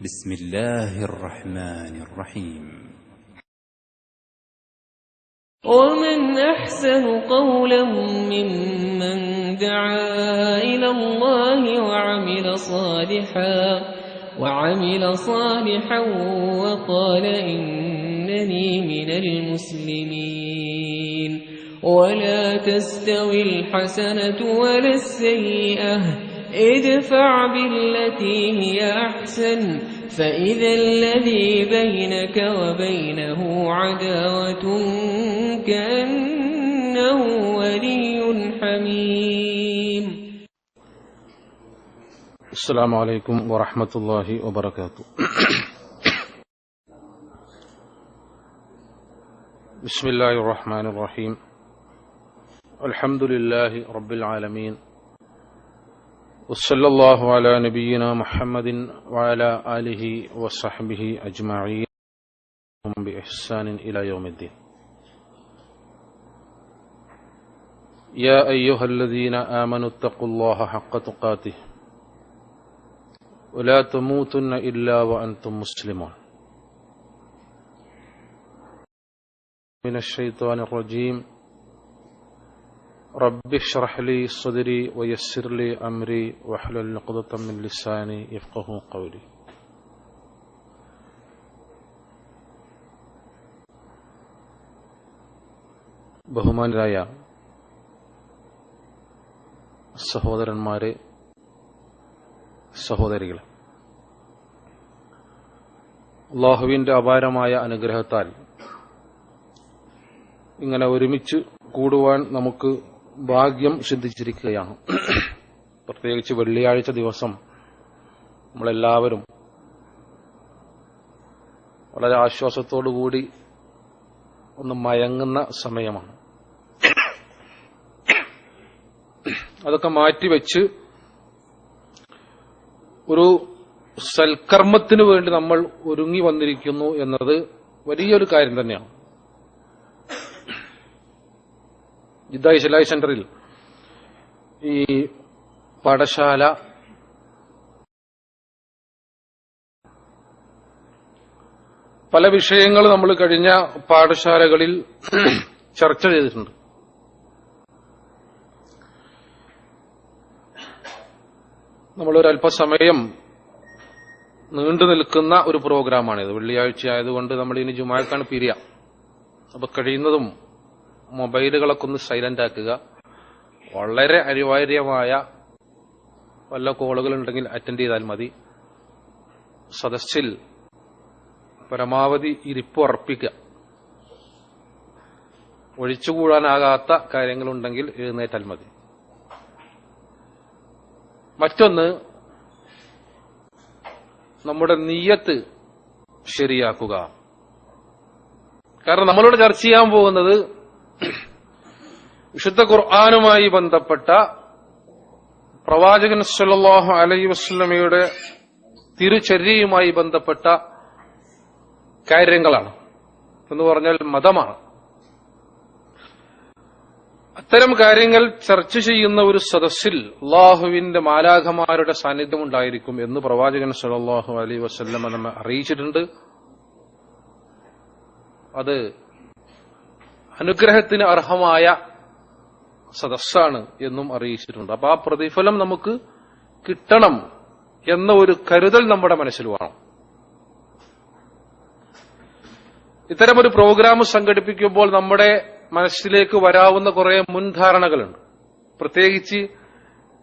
بسم الله الرحمن الرحيم. ومن أحسن قولا ممن دعا إلى الله وعمل صالحا وقال إنني من المسلمين. ولا تستوي الحسنة ولا السيئة ادفع بالتي هي أحسن فإذا الذي بينك وبينه عداوة كأنه ولي حميم. السلام عليكم ورحمة الله وبركاته. بسم الله الرحمن الرحيم. الحمد لله رب العالمين، وصلى الله على نبينا محمد وعلى آله وصحبه أجمعين بإحسان إلى يوم الدين. يا أيها الذين آمنوا اتقوا الله حق تقاته ولا تموتن إلا وأنتم مسلمون. من الشيطان الرجيم. رب اشرح لي صدري ويسر لي أمري واحلل عقدة من لساني يفقهوا قولي. ബഹുമാനരായ സഹോദരന്മാരെ, സഹോദരികളെ, അല്ലാഹുവിന്റെ അപാരമായ അനുഗ്രഹത്താൽ ഇങ്ങനെ ഒരുമിച്ച് കൂടുവാൻ നമുക്ക് ഭാഗ്യം സിദ്ധിച്ചിരിക്കുകയാണ്. പ്രത്യേകിച്ച് വെള്ളിയാഴ്ച ദിവസം നമ്മളെല്ലാവരും വളരെ ആശ്വാസത്തോടുകൂടി ഒന്ന് മയങ്ങുന്ന സമയമാണ്. അതൊക്കെ മാറ്റിവെച്ച് ഒരു സൽക്കർമ്മത്തിനു വേണ്ടി നമ്മൾ ഒരുങ്ങി വന്നിരിക്കുന്നു എന്നത് വലിയൊരു കാര്യം തന്നെയാണ്. ജിദ്ദ ഇസ്ലാഹി സെന്ററിൽ ഈ പാഠശാല പല വിഷയങ്ങൾ നമ്മൾ കഴിഞ്ഞ പാഠശാലകളിൽ ചർച്ച ചെയ്തിട്ടുണ്ട്. നമ്മളൊരല്പസമയം നീണ്ടു നിൽക്കുന്ന ഒരു പ്രോഗ്രാമാണിത്. വെള്ളിയാഴ്ച ആയതുകൊണ്ട് നമ്മൾ ഇനി ജുമാക്കാണ് പിരിയ. അപ്പൊ കഴിയുന്നതും മൊബൈലുകളൊക്കെ ഒന്ന് സൈലന്റ് ആക്കുക. വളരെ അനിവാര്യമായ വല്ല കോളുകൾ ഉണ്ടെങ്കിൽ അറ്റൻഡ് ചെയ്താൽ മതി. സദസ്സിൽ പരമാവധി ഇരിപ്പ് ഉറപ്പിക്കുക. ഒഴിച്ചുകൂടാനാകാത്ത കാര്യങ്ങളുണ്ടെങ്കിൽ എഴുന്നേറ്റാൽ മതി. മറ്റൊന്ന്, നമ്മുടെ നിയ്യത്ത് ശരിയാക്കുക. കാരണം നമ്മളോട് ചർച്ച ചെയ്യാൻ പോകുന്നത് വിശുദ്ധ ഖുർആനുമായി ബന്ധപ്പെട്ട പ്രവാചകൻ സല്ലല്ലാഹു അലൈഹി വസല്ലമയുടെ തിരുചര്യയുമായി ബന്ധപ്പെട്ട കാര്യങ്ങളാണ്. എന്ന് പറഞ്ഞാൽ മതമാണ്. അത്തരം കാര്യങ്ങൾ ചർച്ച ചെയ്യുന്ന ഒരു സദസ്സിൽ അള്ളാഹുവിന്റെ മാലാഖമാരുടെ സാന്നിധ്യം ഉണ്ടായിരിക്കും എന്ന് പ്രവാചകൻ സല്ലല്ലാഹു അലൈഹി വസല്ലമ നമ്മെ അറിയിച്ചിട്ടുണ്ട്. അത് അനുഗ്രഹത്തിന് അർഹമായ സദസ്സാണ് എന്നും അറിയിച്ചിട്ടുണ്ട്. അപ്പൊ ആ പ്രതിഫലം നമുക്ക് കിട്ടണം എന്ന ഒരു കരുതൽ നമ്മുടെ മനസ്സിൽ വേണം. ഇത്തരമൊരു പ്രോഗ്രാം സംഘടിപ്പിക്കുമ്പോൾ നമ്മുടെ മനസ്സിലേക്ക് വരാവുന്ന കുറെ മുൻധാരണകളുണ്ട്. പ്രത്യേകിച്ച്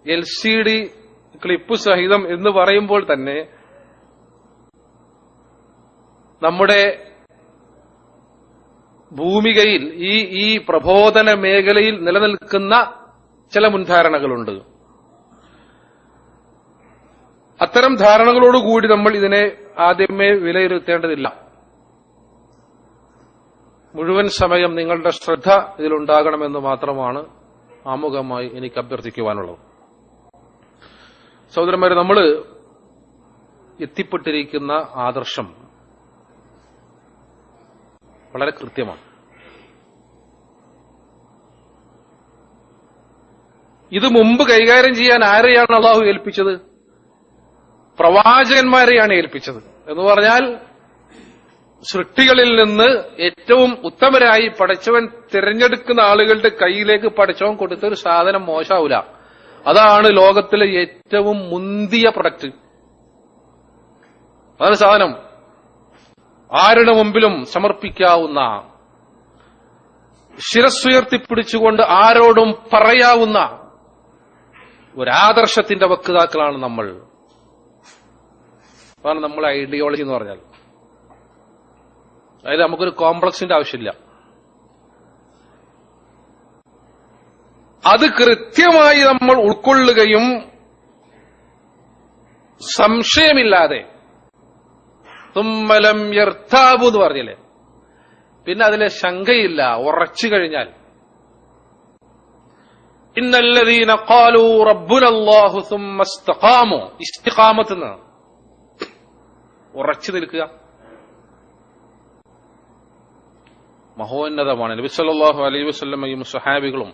LCD ക്ലിപ്പ് സഹിതം എന്ന് പറയുമ്പോൾ തന്നെ നമ്മുടെ ഭൂമികയിൽ ഈ പ്രബോധന മേഖലയിൽ നിലനിൽക്കുന്ന ചില മുൻധാരണകളുണ്ട്. അത്തരം ധാരണകളോടുകൂടി നമ്മൾ ഇതിനെ ആദ്യമേ വിലയിരുത്തേണ്ടതില്ല. മുഴുവൻ സമയം നിങ്ങളുടെ ശ്രദ്ധ ഇതിലുണ്ടാകണമെന്ന് മാത്രമാണ് ആമുഖമായി എനിക്ക് അഭ്യർത്ഥിക്കുവാനുള്ളത്. സഹോദരന്മാരെ, നമ്മൾ എത്തിപ്പെട്ടിരിക്കുന്ന ആദർശം വളരെ കൃത്യമാണ്. ഇത് മുമ്പ് കൈകാര്യം ചെയ്യാൻ ആരെയാണ് അള്ളാഹു ഏൽപ്പിച്ചത്? പ്രവാചകന്മാരെയാണ് ഏൽപ്പിച്ചത്. എന്ന് പറഞ്ഞാൽ സൃഷ്ടികളിൽ നിന്ന് ഏറ്റവും ഉത്തമരായി പടച്ചവൻ തിരഞ്ഞെടുക്കുന്ന ആളുകളുടെ കയ്യിലേക്ക് പടച്ചവൻ കൊടുത്തൊരു സാധനം മോശാവൂല. അതാണ് ലോകത്തിലെ ഏറ്റവും മുന്തിയ പ്രൊഡക്റ്റ്. അതാണ് സാധനം. ആരുടെ മുമ്പിലും സമർപ്പിക്കാവുന്ന, ശിരസ്സുയർത്തിപ്പിടിച്ചുകൊണ്ട് ആരോടും പറയാവുന്ന ഒരാദർശത്തിന്റെ വക്താക്കളാണ് നമ്മൾ. അതാണ് നമ്മളെ ഐഡിയോളജി എന്ന് പറഞ്ഞാൽ. അതായത് നമുക്കൊരു കോംപ്ലക്സിന്റെ ആവശ്യമില്ല. അത് കൃത്യമായി നമ്മൾ ഉൾക്കൊള്ളുകയും സംശയമില്ലാതെ തുമ്മലം യർത്താബു എന്ന് പറഞ്ഞില്ലേ, പിന്നെ അതിലെ ശങ്കയില്ല, ഉറച്ചു കഴിഞ്ഞാൽ ഇന്നല്ലദീന ഖാലൂ റബ്ബുനല്ലാഹു സുമ്മ ഇസ്തഖാമു, ഇസ്തിഖാമത്ത് ഉറച്ചു നിൽക്കുക മഹോന്നതമാണ്. നബി സല്ലല്ലാഹു അലൈഹി വസല്ലമയും സ്വഹാബികളും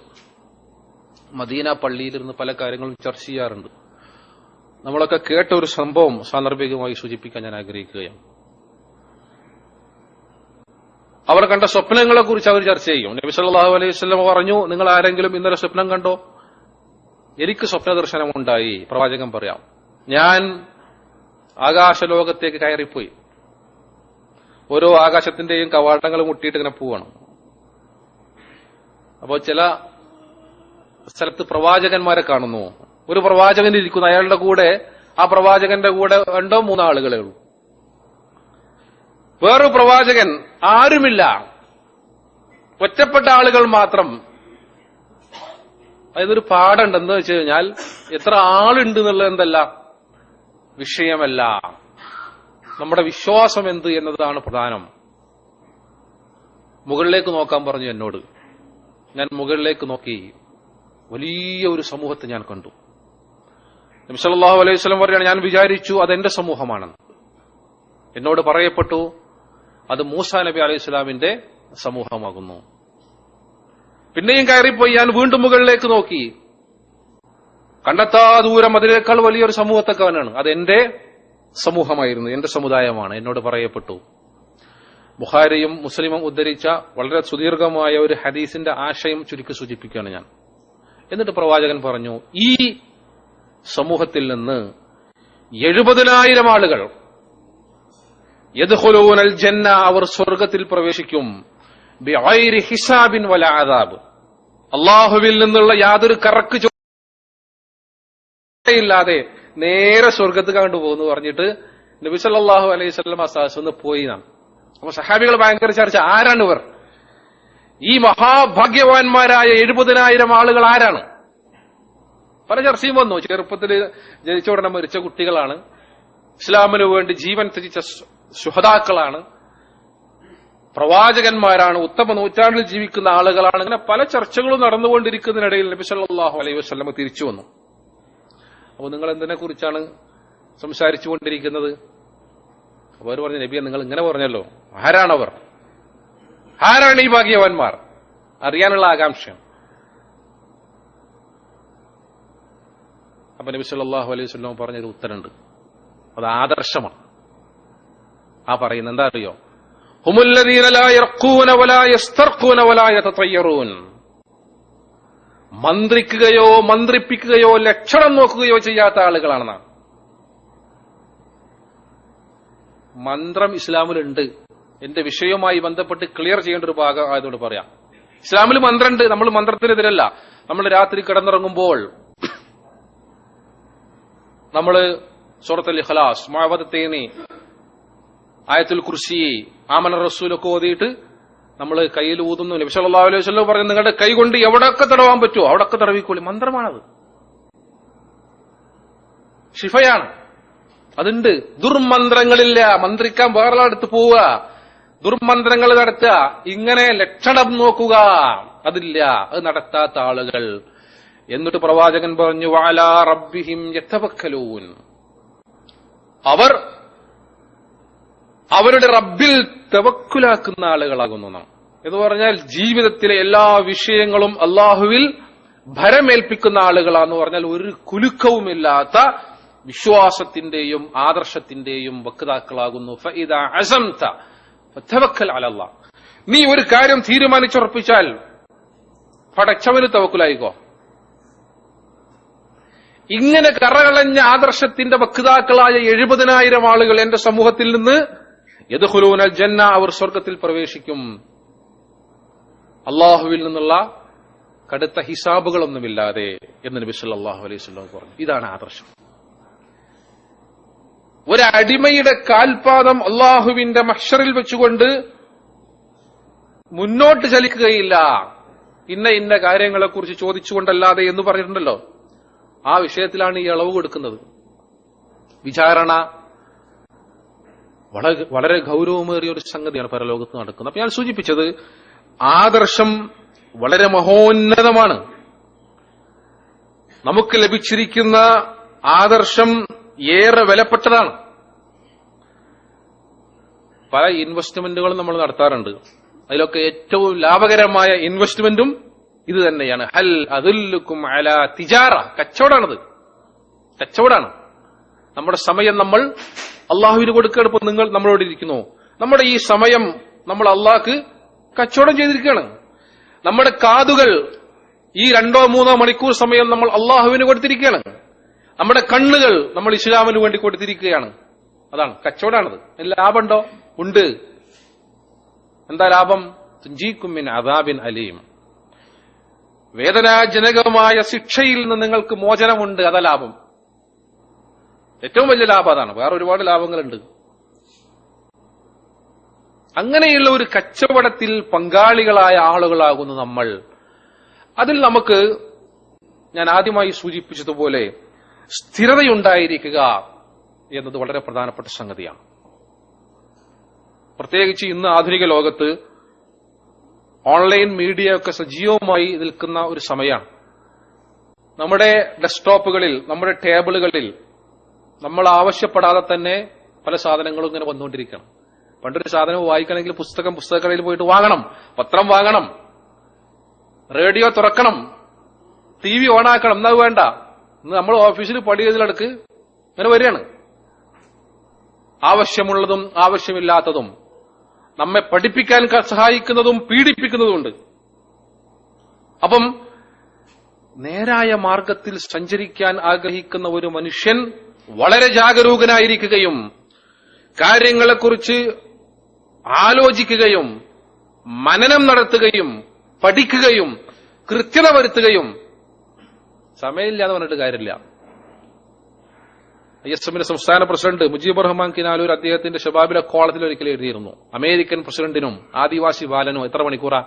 മദീന പള്ളിയിലിരുന്ന് പല കാര്യങ്ങളും ചർച്ച ചെയ്യാറുണ്ട്. നമ്മളൊക്കെ കേട്ട ഒരു സംഭവം സാന്ദർഭികമായി സൂചിപ്പിക്കാൻ ഞാൻ ആഗ്രഹിക്കുകയാണ്. അവർ കണ്ട സ്വപ്നങ്ങളെ കുറിച്ച് അവർ ചർച്ച ചെയ്യും. നബി സല്ലല്ലാഹു അലൈഹി വസല്ലം പറഞ്ഞു, നിങ്ങൾ ആരെങ്കിലും ഇന്നലെ സ്വപ്നം കണ്ടോ? എനിക്ക് സ്വപ്ന ദർശനമുണ്ടായി. പ്രവാചകൻ പറയാം, ഞാൻ ആകാശലോകത്തേക്ക് കയറിപ്പോയി. ഓരോ ആകാശത്തിന്റെയും കവാടങ്ങൾ മുട്ടിയിട്ട് ഇങ്ങനെ പോവാണ്. അപ്പോൾ ചില സ്ഥലത്ത് പ്രവാചകന്മാരെ കാണുന്നു. ഒരു പ്രവാചകൻ ഇരിക്കുന്നു, അയാളുടെ കൂടെ, ആ പ്രവാചകന്റെ കൂടെ 2-3 ആളുകളേ ഉള്ളൂ. വേറൊരു പ്രവാചകൻ, ആരുമില്ല, ഒറ്റപ്പെട്ട ആളുകൾ മാത്രം. അതൊരു പാഠമുണ്ട്. എന്ന് വെച്ച് കഴിഞ്ഞാൽ എത്ര ആളുണ്ട് എന്നുള്ളത് എന്തല്ല വിഷയമല്ല, നമ്മുടെ വിശ്വാസം എന്ത് എന്നതാണ് പ്രധാനം. മുകളിലേക്ക് നോക്കാൻ പറഞ്ഞു എന്നോട്. ഞാൻ മുകളിലേക്ക് നോക്കി, വലിയ ഒരു സമൂഹത്തെ ഞാൻ കണ്ടു. നബി സല്ലല്ലാഹു അലൈഹി വസല്ലം പറയുകയാണ്, ഞാൻ വിചാരിച്ചു അതെന്റെ സമൂഹമാണെന്ന്. എന്നോട് പറയപ്പെട്ടു അത് മൂസാ നബി അലൈഹി സ്വലാമിന്റെ സമൂഹമാകുന്നു. പിന്നെയും കയറിപ്പോയി, ഞാൻ വീണ്ടും മുകളിലേക്ക് നോക്കി, കണ്ടെത്താ ദൂരം അതിനേക്കാൾ വലിയൊരു സമൂഹത്തെ കാണാണ്. അതെന്റെ സമൂഹമായിരുന്നു, എന്റെ സമുദായമാണ് എന്നോട് പറയപ്പെട്ടു. ബുഖാരിയും മുസ്ലിമും ഉദ്ധരിച്ച വളരെ സുദീർഘമായ ഒരു ഹദീസിന്റെ ആശയം ചുരുക്കി സൂചിപ്പിക്കുകയാണ് ഞാൻ. എന്നിട്ട് പ്രവാചകൻ പറഞ്ഞു, ഈ സമൂഹത്തിൽ നിന്ന് 70,000 ആളുകൾ യദ്ഖുലൂനൽ ജന്ന, അവർ സ്വർഗത്തിൽ പ്രവേശിക്കും, ബിഗൈരി ഹിസാബിൻ വലാ അദാബ്, അല്ലാഹുവിൽ നിന്നുള്ള യാതൊരു കറക്ക് ഇല്ലാതെ നേരെ സ്വർഗത്ത് കണ്ടുപോകുന്നു പറഞ്ഞിട്ട് നബി സല്ലല്ലാഹു അലൈഹി വസല്ലം അസാസ് പോയി നാം. അപ്പൊ സഹാബികൾ ഭയങ്കര ചർച്ച, ആരാണ് ഇവർ? ഈ മഹാഭാഗ്യവാന്മാരായ 70,000 ആളുകൾ ആരാണ്? പല ചർച്ചയും വന്നു. ചെറുപ്പത്തിൽ ജനിച്ച ഉടനെ മരിച്ച കുട്ടികളാണ്, ഇസ്ലാമിനു വേണ്ടി ജീവൻ ത്യജിച്ച ശുഹദാക്കളാണ്, പ്രവാചകന്മാരാണ്, ഉത്തമ നൂറ്റാണ്ടിൽ ജീവിക്കുന്ന ആളുകളാണ്. ഇങ്ങനെ പല ചർച്ചകളും നടന്നുകൊണ്ടിരിക്കുന്നതിനിടയിൽ നബി സല്ലല്ലാഹു അലൈഹി വസല്ലം തിരിച്ചു വന്നു. അപ്പൊ നിങ്ങൾ എന്തിനെ കുറിച്ചാണ് സംസാരിച്ചു കൊണ്ടിരിക്കുന്നത്? അവർ പറഞ്ഞു, നബിയെ നിങ്ങൾ ഇങ്ങനെ പറഞ്ഞല്ലോ, ആരാണവർ? ആരാണ് ഈ ഭാഗ്യവാന്മാർ? അറിയാനുള്ള ആകാംക്ഷ. അപ്പൊ നബി സല്ലല്ലാഹു അലൈഹി വസല്ലം പറഞ്ഞൊരു ഉത്തരമുണ്ട്, അത് ആദർശമാണ്. ആ പറയുന്നത് എന്താ അറിയോ? ഹുമുല്ലദീന ലാ യർഖൂന വലാ യസ്തർഖൂന വലാ യതതയ്യറൂൻ, മന്ത്രിക്കുകയോ മന്ത്രിപ്പിക്കുകയോ ലക്ഷണം നോക്കുകയോ ചെയ്യാത്ത ആളുകളാണെന്നാണ്. മന്ത്രം ഇസ്ലാമിലുണ്ട്. എന്റെ വിഷയവുമായി ബന്ധപ്പെട്ട് ക്ലിയർ ചെയ്യേണ്ട ഒരു ഭാഗം ആയതുകൊണ്ട് പറയാം. ഇസ്ലാമിൽ മന്ത്രമുണ്ട്, നമ്മൾ മന്ത്രത്തിനെതിരല്ല. നമ്മൾ രാത്രി കിടന്നിറങ്ങുമ്പോൾ നമ്മൾ സൂറത്തുൽ ഇഖ്ലാസ്, മുഅവ്വദത്തൈനി, ആയത്തുൽ കുർസി, ആമന റസൂലൊക്കെ ഓതിയിട്ട് നമ്മൾ കയ്യിൽ ഊതുന്നു. നബി സല്ലല്ലാഹു അലൈഹി വസല്ലം പറഞ്ഞു, നിങ്ങളുടെ കൈ കൊണ്ട് എവിടെയൊക്കെ തടവാൻ പറ്റുമോ അവിടെയൊക്കെ തടവിക്കോളി. മന്ത്രമാണത്, ശിഫയാണ്, അതുണ്ട്. ദുർമന്ത്രങ്ങളില്ല. മന്ത്രിക്കാൻ വേറെ അടുത്ത് പോവുക, ദുർമന്ത്രങ്ങൾ നടത്തുക, ഇങ്ങനെ ലക്ഷണം നോക്കുക, അതില്ല, അത് നടത്താത്ത ആളുകൾ. എന്നിട്ട് പ്രവാചകൻ പറഞ്ഞു, വഅലാ റബ്ബിഹിം യതവക്കലൂൻ, അവർ അവരുടെ റബ്ബിൽ തവക്കുലാക്കുന്ന ആളുകളാകുന്നു നാം. എന്ന് പറഞ്ഞാൽ ജീവിതത്തിലെ എല്ലാ വിഷയങ്ങളും അള്ളാഹുവിൽ ഭരമേൽപ്പിക്കുന്ന ആളുകളാന്ന് പറഞ്ഞാൽ ഒരു കുലുക്കവുമില്ലാത്ത വിശ്വാസത്തിന്റെയും ആദർശത്തിന്റെയും വക്താക്കളാകുന്നു. ഫഇദാ അസംത ഫതവക്കൽ അലല്ലാഹ്. നീ ഒരു കാര്യം തീരുമാനിച്ചുറപ്പിച്ചാൽ പടച്ചവന് തവക്കുലായിക്കോ. ഇങ്ങനെ കറകളഞ്ഞ ആദർശത്തിന്റെ വക്താക്കളായ 70,000 ആളുകൾ എന്റെ സമൂഹത്തിൽ നിന്ന് യദ്ഖുലൂനൽ ജന്ന, അവർ സ്വർഗത്തിൽ പ്രവേശിക്കും, അള്ളാഹുവിൽ നിന്നുള്ള കടുത്ത ഹിസാബുകളൊന്നുമില്ലാതെ എന്ന് നബി സല്ലല്ലാഹു അലൈഹി വസല്ലം പറഞ്ഞു. ഇതാണ് ആദർശം. ഒരടിമയുടെ കാൽപാദം അള്ളാഹുവിന്റെ മഹ്ശറിൽ വെച്ചുകൊണ്ട് മുന്നോട്ട് ചലിക്കുകയില്ല ഇന്ന ഇന്ന കാര്യങ്ങളെക്കുറിച്ച് ചോദിച്ചുകൊണ്ടല്ലാതെ എന്ന് പറഞ്ഞിട്ടുണ്ടല്ലോ. ആ വിഷയത്തിലാണ് ഈ ഇളവ് കൊടുക്കുന്നത്. വിചാരണ വളരെ ഗൗരവമേറിയ ഒരു സംഗതിയാണ് പരലോകത്ത് നടക്കുന്നത്. അപ്പൊ ഞാൻ സൂചിപ്പിച്ചത് ആദർശം വളരെ മഹോന്നതമാണ്. നമുക്ക് ലഭിച്ചിരിക്കുന്ന ആദർശം ഏറെ വിലപ്പെട്ടതാണ്. പല ഇൻവെസ്റ്റ്മെന്റുകളും നമ്മൾ നടത്താറുണ്ട്. അതിലൊക്കെ ഏറ്റവും ലാഭകരമായ ഇൻവെസ്റ്റ്മെന്റും ഇത് തന്നെയാണ്. ഹൽ അദുല്ലുക്കും അലാ തിജാറ, കച്ചവടാണത്, കച്ചവടാണ്. നമ്മുടെ സമയം നമ്മൾ അള്ളാഹുവിന് കൊടുക്കുകയാണ്. ഇപ്പൊ നിങ്ങൾ നമ്മളോട് ഇരിക്കുന്നു, നമ്മുടെ ഈ സമയം നമ്മൾ അള്ളാഹ്ക്ക് കച്ചവടം ചെയ്തിരിക്കുകയാണ്. നമ്മുടെ കാതുകൾ ഈ 2-3 മണിക്കൂർ സമയം നമ്മൾ അള്ളാഹുവിന് കൊടുത്തിരിക്കുകയാണ്. നമ്മുടെ കണ്ണുകൾ നമ്മൾ ഇസ്ലാമിന് വേണ്ടി കൊടുത്തിരിക്കുകയാണ്. അതാണ് കച്ചവടാണത്. ലാഭമുണ്ടോ? ഉണ്ട്. എന്താ ലാഭം? തുഞ്ചീക്കും മിൻ അദാബിൻ അലീം, വേദനാജനകമായ ശിക്ഷയിൽ നിന്ന് നിങ്ങൾക്ക് മോചനമുണ്ട്. അതാ ലാഭം. ഏറ്റവും വലിയ ലാഭം അതാണ്. വേറെ ഒരുപാട് ലാഭങ്ങളുണ്ട്. അങ്ങനെയുള്ള ഒരു കച്ചവടത്തിൽ പങ്കാളികളായ ആളുകളാകുന്നു നമ്മൾ. അതിൽ നമുക്ക് ഞാൻ ആദ്യമായി സൂചിപ്പിച്ചതുപോലെ സ്ഥിരതയുണ്ടായിരിക്കുക എന്നത് വളരെ പ്രധാനപ്പെട്ട സംഗതിയാണ്. പ്രത്യേകിച്ച് ഇന്ന് ആധുനിക ലോകത്ത് ഓൺലൈൻ മീഡിയ ഒക്കെ സജീവമായി നിൽക്കുന്ന ഒരു സമയമാണ്. നമ്മുടെ ഡെസ്ക്ടോപ്പുകളിൽ, നമ്മുടെ ടേബിളുകളിൽ നമ്മൾ ആവശ്യപ്പെടാതെ തന്നെ പല സാധനങ്ങളും ഇങ്ങനെ വന്നുകൊണ്ടിരിക്കണം. പണ്ടൊരു സാധനം വായിക്കണമെങ്കിൽ പുസ്തകക്കടയിൽ പോയിട്ട് വാങ്ങണം, പത്രം വാങ്ങണം, റേഡിയോ തുറക്കണം, TV ഓണാക്കണം. എന്നത് വേണ്ട. ഇന്ന് നമ്മൾ ഓഫീസിൽ പണി ചെയ്തതിലടക്ക് ഇങ്ങനെ വരികയാണ്. ആവശ്യമുള്ളതും ആവശ്യമില്ലാത്തതും, നമ്മെ പഠിപ്പിക്കാൻ സഹായിക്കുന്നതും പീഡിപ്പിക്കുന്നതുമുണ്ട്. അപ്പം നേരായ മാർഗത്തിൽ സഞ്ചരിക്കാൻ ആഗ്രഹിക്കുന്ന ഒരു മനുഷ്യൻ വളരെ ജാഗരൂകനായിരിക്കുകയും കാര്യങ്ങളെക്കുറിച്ച് ആലോചിക്കുകയും മനനം നടത്തുകയും പഠിക്കുകയും കൃത്യത വരുത്തുകയും, സമയമില്ലാതെ പറഞ്ഞിട്ട് കാര്യമില്ല. ISMന്റെ സംസ്ഥാന പ്രസിഡന്റ് മുജീബുർ റഹ്മാൻ കിനാലൂർ അദ്ദേഹത്തിന്റെ ഷബാബിലെ കോളത്തിൽ ഒരിക്കലും എഴുതിയിരുന്നു, അമേരിക്കൻ പ്രസിഡന്റിനും ആദിവാസി ബാലനും എത്ര മണിക്കൂറാ?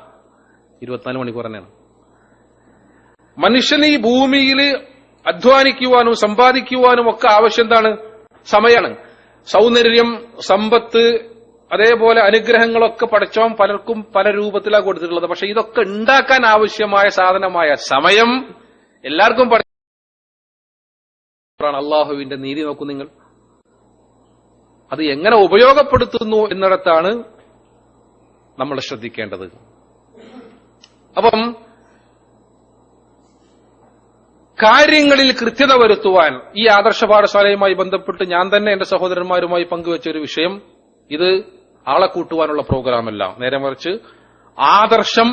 24 മണിക്കൂർ തന്നെയാണ്. മനുഷ്യന് ഈ ഭൂമിയിൽ അധ്വാനിക്കുവാനും സമ്പാദിക്കുവാനും ഒക്കെ ആവശ്യം എന്താണ്? സമയമാണ്. സൗന്ദര്യം, സമ്പത്ത്, അതേപോലെ അനുഗ്രഹങ്ങളൊക്കെ പടച്ചോൻ പലർക്കും പല രൂപത്തിലാണ് കൊടുത്തിട്ടുള്ളത്. പക്ഷെ ഇതൊക്കെ ഉണ്ടാക്കാൻ ആവശ്യമായ സാധനമായ സമയം എല്ലാവർക്കും അള്ളാഹുവിന്റെ നീതി നോക്കൂ നിങ്ങൾ. അത് എങ്ങനെ ഉപയോഗപ്പെടുത്തുന്നു എന്നിടത്താണ് നമ്മൾ ശ്രദ്ധിക്കേണ്ടത്. അപ്പം കാര്യങ്ങളിൽ കൃത്യത വരുത്തുവാൻ ഈ ആദർശ പാഠശാലയുമായി ബന്ധപ്പെട്ട് ഞാൻ തന്നെ എന്റെ സഹോദരന്മാരുമായി പങ്കുവച്ച ഒരു വിഷയം, ഇത് ആളെ കൂട്ടുവാനുള്ള പ്രോഗ്രാമല്ല, നേരെ മറിച്ച് ആദർശം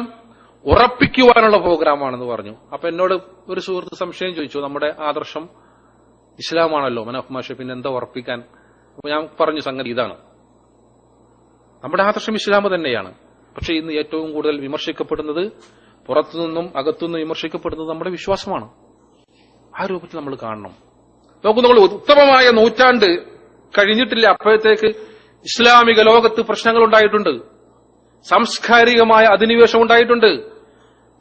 ഉറപ്പിക്കുവാനുള്ള പ്രോഗ്രാമാണെന്ന് പറഞ്ഞു. അപ്പൊ എന്നോട് ഒരു സുഹൃത്ത് സംശയം ചോദിച്ചു, നമ്മുടെ ആദർശം ഇസ്ലാമാണല്ലോ മനോഹ്മാഷ, പിന്നെ എന്താ ഉറപ്പിക്കാൻ? അപ്പൊ ഞാൻ പറഞ്ഞു, സംഗതി ഇതാണ്, നമ്മുടെ ആദർശം ഇസ്ലാം തന്നെയാണ്. പക്ഷെ ഇന്ന് ഏറ്റവും കൂടുതൽ വിമർശിക്കപ്പെടുന്നത്, പുറത്തുനിന്നും അകത്തുനിന്നും വിമർശിക്കപ്പെടുന്നത് നമ്മുടെ വിശ്വാസമാണ്. ആ രൂപത്തിൽ നമ്മൾ കാണണം. നോക്കൂ, നമ്മൾ ഉത്തമമായ നൂറ്റാണ്ട് കഴിഞ്ഞിട്ടില്ല, അപ്പോഴത്തേക്ക് ഇസ്ലാമിക ലോകത്ത് പ്രശ്നങ്ങൾ ഉണ്ടായിട്ടുണ്ട്, സാംസ്കാരികമായ അധിനിവേശം ഉണ്ടായിട്ടുണ്ട്,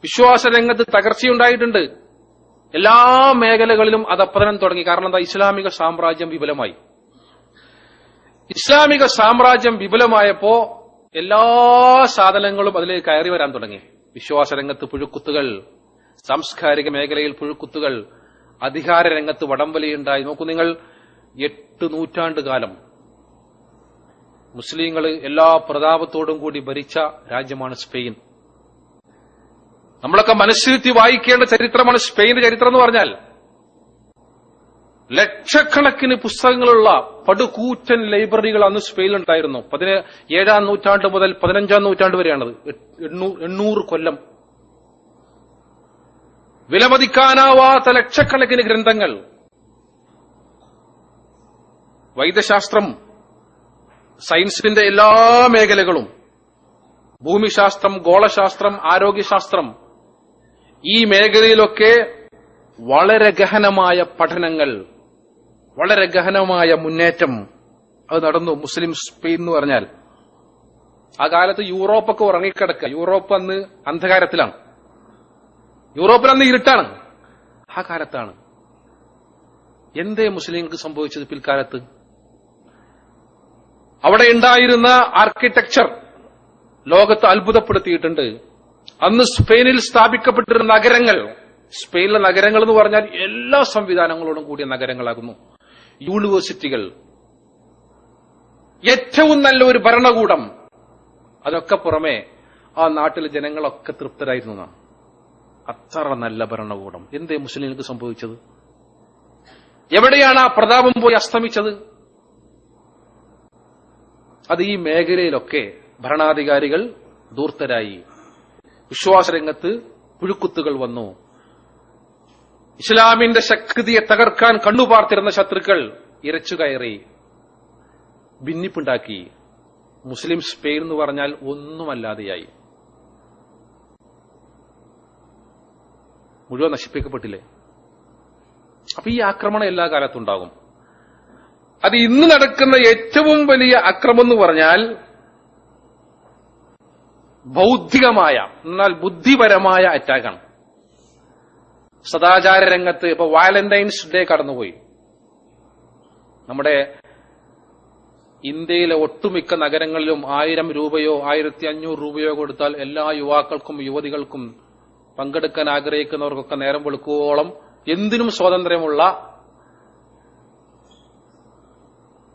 വിശ്വാസ രംഗത്ത് തകർച്ചയുണ്ടായിട്ടുണ്ട്. എല്ലാ മേഖലകളിലും അധപ്പതനം തുടങ്ങി. കാരണം എന്താ? ഇസ്ലാമിക സാമ്രാജ്യം വിപുലമായി. ഇസ്ലാമിക സാമ്രാജ്യം വിപുലമായപ്പോ എല്ലാ സാധനങ്ങളും അതിലേക്ക് കയറി വരാൻ തുടങ്ങി. വിശ്വാസ രംഗത്ത് പുഴുക്കുത്തുകൾ, സാംസ്കാരിക മേഖലയിൽ പുഴുക്കുത്തുകൾ, അധികാര രംഗത്ത് വടംവലിയുണ്ടായി. നോക്കൂ നിങ്ങൾ, 8 നൂറ്റാണ്ട് കാലം മുസ്ലിങ്ങൾ എല്ലാ പ്രതാപത്തോടും കൂടി ഭരിച്ച രാജ്യമാണ് സ്പെയിൻ. നമ്മളൊക്കെ മനസ്സിരുത്തി വായിക്കേണ്ട ചരിത്രമാണ് സ്പെയിന്റെ ചരിത്രം എന്ന് പറഞ്ഞാൽ. ലക്ഷക്കണക്കിന് പുസ്തകങ്ങളുള്ള പടുകൂറ്റൻ ലൈബ്രറികൾ അന്ന് സ്പെയിനിലുണ്ടായിരുന്നു. 17-ാം നൂറ്റാണ്ട് മുതൽ 15-ാം നൂറ്റാണ്ട് വരെയാണത്. 800 കൊല്ലം. വിലമതിക്കാനാവാത്ത ലക്ഷക്കണക്കിന് ഗ്രന്ഥങ്ങൾ. വൈദ്യശാസ്ത്രം, സയൻസിന്റെ എല്ലാ മേഖലകളും, ഭൂമിശാസ്ത്രം, ഗോളശാസ്ത്രം, ആരോഗ്യശാസ്ത്രം, ഈ മേഖലയിലൊക്കെ വളരെ ഗഹനമായ പഠനങ്ങൾ, വളരെ ഗഹനമായ മുന്നേറ്റം അത് നടന്നു. മുസ്ലിം സ്പെയിൻ എന്ന് പറഞ്ഞാൽ ആ കാലത്ത് യൂറോപ്പൊക്കെ ഉറങ്ങിക്കിടക്കുക. യൂറോപ്പ് അന്ന് അന്ധകാരത്തിലാണ്. യൂറോപ്പിൽ അന്ന് ഇരുട്ടാണ്. ആ കാലത്താണ് എന്തേ മുസ്ലിങ്ങൾക്ക് സംഭവിച്ചത്? പിൽക്കാലത്ത് അവിടെ ഉണ്ടായിരുന്ന ആർക്കിടെക്ചർ ലോകത്ത് അത്ഭുതപ്പെടുത്തിയിട്ടുണ്ട്. അന്ന് സ്പെയിനിൽ സ്ഥാപിക്കപ്പെട്ടിരുന്ന നഗരങ്ങൾ, സ്പെയിനിലെ നഗരങ്ങൾ എന്ന് പറഞ്ഞാൽ എല്ലാ സംവിധാനങ്ങളോടും കൂടിയ നഗരങ്ങളാകുന്നു. യൂണിവേഴ്സിറ്റികൾ, ഏറ്റവും നല്ല ഒരു ഭരണകൂടം, അതൊക്കെ പുറമെ ആ നാട്ടിലെ ജനങ്ങളൊക്കെ തൃപ്തരായിരുന്നു. അത്ര നല്ല ഭരണകൂടം. എന്തേ മുസ്ലിങ്ങൾക്ക് സംഭവിച്ചത്? എവിടെയാണ് ആ പ്രതാപം പോയി അസ്തമിച്ചത്? അത് ഈ മേഖലയിലൊക്കെ ഭരണാധികാരികൾ ധൂർത്തരായി. വിശ്വാസരംഗത്ത് പുഴുക്കുത്തുകൾ വന്നു. ഇസ്ലാമിന്റെ ശക്തിയെ തകർക്കാൻ കണ്ണുപാർത്തിരുന്ന ശത്രുക്കൾ ഇരച്ചുകയറി, ഭിന്നിപ്പുണ്ടാക്കി. മുസ്ലിം സ്പെയിൻ എന്ന് പറഞ്ഞാൽ ഒന്നുമല്ലാതെയായി. മുഴുവൻ നശിപ്പിക്കപ്പെട്ടില്ലേ? അപ്പൊ ഈ ആക്രമണം എല്ലാ കാലത്തും ഉണ്ടാകും. അത് ഇന്ന് നടക്കുന്ന ഏറ്റവും വലിയ ആക്രമണം എന്ന് പറഞ്ഞാൽ ബൗദ്ധികമായ, എന്നാൽ ബുദ്ധിപരമായ അറ്റാക്കാണ്. സദാചാര രംഗത്ത് ഇപ്പൊ വാലന്റൈൻസ് ഡേ കടന്നുപോയി. നമ്മുടെ ഇന്ത്യയിലെ ഒട്ടുമിക്ക നഗരങ്ങളിലും 1000 രൂപയോ 1500 രൂപയോ കൊടുത്താൽ എല്ലാ യുവാക്കൾക്കും യുവതികൾക്കും പങ്കെടുക്കാൻ ആഗ്രഹിക്കുന്നവർക്കൊക്കെ നേരം വെളുക്കുവോളം എന്തിനും സ്വാതന്ത്ര്യമുള്ള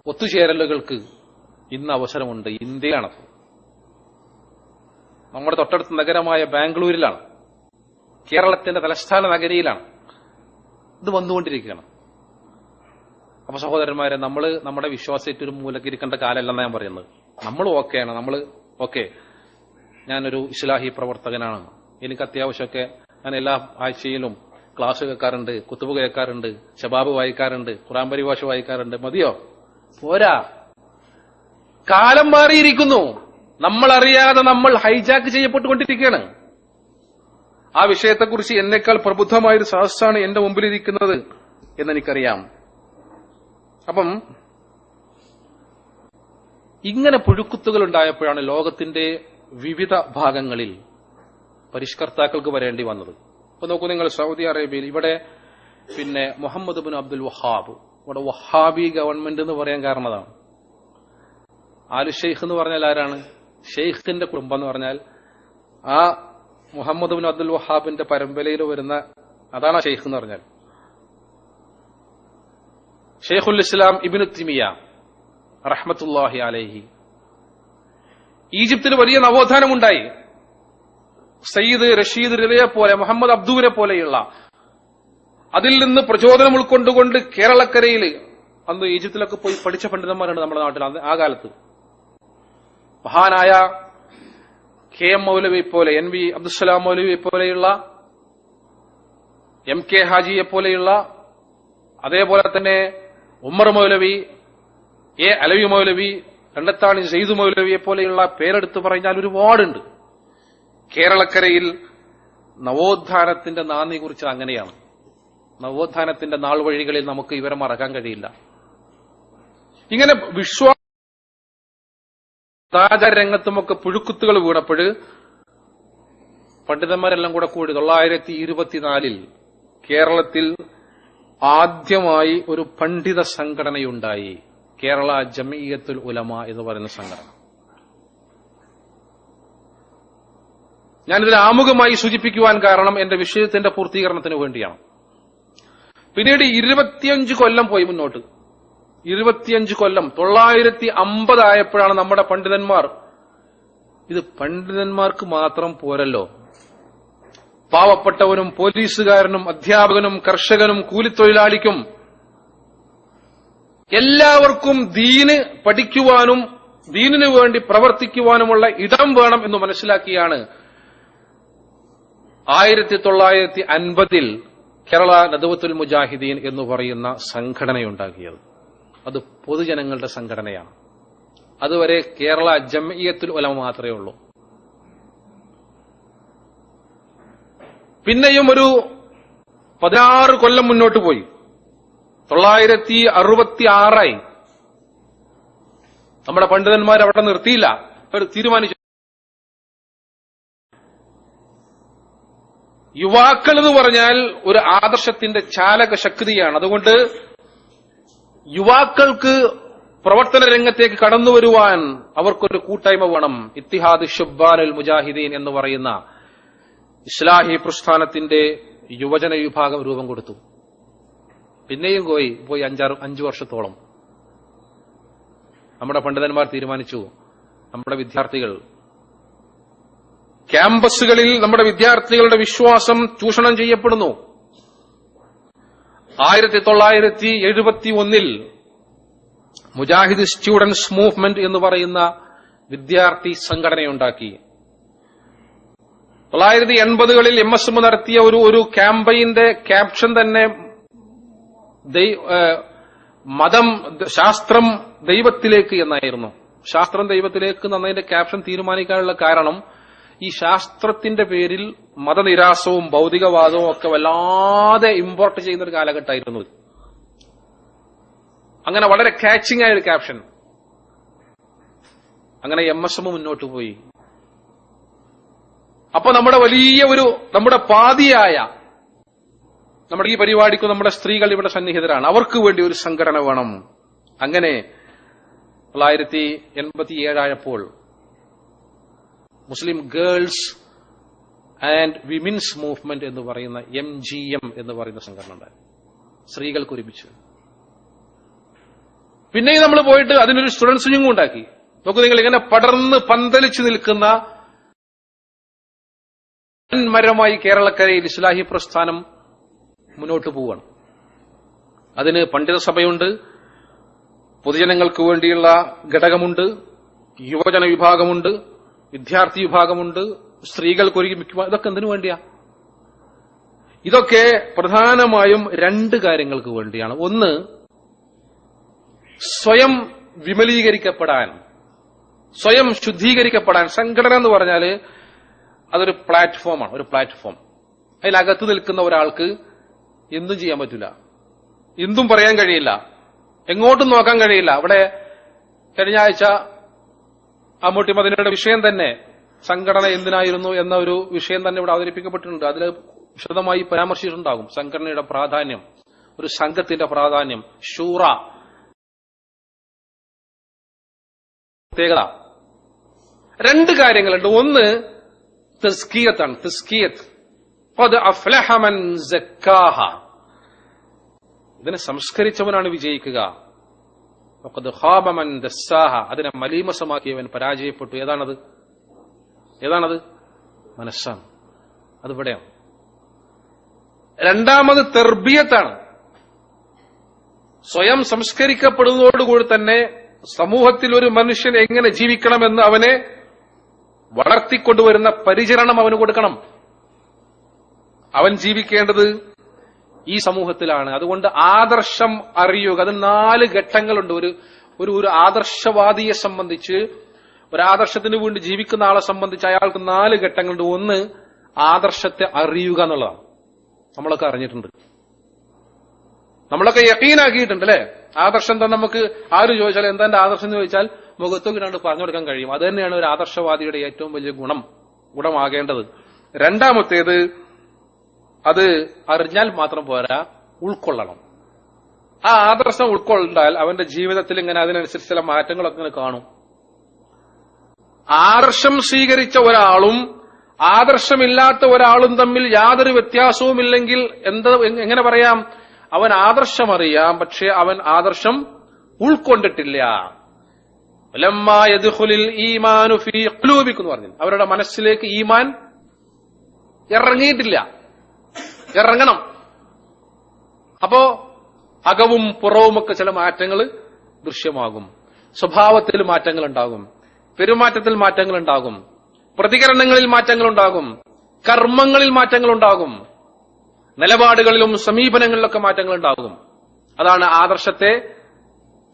ഒത്തുചേരലുകൾക്ക് ഇന്ന് അവസരമുണ്ട്. ഇന്ത്യയിലാണ്, നമ്മുടെ തൊട്ടടുത്ത നഗരമായ ബാംഗ്ലൂരിലാണ്, കേരളത്തിന്റെ തലസ്ഥാന നഗരിയിലാണ് ഇത് വന്നുകൊണ്ടിരിക്കുകയാണ്. അപ്പൊ സഹോദരന്മാരെ, നമ്മുടെ വിശ്വാസത്തെ ഒരു മൂലക്കിരിക്കേണ്ട കാലമല്ലെന്നാണ് ഞാൻ പറയുന്നത്. നമ്മൾ ഓക്കെയാണ്, നമ്മൾ ഓക്കെ. ഞാനൊരു ഇസ്ലാഹി പ്രവർത്തകനാണ്, എനിക്ക് അത്യാവശ്യമൊക്കെ ഞാൻ എല്ലാ ആഴ്ചയിലും ക്ലാസ് കേൾക്കാറുണ്ട്, കുത്തുബ് കേൾക്കാറുണ്ട്, ശബാബ് വായിക്കാറുണ്ട്, ഖുർആൻ പരിഭാഷ വായിക്കാറുണ്ട്. മതിയോ? പോരാ. കാലം മാറിയിരിക്കുന്നു. നമ്മളറിയാതെ നമ്മൾ ഹൈജാക്ക് ചെയ്യപ്പെട്ടുകൊണ്ടിരിക്കുകയാണ്. ആ വിഷയത്തെക്കുറിച്ച് എന്നേക്കാൾ പ്രബുദ്ധമായൊരു സഹസ്രാണ് എന്റെ മുമ്പിലിരിക്കുന്നത് എന്നെനിക്കറിയാം. അപ്പം ഇങ്ങനെ പുഴുക്കുത്തുകൾ ഉണ്ടായപ്പോഴാണ് ലോകത്തിന്റെ വിവിധ ഭാഗങ്ങളിൽ പരിഷ്കർത്താക്കൾക്ക് വരേണ്ടി വന്നത്. ഇപ്പൊ നോക്കൂ നിങ്ങൾ, സൗദി അറേബ്യയിൽ ഇവിടെ പിന്നെ മുഹമ്മദ് ബിൻ അബ്ദുൽ വഹാബ്, ഇവിടെ വഹാബി ഗവൺമെന്റ് എന്ന് പറയാൻ കാരണം അതാണ്. ആലു ഷെയ്ഖ് എന്ന് പറഞ്ഞാൽ ആരാണ്? ഷെയ്ഖിന്റെ കുടുംബം എന്ന് പറഞ്ഞാൽ ആ മുഹമ്മദ് ബിൻ അബ്ദുൽ വഹാബിന്റെ പരമ്പരയിൽ വരുന്ന അതാണ് ഷെയ്ഖ് എന്ന് പറഞ്ഞാൽ. ഷെയ്ഖുൽ ഇസ്ലാം ഇബ്നു തൈമിയ്യ റഹ്മത്തുള്ളാഹി അലൈഹി. ഈജിപ്തിൽ വലിയ നവോത്ഥാനമുണ്ടായി. സയ്യിദ് റഷീദ് റിലയെ പോലെ, മുഹമ്മദ് അബ്ദുവിനെ പോലെയുള്ള അതിൽ നിന്ന് പ്രചോദനം ഉൾക്കൊണ്ടുകൊണ്ട് കേരളക്കരയിൽ അന്ന് ഈജിപ്തിലൊക്കെ പോയി പഠിച്ച പണ്ഡിതന്മാരുണ്ട് നമ്മുടെ നാട്ടിൽ. ആ കാലത്ത് മഹാനായ KM മൗലവി പോലെ, NV അബ്ദുസ്സലാം മൗലവി പോലെയുള്ള, MK ഹാജിയെ പോലെയുള്ള, അതേപോലെ തന്നെ ഉമ്മർ മൗലവി, അലവി മൗലവി, രണ്ടത്താണി സെയ്ദ് മൗലവിയെ പോലെയുള്ള പേരെടുത്ത് പറഞ്ഞാൽ ഒരുപാടുണ്ട്. കേരളക്കരയിൽ നവോത്ഥാനത്തിന്റെ നാന്ദി കുറിച്ച് അങ്ങനെയാണ്. നവോത്ഥാനത്തിന്റെ നാൾ വഴികളിൽ നമുക്ക് ഇവരെ മറക്കാൻ കഴിയില്ല. ഇങ്ങനെ സദാചാര രംഗത്തുമൊക്കെ പുഴുക്കുത്തുകൾ വീണപ്പോൾ പണ്ഡിതന്മാരെല്ലാം കൂടി 924 കേരളത്തിൽ ആദ്യമായി ഒരു പണ്ഡിത സംഘടനയുണ്ടായി. കേരള ജമീയത്തുൽ ഉലമ എന്ന് പറയുന്ന സംഘടന. ഞാനിതിൽ ആമുഖമായി സൂചിപ്പിക്കുവാൻ കാരണം എന്റെ വിഷയത്തിന്റെ പൂർത്തീകരണത്തിന് വേണ്ടിയാണ്. പിന്നീട് 25 കൊല്ലം പോയി മുന്നോട്ട്. 25 കൊല്ലം 950 ആയപ്പോഴാണ് നമ്മുടെ പണ്ഡിതന്മാർ, ഇത് പണ്ഡിതന്മാർക്ക് മാത്രം പോരല്ലോ, പാവപ്പെട്ടവനും പോലീസുകാരനും അധ്യാപകനും കർഷകനും കൂലിത്തൊഴിലാളിക്കും എല്ലാവർക്കും ദീന് പഠിക്കുവാനും ദീനിനു വേണ്ടി പ്രവർത്തിക്കുവാനുമുള്ള ഇടം വേണം എന്ന് മനസ്സിലാക്കിയാണ് 1950 കേരള നദ്വത്തുൽ മുജാഹിദീൻ എന്ന് പറയുന്ന സംഘടനയുണ്ടാക്കിയത്. അത് പൊതുജനങ്ങളുടെ സംഘടനയാണ്. അതുവരെ കേരള ജംഇയ്യത്തുൽ ഉലമ മാത്രമേ ഉള്ളൂ. പിന്നെയും ഒരു 16 കൊല്ലം മുന്നോട്ട് പോയി. 966 നമ്മുടെ പണ്ഡിതന്മാർ അവിടെ നിർത്തിയില്ല. അവർ തീരുമാനിച്ചു, യുവാക്കൾ എന്ന് പറഞ്ഞാൽ ഒരു ആദർശത്തിന്റെ ചാലക ശക്തിയാണ്. അതുകൊണ്ട് യുവാക്കൾക്ക് പ്രവർത്തന രംഗത്തേക്ക് കടന്നു വരുവാൻ അവർക്കൊരു കൂട്ടായ്മ വേണം. ഇത്തിഹാദ് ശുബ്ബാനുൽ മുജാഹിദീൻ എന്ന് പറയുന്ന ഇസ്ലാഹി പ്രസ്ഥാനത്തിന്റെ യുവജന വിഭാഗം രൂപം കൊടുത്തു. പിന്നെയും പോയി 5 വർഷത്തോളം നമ്മുടെ പണ്ഡിതന്മാർ തീരുമാനിച്ചു, നമ്മുടെ വിദ്യാർത്ഥികൾ ക്യാമ്പസുകളിൽ നമ്മുടെ വിദ്യാർത്ഥികളുടെ വിശ്വാസം ചൂഷണം ചെയ്യപ്പെടുന്നു. 1971 മുജാഹിദ് സ്റ്റുഡൻസ് മൂവ്മെന്റ് എന്ന് പറയുന്ന വിദ്യാർത്ഥി സംഘടനയുണ്ടാക്കി. 1980 MSM നടത്തിയ ഒരു ക്യാമ്പയിന്റെ ക്യാപ്ഷൻ തന്നെ ശാസ്ത്രം ദൈവത്തിലേക്ക് എന്നായിരുന്നു. ശാസ്ത്രം ദൈവത്തിലേക്ക് എന്നതിന്റെ ക്യാപ്ഷൻ തീരുമാനിക്കാനുള്ള കാരണം ഈ ശാസ്ത്രത്തിന്റെ പേരിൽ മതനിരാസവും ഭൗതികവാദവും ഒക്കെ വല്ലാതെ ഇമ്പോർട്ട് ചെയ്യുന്ന ഒരു കാലഘട്ടമായിരുന്നു. അങ്ങനെ വളരെ കാച്ചിങ് ആയ ഒരു ക്യാപ്ഷൻ. അങ്ങനെ MSM മുന്നോട്ട് പോയി. അപ്പൊ നമ്മുടെ പാതിയായ നമ്മുടെ ഈ പരിപാടിക്ക് നമ്മുടെ സ്ത്രീകൾ ഇവിടെ സന്നിഹിതരാണ്. അവർക്ക് വേണ്ടി ഒരു സംഘടന വേണം. അങ്ങനെ 1987 ആയപ്പോൾ മുസ്ലിം ഗേൾസ് ആൻഡ് വിമൻസ് മൂവ്മെന്റ് എന്ന് പറയുന്ന MGM എന്ന് പറയുന്ന സംഘടന ഉണ്ടായി. സ്ത്രീകൾക്ക് ഒരുമിച്ച്. പിന്നെയും നമ്മൾ പോയിട്ട് അതിനൊരു സ്റ്റുഡൻസ് വിങ്ങും ഉണ്ടാക്കി. നോക്കൂ, നിങ്ങൾ ഇങ്ങനെ പടർന്ന് പന്തലിച്ചു നിൽക്കുന്ന മരമായി കേരളക്കരയിൽ ഇസ്ലാഹി പ്രസ്ഥാനം മുന്നോട്ട് പോവുകയാണ്. അതിന് പണ്ഡിത സഭയുണ്ട്, പൊതുജനങ്ങൾക്ക് വേണ്ടിയുള്ള ഘടകമുണ്ട്, യുവജന വിഭാഗമുണ്ട്, വിദ്യാർത്ഥി വിഭാഗമുണ്ട്, സ്ത്രീകൾക്ക് ഒരുമിക്കുക. ഇതൊക്കെ എന്തിനു വേണ്ടിയാ? ഇതൊക്കെ പ്രധാനമായും 2 കാര്യങ്ങൾക്ക് വേണ്ടിയാണ്. ഒന്ന്, സ്വയം വിമലീകരിക്കപ്പെടാൻ, സ്വയം ശുദ്ധീകരിക്കപ്പെടാൻ. സംഘടന എന്ന് പറഞ്ഞാൽ അതൊരു പ്ലാറ്റ്ഫോമാണ്, ഒരു പ്ലാറ്റ്ഫോം. അതിനകത്ത് നിൽക്കുന്ന ഒരാൾക്ക് എന്തും ചെയ്യാൻ പറ്റില്ല, എന്തും പറയാൻ കഴിയില്ല, എങ്ങോട്ടും നോക്കാൻ കഴിയില്ല. അവിടെ കഴിഞ്ഞ ആഴ്ച അമ്മൂട്ടി മദീനയുടെ വിഷയം തന്നെ സംഘടന എന്തിനായിരുന്നു എന്ന ഒരു വിഷയം തന്നെ ഇവിടെ അവതരിപ്പിക്കപ്പെട്ടിട്ടുണ്ട്. അതിൽ വിശദമായി പരാമർശിച്ചിട്ടുണ്ടാകും സംഘടനയുടെ പ്രാധാന്യം, ഒരു സംഘത്തിന്റെ പ്രാധാന്യം, ശൂറ പ്രത്യേകത. 2 കാര്യങ്ങളുണ്ട്. ഒന്ന് തസ്കിയത്താണ്. തസ്കിയത്ത്, ഖദ് അഫ്ലഹ മൻ സക്കാഹ. ഇതിനെ സംസ്കരിച്ചവനാണ് വിജയിക്കുക. ഖദ് ഖാബ മൻ ദസ്സാഹ. അതിനെ മലീമസമാക്കിയവൻ പരാജയപ്പെട്ടു. ഏതാണത്? മനസ്സാണ്. അതിവിടെയാണ്. രണ്ടാമത് തർബിയത്താണ്. സ്വയം സംസ്കരിക്കപ്പെടുന്നതോടുകൂടി തന്നെ സമൂഹത്തിൽ ഒരു മനുഷ്യൻ എങ്ങനെ ജീവിക്കണമെന്ന് അവനെ വളർത്തിക്കൊണ്ടുവരുന്ന പരിചരണം അവന് കൊടുക്കണം. അവൻ ജീവിക്കേണ്ടത് ഈ സമൂഹത്തിലാണ്. അതുകൊണ്ട് ആദർശം അറിയുക. അതിന് 4 ഘട്ടങ്ങളുണ്ട്. ഒരു ആദർശവാദിയെ സംബന്ധിച്ച്, ഒരു ആദർശത്തിന് വേണ്ടി ജീവിക്കുന്ന ആളെ സംബന്ധിച്ച് അയാൾക്ക് 4 ഘട്ടങ്ങളുണ്ട്. ഒന്ന്, ആദർശത്തെ അറിയുക എന്നുള്ളതാണ്. നമ്മളൊക്കെ അറിഞ്ഞിട്ടുണ്ട്, നമ്മളൊക്കെ യഖീനാക്കിയിട്ടുണ്ട് അല്ലെ? ആദർശം തന്നെ നമുക്ക് ആര് ചോദിച്ചാൽ എന്താ എന്റെ ആദർശം എന്ന് ചോദിച്ചാൽ മുഖത്തൊക്കെ പറഞ്ഞു കൊടുക്കാൻ കഴിയും. അത് തന്നെയാണ് ഒരു ആദർശവാദിയുടെ ഏറ്റവും വലിയ ഗുണമാകേണ്ടത്. രണ്ടാമത്തേത്, അത് അറിഞ്ഞാൽ മാത്രം പോരാ, ഉൾക്കൊള്ളണം. ആ ആദർശം ഉൾക്കൊണ്ടാൽ അവന്റെ ജീവിതത്തിൽ ഇങ്ങനെ അതിനനുസരിച്ച് ചില മാറ്റങ്ങളൊക്കെ ഇങ്ങനെ കാണും. ആദർശം സ്വീകരിച്ച ഒരാളും ആദർശമില്ലാത്ത ഒരാളും തമ്മിൽ യാതൊരു വ്യത്യാസവുമില്ലെങ്കിൽ എങ്ങനെ പറയാം? അവൻ ആദർശം അറിയാം, പക്ഷെ അവൻ ആദർശം ഉൾക്കൊണ്ടിട്ടില്ല. ലമ്മാ യദ്ഖുലുൽ ഈമാനു ഫീ ഖുലൂബിക്കും എന്ന് പറഞ്ഞു. അവരുടെ മനസ്സിലേക്ക് ഈമാൻ ഇറങ്ങിയിട്ടില്ല, ഇറങ്ങണം. അപ്പോ അകവും പുറവുമൊക്കെ ചില മാറ്റങ്ങൾ ദൃശ്യമാകും. സ്വഭാവത്തിൽ മാറ്റങ്ങൾ ഉണ്ടാകും, പെരുമാറ്റത്തിൽ മാറ്റങ്ങൾ ഉണ്ടാകും, പ്രതികരണങ്ങളിൽ മാറ്റങ്ങൾ ഉണ്ടാകും, കർമ്മങ്ങളിൽ മാറ്റങ്ങൾ ഉണ്ടാകും, നിലപാടുകളിലും സമീപനങ്ങളിലൊക്കെ മാറ്റങ്ങൾ ഉണ്ടാകും. അതാണ് ആദർശത്തെ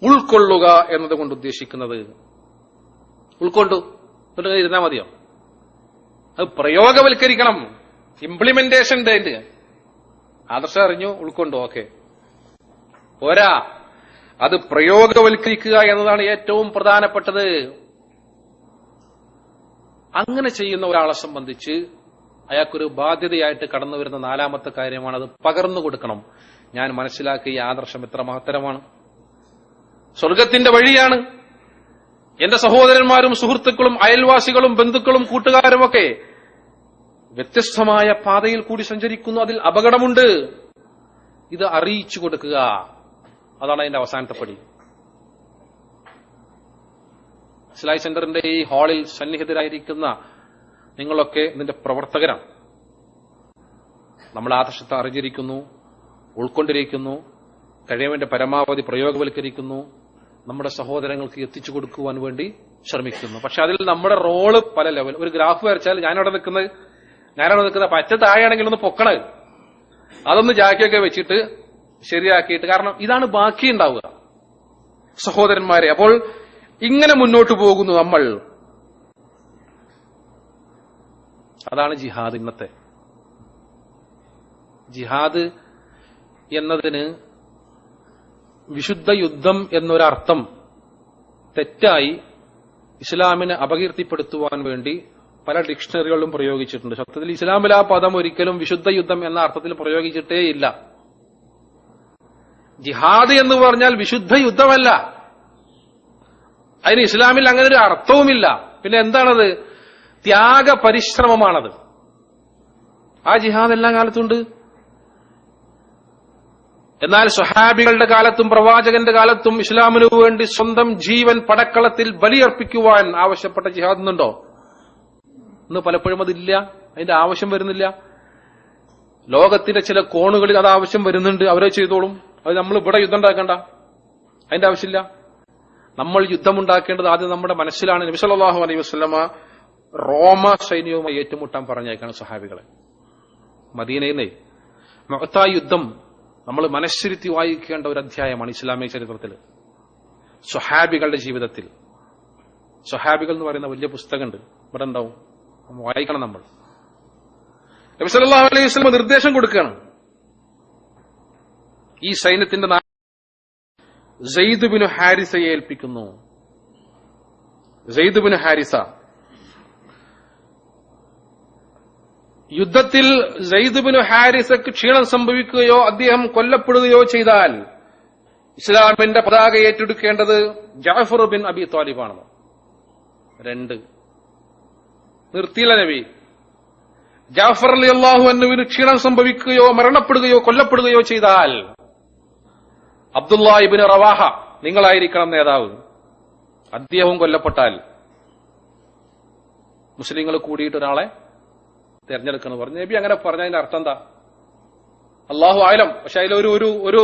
ഉൾക്കൊള്ളുക എന്നതുകൊണ്ട് ഉദ്ദേശിക്കുന്നത്. ഉൾക്കൊണ്ടു എന്നിട്ട് ഇരുന്നാൽ മതിയോ? അത് പ്രയോഗവൽക്കരിക്കണം. ഇംപ്ലിമെന്റേഷൻ ഉണ്ട്. ആദർശം അറിഞ്ഞു, ഉൾക്കൊണ്ടു, ഓക്കെ, പോരാ. അത് പ്രയോഗവൽക്കരിക്കുക എന്നതാണ് ഏറ്റവും പ്രധാനപ്പെട്ടത്. അങ്ങനെ ചെയ്യുന്ന ഒരാളെ സംബന്ധിച്ച് അയാൾക്കൊരു ബാധ്യതയായിട്ട് കടന്നു വരുന്ന നാലാമത്തെ കാര്യമാണ് അത് പകർന്നു കൊടുക്കണം. ഞാൻ മനസ്സിലാക്കിയ ഈ ആദർശം എത്ര മഹത്തരമാണ്, സ്വർഗത്തിന്റെ വഴിയാണ്. എന്റെ സഹോദരന്മാരും സുഹൃത്തുക്കളും അയൽവാസികളും ബന്ധുക്കളും കൂട്ടുകാരുമൊക്കെ വ്യത്യസ്തമായ പാതയിൽ കൂടി സഞ്ചരിക്കുന്നു, അതിൽ അപകടമുണ്ട്. ഇത് അറിയിച്ചു കൊടുക്കുക, അതാണ് അതിന്റെ അവസാനത്തെ പടി. ഇസ്ലാഹി സെന്ററിന്റെ ഈ ഹാളിൽ സന്നിഹിതരായിരിക്കുന്ന നിങ്ങളൊക്കെ ഇതിന്റെ പ്രവർത്തകരാണ്. നമ്മൾ ആദർശത്തെ അറിഞ്ഞിരിക്കുന്നു, ഉൾക്കൊണ്ടിരിക്കുന്നു, കഴിയുന്നതിന്റെ പരമാവധി പ്രയോഗവൽക്കരിക്കുന്നു, നമ്മുടെ സഹോദരങ്ങൾക്ക് എത്തിച്ചു കൊടുക്കുവാൻ വേണ്ടി ശ്രമിക്കുന്നു. പക്ഷെ അതിൽ നമ്മുടെ റോള് പല ലെവൽ. ഒരു ഗ്രാഫ് വരച്ചാൽ ഞാനവിടെ നിൽക്കുന്ന പറ്റ താഴെയാണെങ്കിൽ ഒന്ന് പൊക്കണത്, അതൊന്ന് ജാക്കിയൊക്കെ വെച്ചിട്ട് ശരിയാക്കിയിട്ട്, കാരണം ഇതാണ് ബാക്കി ഉണ്ടാവുക സഹോദരന്മാരെ. അപ്പോൾ ഇങ്ങനെ മുന്നോട്ട് പോകുന്നു നമ്മൾ. അതാണ് ജിഹാദ്. ഇന്നത്തെ ജിഹാദ് എന്നതിന് വിശുദ്ധ യുദ്ധം എന്നൊരർത്ഥം തെറ്റായി ഇസ്ലാമിനെ അപകീർത്തിപ്പെടുത്തുവാൻ വേണ്ടി പല ഡിക്ഷണറികളിലും പ്രയോഗിച്ചിട്ടുണ്ട്. സത്യത്തിൽ ഇസ്ലാമിൽ ആ പദം ഒരിക്കലും വിശുദ്ധ യുദ്ധം എന്ന അർത്ഥത്തിൽ പ്രയോഗിച്ചിട്ടേയില്ല. ജിഹാദ് എന്ന് പറഞ്ഞാൽ വിശുദ്ധ യുദ്ധമല്ല, അതിന് ഇസ്ലാമിൽ അങ്ങനെ ഒരു അർത്ഥവുമില്ല. പിന്നെ എന്താണത്? ത്യാഗ പരിശ്രമമാണത്. ആ ജിഹാദ് എല്ലാ കാലത്തുണ്ട്. എന്നാൽ സ്വഹാബികളുടെ കാലത്തും പ്രവാചകന്റെ കാലത്തും ഇസ്ലാമിനു വേണ്ടി സ്വന്തം ജീവൻ പടക്കളത്തിൽ ബലിയർപ്പിക്കുവാൻ ആവശ്യപ്പെട്ട ജിഹാദ് എന്നുണ്ടോ? ഇന്ന് പലപ്പോഴും അതില്ല, അതിന്റെ ആവശ്യം വരുന്നില്ല. ലോകത്തിന്റെ ചില കോണുകളിൽ അത് ആവശ്യം വരുന്നുണ്ട്, അവരെ ചെയ്തോളും. അത് നമ്മൾ ഇവിടെ യുദ്ധം ഉണ്ടാക്കണ്ട, അതിന്റെ ആവശ്യമില്ല. നമ്മൾ യുദ്ധമുണ്ടാക്കേണ്ടത് ആദ്യം നമ്മുടെ മനസ്സിലാണ്. നബി സല്ലല്ലാഹു അലൈഹി വസല്ലമ റോമ സൈന്യവുമായി ഏറ്റുമുട്ടാൻ പറഞ്ഞേക്കാണ് സഹാബികളെ. മദീനയിൽ മുഅ്ത യുദ്ധം നമ്മൾ മനസ്സിരുത്തി വായിക്കേണ്ട ഒരു അധ്യായമാണ് ഇസ്ലാമിക ചരിത്രത്തിൽ. സ്വഹാബികളുടെ ജീവിതത്തിൽ സ്വഹാബികൾ എന്ന് പറയുന്ന വലിയ പുസ്തകമുണ്ട്, ഇവിടെ ഉണ്ടാവും, വായിക്കണം നമ്മൾ. നബി സല്ലല്ലാഹു അലൈഹി വസല്ലം നിർദ്ദേശം കൊടുക്കുകയാണ്. ഈ സൈന്യത്തിന്റെ സെയ്ദ് ബിൻ ഹാരിസയെ ഏൽപ്പിക്കുന്നു. സെയ്ദ് ബിൻ ഹാരിസ യുദ്ധത്തിൽ സെയ്ദ് ബിൻ ഹാരിസക്ക് ക്ഷീണം സംഭവിക്കുകയോ അദ്ദേഹം കൊല്ലപ്പെടുകയോ ചെയ്താൽ ഇസ്ലാമിന്റെ പതാക ഏറ്റെടുക്കേണ്ടത് ജഅഫർ ബിൻ അബി ത്വാലിബാണെന്ന്. 2 നിർത്തിയില്ല നബി. ജഅഫർ റളിയല്ലാഹു അൻഹുവിന് ക്ഷീണം സംഭവിക്കുകയോ മരണപ്പെടുകയോ കൊല്ലപ്പെടുകയോ ചെയ്താൽ അബ്ദുല്ലാഹ് ഇബ്നു റവാഹ നിങ്ങളായിരിക്കണം നേതാവ്. അദ്ദേഹവും കൊല്ലപ്പെട്ടാൽ മുസ്ലിങ്ങൾ കൂടിയിട്ട് ഒരാളെ തെരഞ്ഞെടുക്കണം പറഞ്ഞു. നബി അങ്ങനെ പറഞ്ഞതിന്റെ അർത്ഥം എന്താ? അല്ലാഹു ആലം. പക്ഷെ അതിലൊരു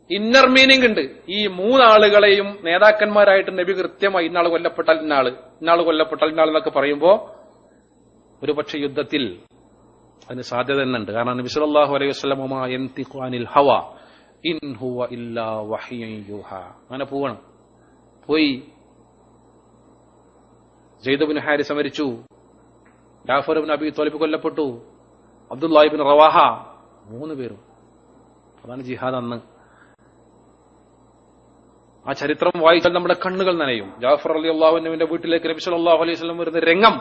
ഇന്നർ മീനിങ് ഉണ്ട്. ഈ 3 ആളുകളെയും നേതാക്കന്മാരായിട്ട് നബി കൃത്യമായി ഇന്നാള് കൊല്ലപ്പെട്ടാൽ ഇന്നാള് കൊല്ലപ്പെട്ടാൽ ഇന്നാൾ എന്നൊക്കെ പറയുമ്പോ ഒരു പക്ഷെ യുദ്ധത്തിൽ അതിന് സാധ്യത തന്നെ ഉണ്ട്. കാരണം നബി സല്ലല്ലാഹു അലൈഹി വസല്ലം വമാ യൻതിഖു അനിൽ ഹവ ഇൻ ഹുവ ഇല്ലാ വഹ്യുൻ യൂഹാ. അങ്ങനെ പോയി സെയ്ദ് ബിൻ ഹാരിസ മരിച്ചു, ജഅഫർ ഇബ്നു അബി ത്വാലിബ് കൊല്ലപ്പെട്ടു, അബ്ദുല്ലാഹ് ഇബ്നു റവാഹ, 3 പേരും. അതാണ് ജിഹാദ് അന്ന്. ആ ചരിത്രം വായിച്ചാൽ നമ്മുടെ കണ്ണുകൾ നനയും. ജഅഫർ റളിയല്ലാഹു അൻഹുവിന്റെ വീട്ടിലേക്ക് നബി സല്ലല്ലാഹു അലൈഹി വസല്ലം വരുന്ന രംഗം,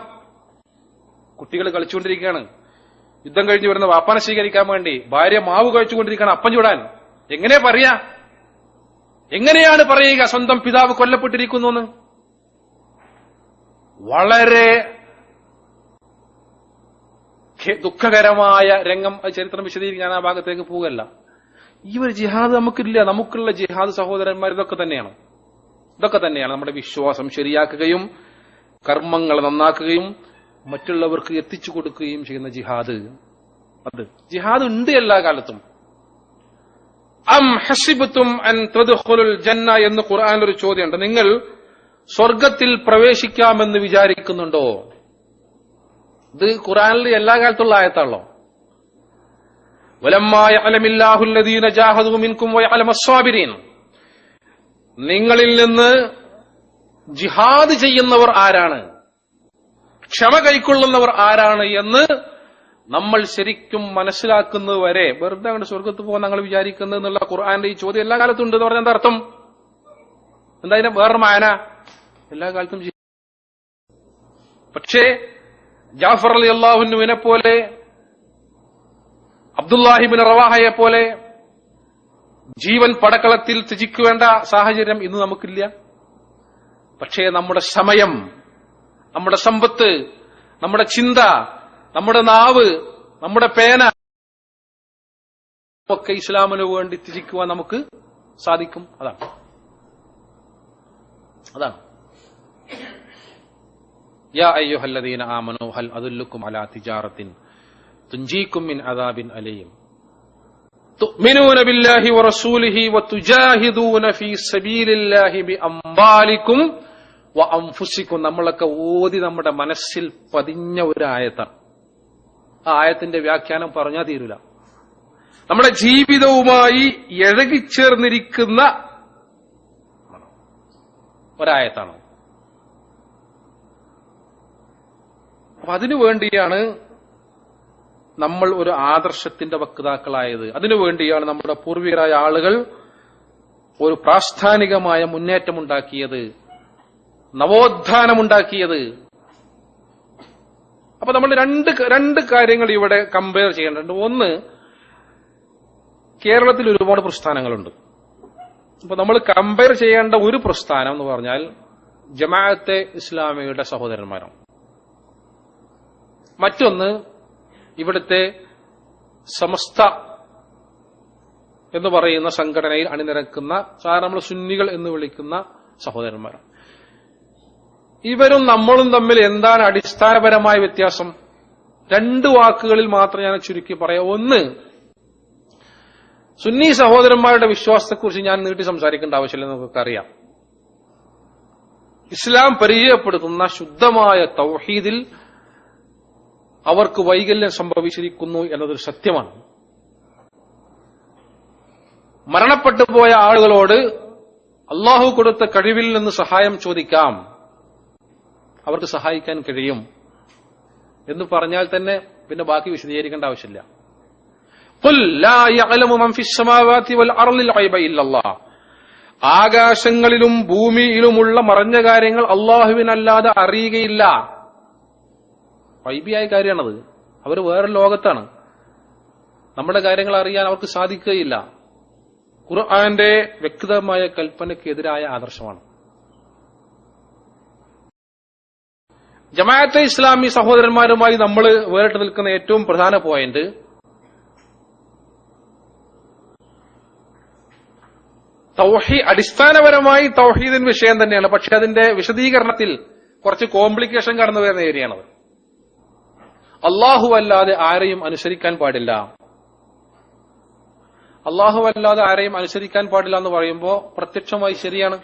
കുട്ടികൾ കളിച്ചുകൊണ്ടിരിക്കുകയാണ്. യുദ്ധം കഴിഞ്ഞ് വരുന്ന വാപ്പാനെ സ്വീകരിക്കാൻ വേണ്ടി ഭാര്യ മാവ് കഴിച്ചുകൊണ്ടിരിക്കുകയാണ് അപ്പം ചൂടാൻ. എങ്ങനെയാണ് പറയുക സ്വന്തം പിതാവ് കൊല്ലപ്പെട്ടിരിക്കുന്നു എന്ന്? വളരെ ദുഃഖകരമായ രംഗം. ചരിത്രം വിശദീകരിക്കാൻ ഞാൻ ആ ഭാഗത്തേക്ക് പോവുകയല്ല. ഈ ഒരു ജിഹാദ് നമുക്കില്ല. നമുക്കുള്ള ജിഹാദ് സഹോദരന്മാർ ഇതൊക്കെ തന്നെയാണ്. നമ്മുടെ വിശ്വാസം ശരിയാക്കുകയും കർമ്മങ്ങൾ നന്നാക്കുകയും മറ്റുള്ളവർക്ക് എത്തിച്ചു കൊടുക്കുകയും ചെയ്യുന്ന ജിഹാദ്. ജിഹാദ് ഉണ്ട് എല്ലാ കാലത്തും. അം ഹസിബ്തും അൻ തദ്ഖുലുൽ ജന്ന എന്ന് ഖുർആനിൽ ഒരു ചോദ്യമുണ്ട്. നിങ്ങൾ സ്വർഗത്തിൽ പ്രവേശിക്കാമെന്ന് വിചാരിക്കുന്നുണ്ടോ? ഇത് ഖുർആനിൽ എല്ലാ കാലത്തുള്ള ആയത്താണല്ലോ. വലമ്മാ യഅലമില്ലാഹു അല്ലദീന ജാഹദൂ മിൻകും വയഅലമസ് സ്വാബിരീൻ. നിങ്ങളിൽ നിന്ന് ജിഹാദ് ചെയ്യുന്നവർ ആരാണ്, ക്ഷമ കൈക്കൊള്ളുന്നവർ ആരാണ് എന്ന് നമ്മൾ ശരിക്കും മനസ്സിലാക്കുന്നത് വരെ വെറുതെ അങ്ങോട്ട് സ്വർഗത്ത് പോകാൻ ഞങ്ങൾ വിചാരിക്കുന്നത് എന്നുള്ള ഖുർആന്റെ ഈ ചോദ്യം എല്ലാ കാലത്തും ഉണ്ട് എന്ന് പറഞ്ഞാൽ എന്താ അർത്ഥം? എന്താ അതിന് വേറെ മായന? എല്ലാ കാലത്തും. പക്ഷേ ജാഫർ റളിയല്ലാഹു അൻഹുവിനെ പോലെ, അബ്ദുല്ലാഹിബ്നു റവാഹയെ പോലെ ജീവൻ പടക്കളത്തിൽ ത്യജിക്കേണ്ട സാഹചര്യം ഇന്ന് നമുക്കില്ല. പക്ഷേ നമ്മുടെ സമയം, നമ്മുടെ സമ്പത്ത്, നമ്മുടെ ചിന്ത, നമ്മുടെ നാവ്, നമ്മുടെ പേന ഒക്കെ ഇസ്ലാമിന് വേണ്ടി ത്യജിക്കുവാൻ നമുക്ക് സാധിക്കും. അതാണ് യാ അയ്യുഹല്ലദീന ആമനൂ ഹൽ അദുല്ലുക്കും അലാ തിജാറത്തിൻ തുൻജീകും മിൻ അദാബിൻ അലീം തുഅ്മിനൂന ബില്ലാഹി വറസൂലിഹി വതുജാഹിദൂന ഫീ സബീലില്ലാഹി ബിഅംവാലിക്കും വഅൻഫുസിക്കും. നമ്മളൊക്കെ ഓതി നമ്മുടെ മനസ്സിൽ പതിഞ്ഞ ഒരു ആയത്താണ്. ആ ആയത്തിന്റെ വ്യാഖ്യാനം പറഞ്ഞാൽ തീരില്ല. നമ്മുടെ ജീവിതവുമായി ഇഴകിച്ചേർന്നിരിക്കുന്ന ഒരായത്താണ്. അപ്പൊ അതിനു വേണ്ടിയാണ് നമ്മൾ ഒരു ആദർശത്തിന്റെ വക്താക്കളായത്. അതിനുവേണ്ടിയാണ് നമ്മുടെ പൂർവികരായ ആളുകൾ ഒരു പ്രാസ്ഥാനികമായ മുന്നേറ്റമുണ്ടാക്കിയത്, നവോത്ഥാനമുണ്ടാക്കിയത്. അപ്പൊ നമ്മൾ രണ്ട് കാര്യങ്ങൾ ഇവിടെ കമ്പയർ ചെയ്യേണ്ടതുണ്ട്. ഒന്ന്, കേരളത്തിൽ ഒരുപാട് പ്രസ്ഥാനങ്ങളുണ്ട്. അപ്പൊ നമ്മൾ കമ്പയർ ചെയ്യേണ്ട ഒരു പ്രസ്ഥാനം എന്ന് പറഞ്ഞാൽ ജമാഅത്തെ ഇസ്ലാമിയുടെ സഹോദരന്മാരാണ്. മറ്റൊന്ന് ഇവിടുത്തെ സമസ്ത എന്ന് പറയുന്ന സംഘടനയിൽ അണിനിരക്കുന്ന സാധാരണ നമ്മൾ സുന്നികൾ എന്ന് വിളിക്കുന്ന സഹോദരന്മാരാണ്. ഇവരും നമ്മളും തമ്മിൽ എന്താണ് അടിസ്ഥാനപരമായ വ്യത്യാസം? രണ്ട് വാക്കുകളിൽ മാത്രം ഞാൻ ചുരുക്കി പറയാം. ഒന്ന്, സുന്നി സഹോദരന്മാരുടെ വിശ്വാസത്തെക്കുറിച്ച് ഞാൻ നീട്ടി സംസാരിക്കേണ്ട ആവശ്യമില്ലെന്ന് നമുക്കറിയാം. ഇസ്ലാം പരിചയപ്പെടുത്തുന്ന ശുദ്ധമായ തൗഹീദിൽ അവർക്ക് വൈകല്യം സംഭവിച്ചിരിക്കുന്നു എന്നതൊരു സത്യമാണ്. മരണപ്പെട്ടു പോയ ആളുകളോട് അള്ളാഹു കൊടുത്ത കഴിവിൽ നിന്ന് സഹായം ചോദിക്കാം, അവർക്ക് സഹായിക്കാൻ കഴിയും എന്ന് പറഞ്ഞാൽ തന്നെ പിന്നെ ബാക്കി വിശദീകരിക്കേണ്ട ആവശ്യമില്ല. ഖുൽ ലാ യഅലമു മൻ ഫിസ് സമാവാതി വൽ അർളിൽ ഗൈബ ഇല്ലല്ലാഹ്. ആകാശങ്ങളിലും ഭൂമിയിലുമുള്ള മറഞ്ഞ കാര്യങ്ങൾ അള്ളാഹുവിനല്ലാതെ അറിയുകയില്ല. ഗൈബിയായ കാര്യമാണത്. അവർ വേറെ ലോകത്താണ്. നമ്മുടെ കാര്യങ്ങൾ അറിയാൻ അവർക്ക് സാധിക്കുകയില്ല. ഖുർആന്റെ വ്യക്തമായ കൽപ്പനയ്ക്കെതിരായ ആദർശമാണ്. ജമാഅത്തെ ഇസ്ലാമി സഹോദരന്മാരുമായി നമ്മൾ വേറിട്ട് നിൽക്കുന്ന ഏറ്റവും പ്രധാന പോയിന്റ്, അടിസ്ഥാനപരമായി തൗഹീദിന്റെ വിഷയം തന്നെയാണ്. പക്ഷെ അതിന്റെ വിശദീകരണത്തിൽ കുറച്ച് കോംപ്ലിക്കേഷൻ കടന്നു വരുന്ന ഏരിയയാണത്. അല്ലാഹു അല്ലാതെ ആരെയും അനുസരിക്കാൻ പാടില്ല. അല്ലാഹു അല്ലാതെ ആരെയും അനുസരിക്കാൻ പാടില്ല എന്ന് പറയുമ്പോൾ പ്രത്യക്ഷമായി ശരിയാണ്.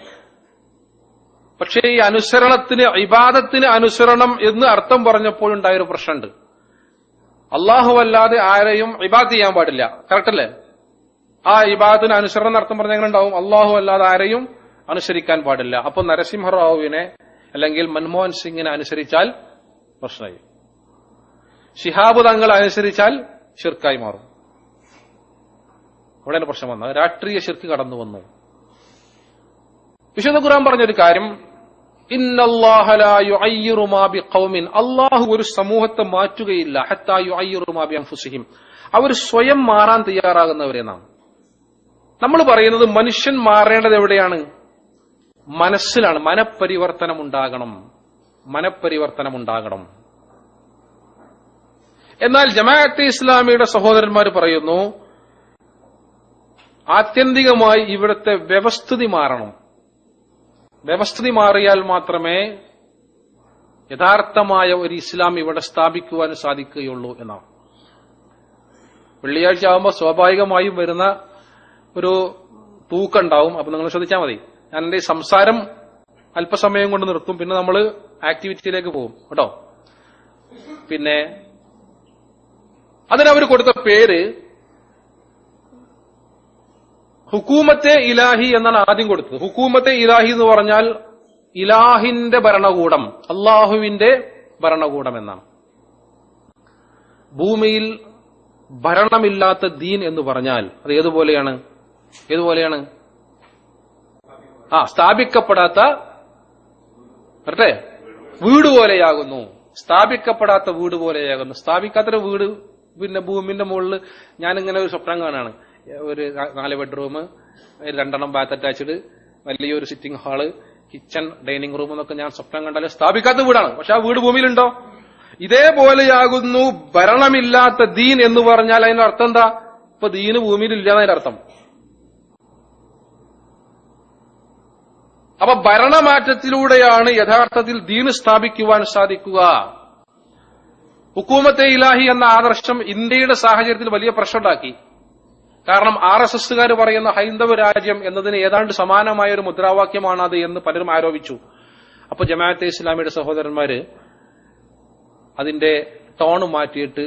പക്ഷേ ഈ അനുസരണത്തിന്, ഇബാദത്തിന് അനുസരണം എന്ന് അർത്ഥം പറഞ്ഞപ്പോഴുണ്ടായൊരു പ്രശ്നമുണ്ട്. അല്ലാഹു അല്ലാതെ ആരെയും ഇബാദത്ത് ചെയ്യാൻ പാടില്ല. കറക്റ്റ് അല്ലേ? ആ ഇബാദത്തിന് അനുസരണം അർത്ഥം പറഞ്ഞ എങ്ങനെ ഉണ്ടാവും? അല്ലാഹു അല്ലാതെ ആരെയും അനുസരിക്കാൻ പാടില്ല. അപ്പൊ നരസിംഹറാവുവിനെ അല്ലെങ്കിൽ മൻമോഹൻ സിംഗിനെ അനുസരിച്ചാൽ പ്രശ്നമായി. ശിഹാബ് തങ്ങൾ അനുസരിച്ചാൽ ശിർക്കായി മാറും. അവിടെയാണ് പ്രശ്നം വന്നത്. രാഷ്ട്രീയ ശിർക്ക് കടന്നു വന്നു. വിശുദ്ധ ഖുർആൻ പറഞ്ഞൊരു കാര്യം, ഇന്നല്ലാഹ ലാ യുഅയ്യിറു മാ ബിഖൗമിൻ. അല്ലാഹു ഒരു സമൂഹത്തെ മാറ്റുകയില്ല ഹത്താ യുഅയ്യിറു മാ ബിഅൻഫുസിഹിം. അവർ സ്വയം മാറാൻ തയ്യാറാകുന്നവരെന്നാണ്. നമ്മൾ പറയുന്നത് മനുഷ്യൻ മാറേണ്ടത് എവിടെയാണ്? മനസ്സിലാണ്. മനപരിവർത്തനം ഉണ്ടാകണം. എന്നാൽ ജമാഅത്തെ ഇസ്ലാമിയുടെ സഹോദരന്മാർ പറയുന്നു, ആത്യന്തികമായി ഇവിടുത്തെ വ്യവസ്ഥിതി മാറണം. വ്യവസ്ഥിതി മാറിയാൽ മാത്രമേ യഥാർത്ഥമായ ഒരു ഇസ്ലാം ഇവിടെ സ്ഥാപിക്കുവാൻ സാധിക്കുകയുള്ളൂ എന്നാണ്. വെള്ളിയാഴ്ച ആകുമ്പോൾ സ്വാഭാവികമായും വരുന്ന ഒരു തൂക്കുണ്ടാവും. അപ്പൊ നിങ്ങൾ ശ്രദ്ധിച്ചാൽ മതി. ഞാൻ എന്റെ സംസാരം അല്പസമയം കൊണ്ട് നിർത്തും, പിന്നെ നമ്മൾ ആക്ടിവിറ്റിയിലേക്ക് പോകും കേട്ടോ. പിന്നെ അതിനവർ കൊടുത്ത പേര് ഹുക്കൂമത്തെ ഇലാഹി എന്നാണ് ആദ്യം കൊടുത്തത്. ഹുക്കൂമത്തെ ഇലാഹി എന്ന് പറഞ്ഞാൽ ഇലാഹിന്റെ ഭരണകൂടം, അള്ളാഹുവിന്റെ ഭരണകൂടം എന്നാണ്. ഭൂമിയിൽ ഭരണമില്ലാത്ത ദീൻ എന്ന് പറഞ്ഞാൽ അത് ഏതുപോലെയാണ്? സ്ഥാപിക്കപ്പെടാത്ത വീട് പോലെയാകുന്നു. സ്ഥാപിക്കപ്പെടാത്ത വീട് പോലെയാകുന്നു. സ്ഥാപിക്കാത്തൊരു വീട് പിന്നെ ഭൂമിന്റെ മുകളിൽ ഞാനിങ്ങനെ ഒരു സ്വപ്നം കാണാണ്. ഒരു 4 ബെഡ്റൂം, 2 ബാത്ത് അറ്റാച്ച്ഡ്, വലിയൊരു sitting hall, kitchen, dining room എന്നൊക്കെ ഞാൻ സ്വപ്നം കണ്ടാൽ സ്ഥാപിക്കാത്ത വീടാണ്. പക്ഷെ ആ വീട് ഭൂമിയിലുണ്ടോ? ഇതേപോലെയാകുന്നു ഭരണമില്ലാത്ത ദീൻ എന്ന് പറഞ്ഞാൽ അതിന്റെ അർത്ഥം എന്താ? ഇപ്പൊ ദീന് ഭൂമിയിൽ ഇല്ലാന്നതിന്റെ അർത്ഥം. അപ്പൊ ഭരണമാറ്റത്തിലൂടെയാണ് യഥാർത്ഥത്തിൽ ദീൻ സ്ഥാപിക്കുവാൻ സാധിക്കുക. ഹുക്കൂമത്തെ ഇലാഹി എന്ന ആദർശം ഇന്ത്യയുടെ സാഹചര്യത്തിൽ വലിയ പ്രശ്നമുണ്ടാക്കി. കാരണം RSSകാർ പറയുന്ന ഹൈന്ദവ രാജ്യം എന്നതിന് ഏതാണ്ട് സമാനമായ ഒരു മുദ്രാവാക്യമാണ് അത് എന്ന് പലരും ആരോപിച്ചു. അപ്പൊ ജമാഅത്തെ ഇസ്ലാമിയുടെ സഹോദരന്മാര് അതിന്റെ ടോണ് മാറ്റിയിട്ട്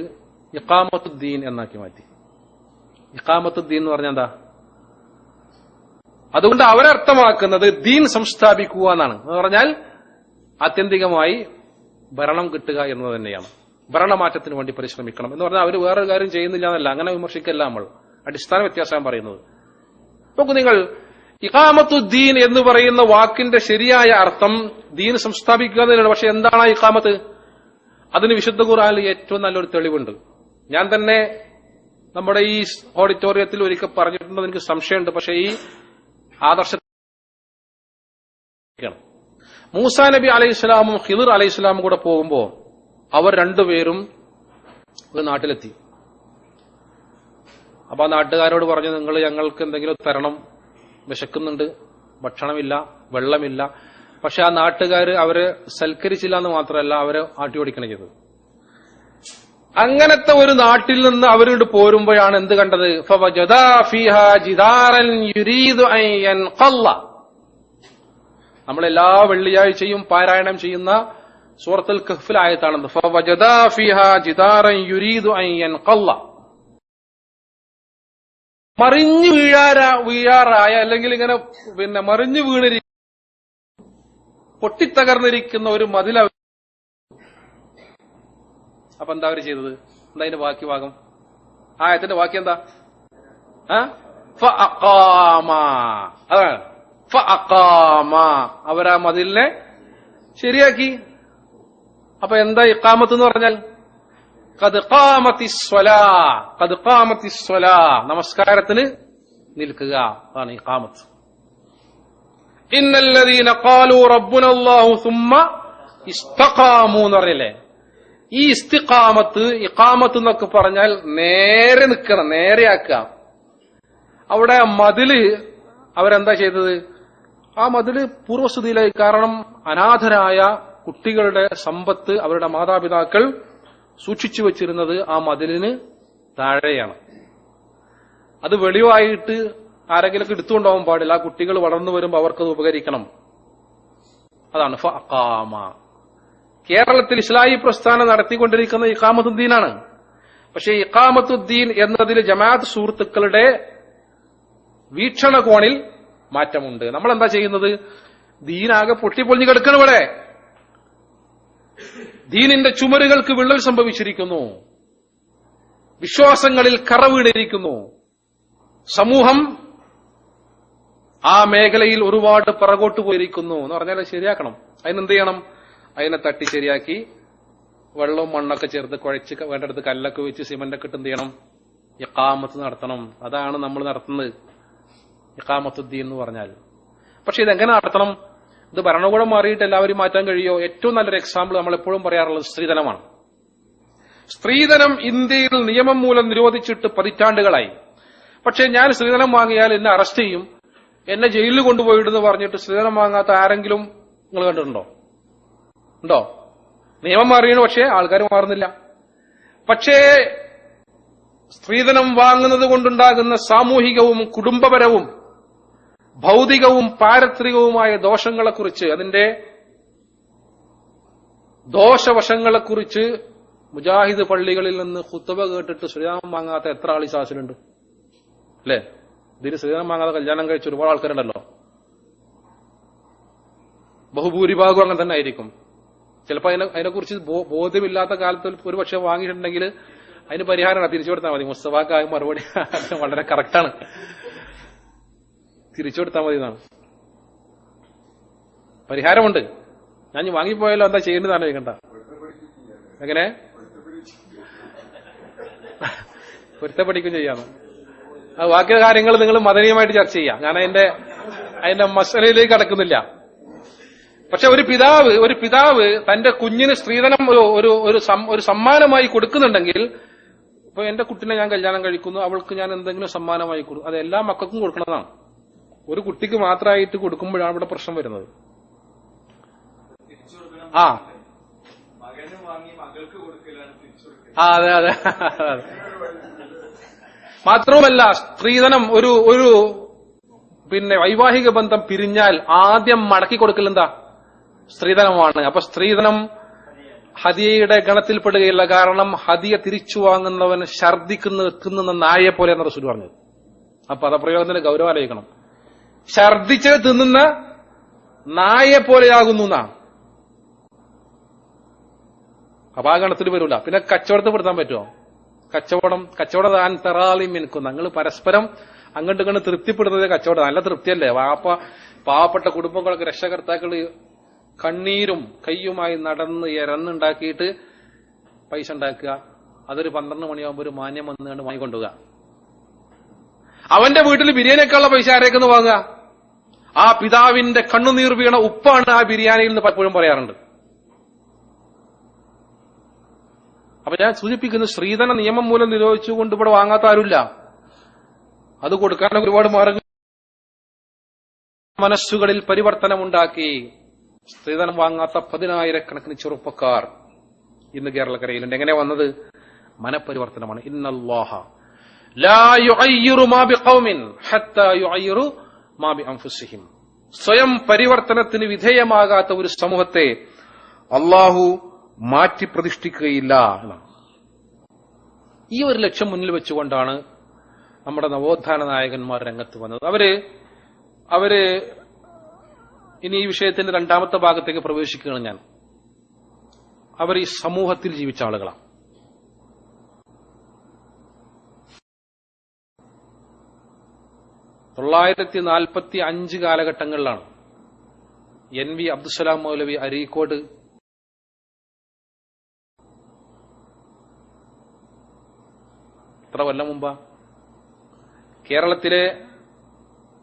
ഇഖാമത്തുദ്ദീൻ എന്നാക്കി മാറ്റി. ഇഖാമത്തുദ്ദീൻ എന്ന് പറഞ്ഞാൽ എന്താ? അതുകൊണ്ട് അവരർത്ഥമാക്കുന്നത് ദീൻ സംസ്ഥാപിക്കുക എന്നാണ്. എന്ന് പറഞ്ഞാൽ ആത്യന്തികമായി ഭരണം കിട്ടുക എന്നത് തന്നെയാണ്. ഭരണമാറ്റത്തിന് വേണ്ടി പരിശ്രമിക്കണം എന്ന് പറഞ്ഞാൽ അവർ വേറൊരു കാര്യം ചെയ്യുന്നില്ല എന്നല്ല, അങ്ങനെ വിമർശിക്കല്ല. നമ്മൾ അടിസ്ഥാന വ്യത്യാസം പറയുന്നത്. നോക്കൂ നിങ്ങൾ, ഇഖാമത്തുദ്ദീൻ എന്ന് പറയുന്ന വാക്കിന്റെ ശരിയായ അർത്ഥം ദീൻ സംസ്ഥാപിക്കുക എന്നതാണ്. പക്ഷെ എന്താണ് ഇഖാമത്ത്? അതിന് വിശുദ്ധ ഖുർആനിൽ ഏറ്റവും നല്ലൊരു തെളിവുണ്ട്. ഞാൻ തന്നെ നമ്മുടെ ഈ ഓഡിറ്റോറിയത്തിൽ ഒരിക്കൽ പറഞ്ഞിട്ടുണ്ടെന്ന് എനിക്ക് സംശയമുണ്ട്. പക്ഷെ ഈ ആദർശ മൂസാ നബി അലൈഹിസ്സലാമും ഖിദർ അലൈഹിസ്സലാമും കൂടെ പോകുമ്പോ അവർ രണ്ടുപേരും ഒരു നാട്ടിലെത്തി. അപ്പൊ ആ നാട്ടുകാരോട് പറഞ്ഞു, നിങ്ങൾ ഞങ്ങൾക്ക് എന്തെങ്കിലും തരണം, വിശക്കുന്നുണ്ട്, ഭക്ഷണമില്ല, വെള്ളമില്ല. പക്ഷെ ആ നാട്ടുകാർ അവരെ സൽക്കരിച്ചില്ല എന്ന് മാത്രമല്ല, അവരെ ആട്ടി ഓടിക്കണം ചെയ്തത്. അങ്ങനത്തെ ഒരു നാട്ടിൽ നിന്ന് അവരോട് പോരുമ്പോഴാണ് എന്ത് കണ്ടത്? ഫവജദാ ഫീഹാ ജിദാറൻ യുരീദു അൻ യൻഖല്ല. നമ്മളെല്ലാ വെള്ളിയാഴ്ചയും പാരായണം ചെയ്യുന്ന സൂറത്തുൽ കഹ്ഫിൽ ആയത്താണെന്ന്. ഫവജദാ ഫീഹാ ജിദാറൻ യുരീദു അൻ യൻഖല്ല. മറിഞ്ഞു വീഴാറായ അല്ലെങ്കിൽ ഇങ്ങനെ പിന്നെ മറിഞ്ഞു വീണിരിക്കുന്ന പൊട്ടിത്തകർന്നിരിക്കുന്ന ഒരു മതിൽ. അപ്പൊ എന്താ അവർ ചെയ്തത്? എന്താ അതിന്റെ ബാക്കി ഭാഗം? ആയത്തിന്റെ ബാക്കി എന്താ? അതാണ് അവരാ മതിലിനെ ശരിയാക്കി. അപ്പൊ എന്താ ഇഖാമത്ത് എന്ന് പറഞ്ഞാൽ? ഖദ് ഖാമത്തിസ് സ്വലാ, നമസ്കാരത്തിന് നിൽക്കുക, അതാണ് ഇഖാമത്ത്. ഇന്നല്ലദീന ഖാലൂ റബ്ബുനല്ലാഹു സുമ്മ ഇസ്തഖാമു എന്ന് പറഞ്ഞില്ലേ? ഈ ഇസ്തിഖാമത്ത്, ഇഖാമത്ത് എന്നൊക്കെ പറഞ്ഞാൽ നേരെ നിൽക്കണം, നേരെയാക്കുക. അവിടെ മതില് അവരെന്താ ചെയ്തത്? ആ മതില് പൂർവ്വസ്ഥിതിയിലായി. കാരണം അനാഥരായ കുട്ടികളുടെ സമ്പത്ത് അവരുടെ മാതാപിതാക്കൾ സൂക്ഷിച്ചു വച്ചിരുന്നത് ആ മതിലിന് താഴെയാണ്. അത് വെളിവായിട്ട് ആരെങ്കിലും എടുത്തുകൊണ്ടുപോകാൻ പാടില്ല. ആ കുട്ടികൾ വളർന്നു വരുമ്പോൾ അവർക്കത് ഉപകരിക്കണം. അതാണ് ഫഅഖാമ. കേരളത്തിൽ ഇസ്ലാഹി പ്രസ്ഥാനം നടത്തിക്കൊണ്ടിരിക്കുന്ന ഇഖാമത്തുദ്ദീനാണ്. പക്ഷേ ഇഖാമത്തുദ്ദീൻ എന്നതിൽ ജമാഅത്ത് സുഹൃത്തുക്കളുടെ വീക്ഷണകോണിൽ മാറ്റമുണ്ട്. നമ്മൾ എന്താ ചെയ്യുന്നത്? ദീനാകെ പൊട്ടിപ്പൊളിഞ്ഞു കിടക്കണം. ഇവിടെ ദീനിന്റെ ചുമരുകൾക്ക് വിള്ളൽ സംഭവിച്ചിരിക്കുന്നു, വിശ്വാസങ്ങളിൽ കറ വീണിരിക്കുന്നു. സമൂഹം ആ മേഖലയിൽ ഒരുപാട് പിറകോട്ട് പോയിരിക്കുന്നു എന്ന് പറഞ്ഞാൽ ശരിയാക്കണം. അതിനെന്ത് ചെയ്യണം? അതിനെ തട്ടി ശരിയാക്കി വെള്ളവും മണ്ണൊക്കെ ചേർത്ത് കുഴച്ച് വേണ്ടടുത്ത് കല്ലൊക്കെ വെച്ച് സിമന്റൊക്കെ ഇട്ട് എന്ത് ചെയ്യണം? ഇഖാമത്ത് നടത്തണം. അതാണ് നമ്മൾ നടത്തുന്നത് ഇഖാമത്തുദ്ദീൻ എന്ന് പറഞ്ഞാൽ. പക്ഷെ ഇതെങ്ങനെ നടത്തണം? ഇത് ഭരണകൂടം മാറിയിട്ട് എല്ലാവരും മാറ്റാൻ കഴിയോ? ഏറ്റവും നല്ലൊരു എക്സാമ്പിൾ നമ്മൾ എപ്പോഴും പറയാറുള്ളത് സ്ത്രീധനമാണ്. സ്ത്രീധനം ഇന്ത്യയിൽ നിയമം മൂലം നിരോധിച്ചിട്ട് പതിറ്റാണ്ടുകളായി. പക്ഷെ ഞാൻ സ്ത്രീധനം വാങ്ങിയാൽ എന്നെ അറസ്റ്റ് ചെയ്യും, എന്നെ ജയിലിൽ കൊണ്ടുപോയിട്ടെന്ന് പറഞ്ഞിട്ട് സ്ത്രീധനം വാങ്ങാത്ത ആരെങ്കിലും നിങ്ങൾ കണ്ടിട്ടുണ്ടോ? ഉണ്ടോ? നിയമം മാറിയാണ്, പക്ഷേ ആൾക്കാർ മാറുന്നില്ല. പക്ഷേ സ്ത്രീധനം വാങ്ങുന്നത് കൊണ്ടുണ്ടാകുന്ന സാമൂഹികവും കുടുംബപരവും ഭൗതികവും പാരത്രികവുമായ ദോഷങ്ങളെക്കുറിച്ച്, അതിന്റെ ദോഷവശങ്ങളെക്കുറിച്ച് മുജാഹിദ് പള്ളികളിൽ നിന്ന് ഖുത്ബ കേട്ടിട്ട് സ്ത്രീധനം വാങ്ങാത്ത എത്ര ആൾ ഈ സാസിലുണ്ട് അല്ലേ? ഇതിന് സ്ത്രീധനം വാങ്ങാതെ കല്യാണം കഴിച്ച ഒരുപാട് ആൾക്കാരുണ്ടല്ലോ. ബഹുഭൂരിഭാഗം അങ്ങനെ തന്നെ ആയിരിക്കും. ചിലപ്പോൾ അതിനെക്കുറിച്ച് ബോധ്യമില്ലാത്ത കാലത്ത് ഒരുപക്ഷെ വാങ്ങിയിട്ടുണ്ടെങ്കിൽ അതിന് പരിഹാരമാണ്, തിരിച്ചു കൊടുത്താൽ മതി. മുസ്തഫാക്ക് മറുപടി വളരെ കറക്റ്റാണ്, തിരിച്ചു കൊടുത്താൽ മതി എന്നാണ് പരിഹാരമുണ്ട്. ഞാൻ വാങ്ങിപ്പോയാലോ എന്താ ചെയ്യേണ്ടതാണ് ചോദിക്കണ്ട. എങ്ങനെ പൊരുത്തപ്പെടിക്കും ചെയ്യാന്ന്. അത് ബാക്കി കാര്യങ്ങൾ നിങ്ങൾ മദനീയമായിട്ട് ചർച്ച ചെയ്യാം. ഞാൻ അതിന്റെ മസലയിലേക്ക് കടക്കുന്നില്ല. പക്ഷെ ഒരു പിതാവ് തന്റെ കുഞ്ഞിന് സ്ത്രീധനം ഒരു സമ്മാനമായി കൊടുക്കുന്നുണ്ടെങ്കിൽ, ഇപ്പൊ എന്റെ കുട്ടിനെ ഞാൻ കല്യാണം കഴിക്കുന്നു, അവൾക്ക് ഞാൻ എന്തെങ്കിലും സമ്മാനമായി കൊടുക്കും, അത് എല്ലാ മക്കൾക്കും കൊടുക്കുന്നതാണ്. ഒരു കുട്ടിക്ക് മാത്രമായിട്ട് കൊടുക്കുമ്പോഴാണ് ഇവിടെ പ്രശ്നം വരുന്നത്. അതെ അതെ. മാത്രവുമല്ല, സ്ത്രീധനം ഒരു വൈവാഹിക ബന്ധം പിരിഞ്ഞാൽ ആദ്യം മടക്കി കൊടുക്കലെന്താ? സ്ത്രീധനമാണ്. അപ്പൊ സ്ത്രീധനം ഹദിയയുടെ ഗണത്തിൽപ്പെടുകയില്ല. കാരണം ഹദിയ തിരിച്ചു വാങ്ങുന്നവൻ ഛർദിക്കുന്ന നായയെ പോലെ എന്ന റസൂൽ പറഞ്ഞത്. ആ പദപ്രയോഗത്തിന്റെ ഗൗരവം ആലോചിക്കണം. ഛർദിച്ച് തിന്നുന്ന നായയെ പോലെയാകുന്നു എന്നാണ്. അപ്പൊ ആ ഗണത്തിൽ വരില്ല. പിന്നെ കച്ചവടത്തിൽ പെടുത്താൻ പറ്റുമോ? കച്ചവടം താൻ തെറാളി മിനുക്കും. ഞങ്ങൾ പരസ്പരം അങ്ങോട്ട് ഇങ്ങോട്ട് തൃപ്തിപ്പെടുന്നത് കച്ചവടം. നല്ല തൃപ്തിയല്ലേ? പാവപ്പെട്ട കുടുംബങ്ങളൊക്കെ രക്ഷകർത്താക്കള് കണ്ണീരും കയ്യുമായി നടന്ന് ഇരന്നുണ്ടാക്കിയിട്ട് പൈസ ഉണ്ടാക്കുക. അതൊരു 12 മണിയാകുമ്പോൾ ഒരു മാന്യം വന്നുകൊണ്ട് വാങ്ങിക്കൊണ്ടുപോകുക. അവന്റെ വീട്ടിൽ ബിരിയാണിയൊക്കെയുള്ള പൈസ ആരേക്കെന്ന് വാങ്ങുക? ആ പിതാവിന്റെ കണ്ണുനീർ വീണ ഉപ്പാണ് ആ ബിരിയാണിയിൽ നിന്ന് പലപ്പോഴും പറയാറുണ്ട്. അപ്പൊ ഞാൻ സൂചിപ്പിക്കുന്നത്, സ്ത്രീധന നിയമം മൂലം നിരോധിച്ചുകൊണ്ട് ഇവിടെ വാങ്ങാത്ത ആരുമില്ല. അത് കൊടുക്കാൻ ഒരുപാട് മാർഗം. മനസ്സുകളിൽ പരിവർത്തനമുണ്ടാക്കി സ്ത്രീധനം വാങ്ങാത്ത 10,000-കണക്കിന് ചെറുപ്പക്കാർ ഇന്ന് കേരളക്കരയിലുണ്ട്. എങ്ങനെ വന്നത്? മനപരിവർത്തനമാണ്. ഇന്നല്ലാഹ ലാ യുഗയ്യിറു മാ ബിഖൗമിൻ ഹത്താ യുഗയ്യിറു മാ ബിഅൻഫുസിഹിം. സ്വയം പരിവർത്തനത്തിന് വിധേയമാകാത്ത ഒരു സമൂഹത്തെ അള്ളാഹു മാറ്റി പ്രതിഷ്ഠിക്കുകയില്ല എന്നാണ്. ഈ ഒരു ലക്ഷ്യം മുന്നിൽ വെച്ചുകൊണ്ടാണ് നമ്മുടെ നവോത്ഥാന നായകന്മാർ രംഗത്ത് വന്നത്. അവര് ഇനി ഈ വിഷയത്തിന്റെ രണ്ടാമത്തെ ഭാഗത്തേക്ക് പ്രവേശിക്കുകയാണ് ഞാൻ. അവർ ഈ സമൂഹത്തിൽ ജീവിച്ച ആളുകളാണ്. തൊള്ളായിരത്തി കാലഘട്ടങ്ങളിലാണ് NV അബ്ദുസ്സലാം മൗലവി അരീക്കോട് എത്ര കൊല്ലം മുമ്പാ കേരളത്തിലെ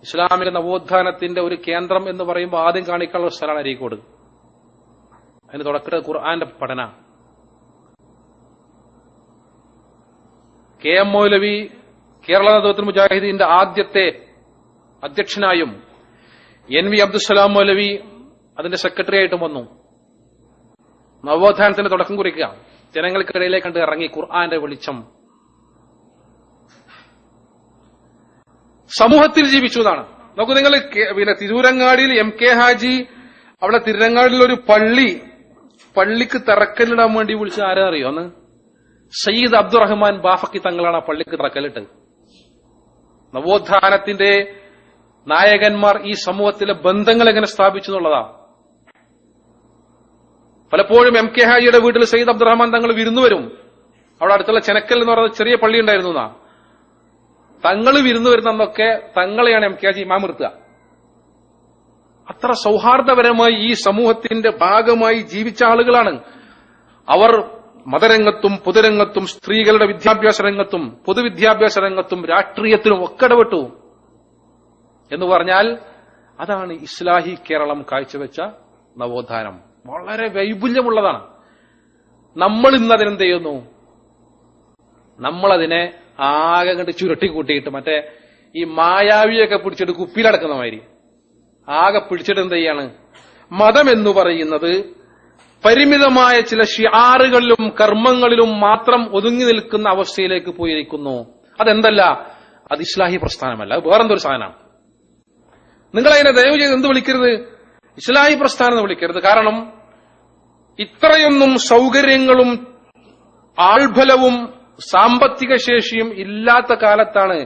ഇസ്ലാമിക നവോത്ഥാനത്തിന്റെ ഒരു കേന്ദ്രം എന്ന് പറയുമ്പോൾ ആദ്യം കാണിക്കാനുള്ള സ്ഥലമാണ് അരീക്കോട്. അതിന് തുടക്കത്തിൽ ഖുർആന്റെ പഠന. KM മൗലവി കേരള നേതൃത്വ മുജാഹിദീന്റെ ആദ്യത്തെ അധ്യക്ഷനായും NV അബ്ദുസ്സലാം മൗലവി അതിന്റെ സെക്രട്ടറി ആയിട്ടും വന്നു. നവോത്ഥാനത്തിന് തുടക്കം കുറിക്കുക. ജനങ്ങൾക്കിടയിലേക്ക് കണ്ട് ഇറങ്ങി ഖുർആന്റെ വെളിച്ചം. സമൂഹത്തിൽ ജീവിച്ചു എന്നാണ്. നോക്കൂ, നിങ്ങൾ തിരൂരങ്ങാടിയിൽ MK ഹാജി, അവിടെ തിരുരങ്ങാടിയിലൊരു പള്ളിക്ക് തറക്കല്ലിടാൻ വേണ്ടി വിളിച്ച ആരാ അറിയോ? അന്ന് സയ്യിദ് അബ്ദുറഹ്മാൻ ബാഫക്കി തങ്ങളാണ് ആ പള്ളിക്ക് തറക്കല്ലിട്ട്. നവോത്ഥാനത്തിന്റെ നായകന്മാർ ഈ സമൂഹത്തിലെ ബന്ധങ്ങൾ എങ്ങനെ സ്ഥാപിച്ചു എന്നുള്ളതാ. പലപ്പോഴും MK ഹാജിയുടെ വീട്ടിൽ സയ്യിദ് അബ്ദുറഹ്മാൻ തങ്ങൾ വിരുന്നു വരും. അവിടെ അടുത്തുള്ള ചെനക്കൽ എന്ന് പറയുന്ന ചെറിയ പള്ളി ഉണ്ടായിരുന്നു എന്നാ. തങ്ങൾ വിരുന്നു വരുന്നതൊക്കെ തങ്ങളെയാണ് MK ഹാജി ഇമാം നിർത്തുക. അത്ര സൗഹാർദ്ദപരമായി ഈ സമൂഹത്തിന്റെ ഭാഗമായി ജീവിച്ച ആളുകളാണ് അവർ. മതരംഗത്തും പൊതുരംഗത്തും സ്ത്രീകളുടെ വിദ്യാഭ്യാസ രംഗത്തും പൊതുവിദ്യാഭ്യാസ രംഗത്തും രാഷ്ട്രീയത്തിലും ഒക്കെ ഇടപെട്ടു എന്ന് പറഞ്ഞാൽ അതാണ് ഇസ്ലാഹി കേരളം കാഴ്ചവെച്ച നവോത്ഥാനം. വളരെ വൈപുല്യമുള്ളതാണ്. നമ്മൾ ഇന്ന് അതിനെന്ത് ചെയ്യുന്നു? നമ്മളതിനെ ആകെ കണ്ട് ചുരുട്ടിക്കൂട്ടിയിട്ട് മറ്റേ ഈ മായാവിയൊക്കെ പിടിച്ചിട്ട് കുപ്പിയിലടക്കുന്ന മാതിരി ആകെ പിടിച്ചിട്ട് എന്ത് ചെയ്യാണ്? മതം എന്ന് പറയുന്നത് പരിമിതമായ ചില ഷിആറുകളിലും കർമ്മങ്ങളിലും മാത്രം ഒതുങ്ങി നിൽക്കുന്ന അവസ്ഥയിലേക്ക് പോയിരിക്കുന്നു. അതെന്തല്ല, അത് ഇസ്ലാഹി പ്രസ്ഥാനമല്ല, അത് വേറെന്തൊരു സാധനമാണ്. നിങ്ങളതിനെ ദയവ് ചെയ്ത് എന്ത് വിളിക്കരുത്, ഇസ്ലാഹി പ്രസ്ഥാനം എന്ന് വിളിക്കരുത്. കാരണം ഇത്രയൊന്നും സൗകര്യങ്ങളും ആൾബലവും സാമ്പത്തിക ശേഷിയും ഇല്ലാത്ത കാലത്താണ്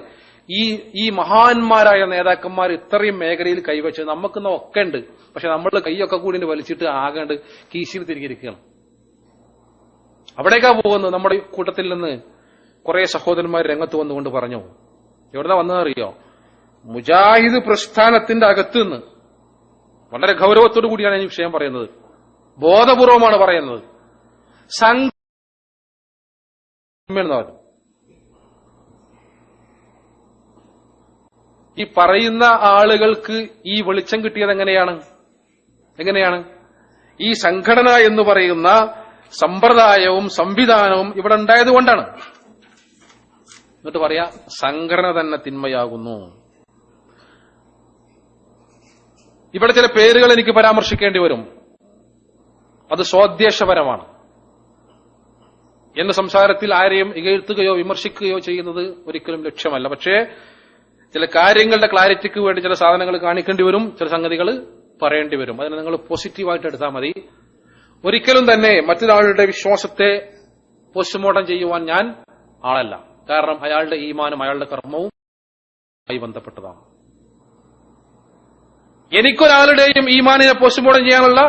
ഈ മഹാന്മാരായ നേതാക്കന്മാർ ഇത്രയും മേഖലയിൽ കൈവച്ചത്. നമുക്കിന്ന് ഒക്കെ ഉണ്ട്, പക്ഷെ നമ്മൾ കൈയൊക്കെ കൂടി വലിച്ചിട്ട് ആകേണ്ട കീശിൽ തിരികെയിരിക്കുകയാണ്. അവിടേക്കാ പോകുന്നത്. നമ്മുടെ കൂട്ടത്തിൽ നിന്ന് കുറെ സഹോദരന്മാർ രംഗത്ത് വന്നുകൊണ്ട് പറഞ്ഞു, എവിടുന്നാ വന്നതറിയോ, മുജാഹിദ് പ്രസ്ഥാനത്തിന്റെ അകത്ത് നിന്ന്. വളരെ ഗൗരവത്തോടു കൂടിയാണ് ഈ വിഷയം പറയുന്നത്, ബോധപൂർവമാണ് പറയുന്നത്. ഈ പറയുന്ന ആളുകൾക്ക് ഈ വെളിച്ചം കിട്ടിയത് എങ്ങനെയാണ്? ഈ സംഘടന എന്ന് പറയുന്ന സമ്പ്രദായവും സംവിധാനവും ഇവിടെ ഉണ്ടായതുകൊണ്ടാണ്. എന്നിട്ട് പറയാ സംഘടന തന്നെ തിന്മയാകുന്നു. ഇവിടെ ചില പേരുകൾ എനിക്ക് പരാമർശിക്കേണ്ടി വരും, അത് സ്വോദ്ദേശപരമാണ്. എന്ന സംസാരത്തിൽ ആരെയും ഇകഴ്ത്തുകയോ വിമർശിക്കുകയോ ചെയ്യുന്നത് ഒരിക്കലും ലക്ഷ്യമല്ല. പക്ഷേ ചില കാര്യങ്ങളുടെ ക്ലാരിറ്റിക്ക് വേണ്ടി ചില സാധനങ്ങൾ കാണിക്കേണ്ടി വരും, ചില സംഗതികൾ പറയേണ്ടി വരും. അതിനെ നിങ്ങൾ പോസിറ്റീവായിട്ട് എടുത്താൽ മതി. ഒരിക്കലും തന്നെ മറ്റൊരാളുടെ വിശ്വാസത്തെ പോസ്റ്റ്മോർട്ടം ചെയ്യുവാൻ ഞാൻ ആളല്ല. കാരണം അയാളുടെ ഈമാനും അയാളുടെ കർമ്മവും ആയി ബന്ധപ്പെട്ടതാണ്. എനിക്കൊരാളുടെയും ഈമാനിനെ പോസ്റ്റ്മോർട്ടം ചെയ്യാനുള്ള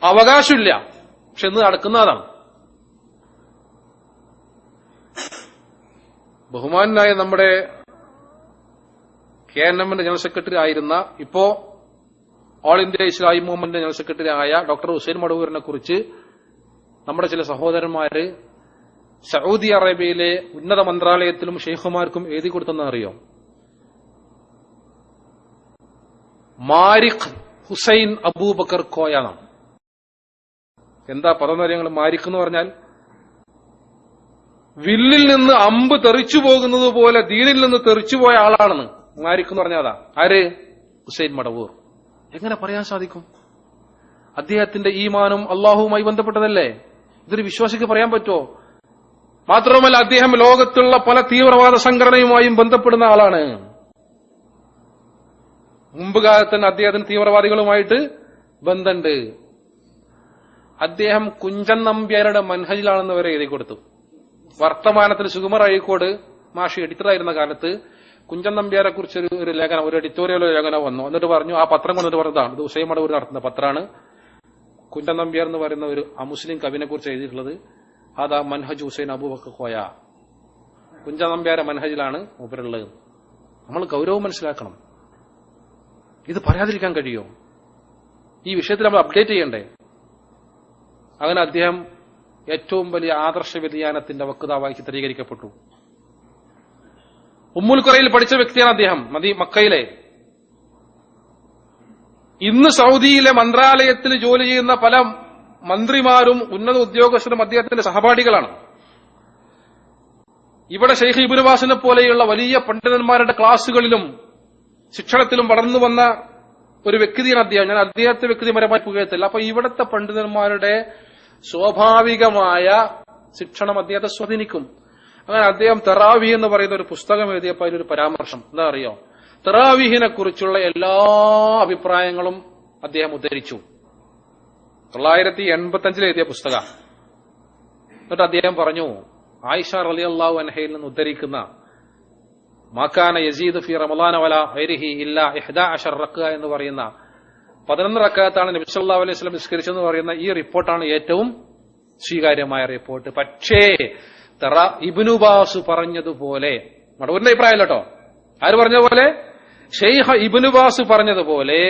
അവകാശമില്ല, പക്ഷെ ഇന്ന് നടക്കുന്നതാണ്. ബഹുമാനായ നമ്മുടെ KNM ജനറൽ സെക്രട്ടറി ആയിരുന്ന, ഇപ്പോ ഓൾ ഇന്ത്യ ഇസ്ലാഹി മൂവ്മെന്റ് ജനറൽ സെക്രട്ടറി ആയ ഡോക്ടർ ഹുസൈൻ മടവൂരിനെ കുറിച്ച് നമ്മുടെ ചില സഹോദരന്മാര് സൗദി അറേബ്യയിലെ ഉന്നത മന്ത്രാലയത്തിലും ഷെയ്ഖുമാർക്കും എഴുതി കൊടുത്തെന്ന് അറിയോ? മാരിഖ് ഹുസൈൻ അബൂബക്കർ കോയ എന്നാണ്. എന്താ പദനര്യങ്ങൾ? മാരിഖ് എന്ന് പറഞ്ഞാൽ വില്ലിൽ നിന്ന് അമ്പ് തെറിച്ചു പോകുന്നത് പോലെ ദീനിൽ നിന്ന് തെറിച്ചുപോയ ആളാണെന്ന് മാരിഖ് എന്ന് പറഞ്ഞാൽ. ആര്? ഹുസൈൻ മടവൂർ. എങ്ങനെ പറയാൻ സാധിക്കും? അദ്ദേഹത്തിന്റെ ഈമാനും അള്ളാഹുവുമായി ബന്ധപ്പെട്ടതല്ലേ? ഇതൊരു വിശ്വാസിക്ക് പറയാൻ പറ്റുമോ? മാത്രവുമല്ല, അദ്ദേഹം ലോകത്തുള്ള പല തീവ്രവാദ സംഘടനയുമായും ബന്ധപ്പെടുന്ന ആളാണ്. മുമ്പ് കാലത്ത് തന്നെ അദ്ദേഹത്തിന് തീവ്രവാദികളുമായിട്ട് ബന്ധമുണ്ട്. അദ്ദേഹം കുഞ്ചൻ നമ്പ്യാരുടെ മൻഹജിലാണെന്ന് വരെ എഴുതി കൊടുത്തു. വർത്തമാനത്തിൽ സുകുമാർ അഴീക്കോട് മാഷി എഡിറ്ററായിരുന്ന കാലത്ത് കുഞ്ചൻ നമ്പ്യാരെ കുറിച്ച് ഒരു ലേഖനം, ഒരു എഡിറ്റോറിയൽ ലേഖനം വന്നു. എന്നിട്ട് പറഞ്ഞു, ആ പത്രം കൊണ്ടിട്ട് പറഞ്ഞതാണ്, ഇത് ഹുസൈൻ മടവൂർ നടത്തുന്ന പത്രമാണ്. കുഞ്ചൻ നമ്പ്യാർ എന്ന് പറയുന്ന ഒരു അമുസ്ലിം കവിനെ കുറിച്ച് എഴുതിയിട്ടുള്ളത്. അതാ മൻഹജ് ഹുസൈൻ അബൂബക്കർ കോയ. കുഞ്ചൻ നമ്പ്യാരെ മൻഹജിലാണ് മൂപ്പരുള്ളത്. നമ്മൾ ഗൗരവം മനസ്സിലാക്കണം. ഇത് പറയാതിരിക്കാൻ കഴിയുമോ? ഈ വിഷയത്തിൽ നമ്മൾ അപ്ഡേറ്റ് ചെയ്യണ്ടേ? അങ്ങനെ അദ്ദേഹം ഏറ്റവും വലിയ ആദർശ വ്യതിയാനത്തിന്റെ വക്താവായി ചിത്രീകരിക്കപ്പെട്ടു. ഉമ്മുൽ ഖുറയിൽ പഠിച്ച വ്യക്തിയാണ് അദ്ദേഹം, മക്കയിലെ. ഇന്ന് സൗദിയിലെ മന്ത്രാലയത്തിൽ ജോലി ചെയ്യുന്ന പല മന്ത്രിമാരും ഉന്നത ഉദ്യോഗസ്ഥരും അദ്ദേഹത്തിന്റെ സഹപാഠികളാണ്. ഇവിടെ ഷെയ്ഖ് ഇബ്നു ബാസിനെ പോലെയുള്ള വലിയ പണ്ഡിതന്മാരുടെ ക്ലാസുകളിലും ശിക്ഷണത്തിലും വളർന്നു വന്ന ഒരു വ്യക്തിയാണ് അദ്ദേഹം. ഞാൻ അദ്ദേഹത്തെ വ്യക്തിപരമായി പുകഴ്ത്തില്ല. അപ്പൊ ഇവിടുത്തെ പണ്ഡിതന്മാരുടെ സ്വാഭാവികമായ ശിക്ഷണം അദ്ദേഹത്തെ സ്വാധീനിക്കും. അങ്ങനെ അദ്ദേഹം തറാവി എന്ന് പറയുന്ന ഒരു പുസ്തകം എഴുതിയപ്പോൾ അതിലൊരു പരാമർശം എന്താ അറിയോ? തറാവീഹിനെ കുറിച്ചുള്ള എല്ലാ അഭിപ്രായങ്ങളും അദ്ദേഹം ഉദ്ധരിച്ചു. 985 എഴുതിയ പുസ്തകം. എന്നിട്ട് അദ്ദേഹം പറഞ്ഞു, ആയിഷ റളിയല്ലാഹു അൻഹയിൽ നിന്ന് ഉദ്ധരിക്കുന്ന മാക്കാന യസീദ് ഫി റമളാന വലാ ഗൈരിഹി ഇല്ലാ 11 റക്അ എന്ന് പറയുന്ന 11 റക്അത്താണ് നബി സല്ലല്ലാഹു അലൈഹി വസല്ലം നിസ്കരിച്ചെന്ന് പറയുന്ന ഈ റിപ്പോർട്ടാണ് ഏറ്റവും സ്വീകാര്യമായ റിപ്പോർട്ട്. പക്ഷേ ഇബ്നു ബാസ് പറഞ്ഞതുപോലെ, മടവൂരിന്റെ അഭിപ്രായമല്ല കേട്ടോ, ആര് പറഞ്ഞ പോലെ? ഷെയ്ഖ് ഇബ്നു ബാസ് പറഞ്ഞതുപോലെ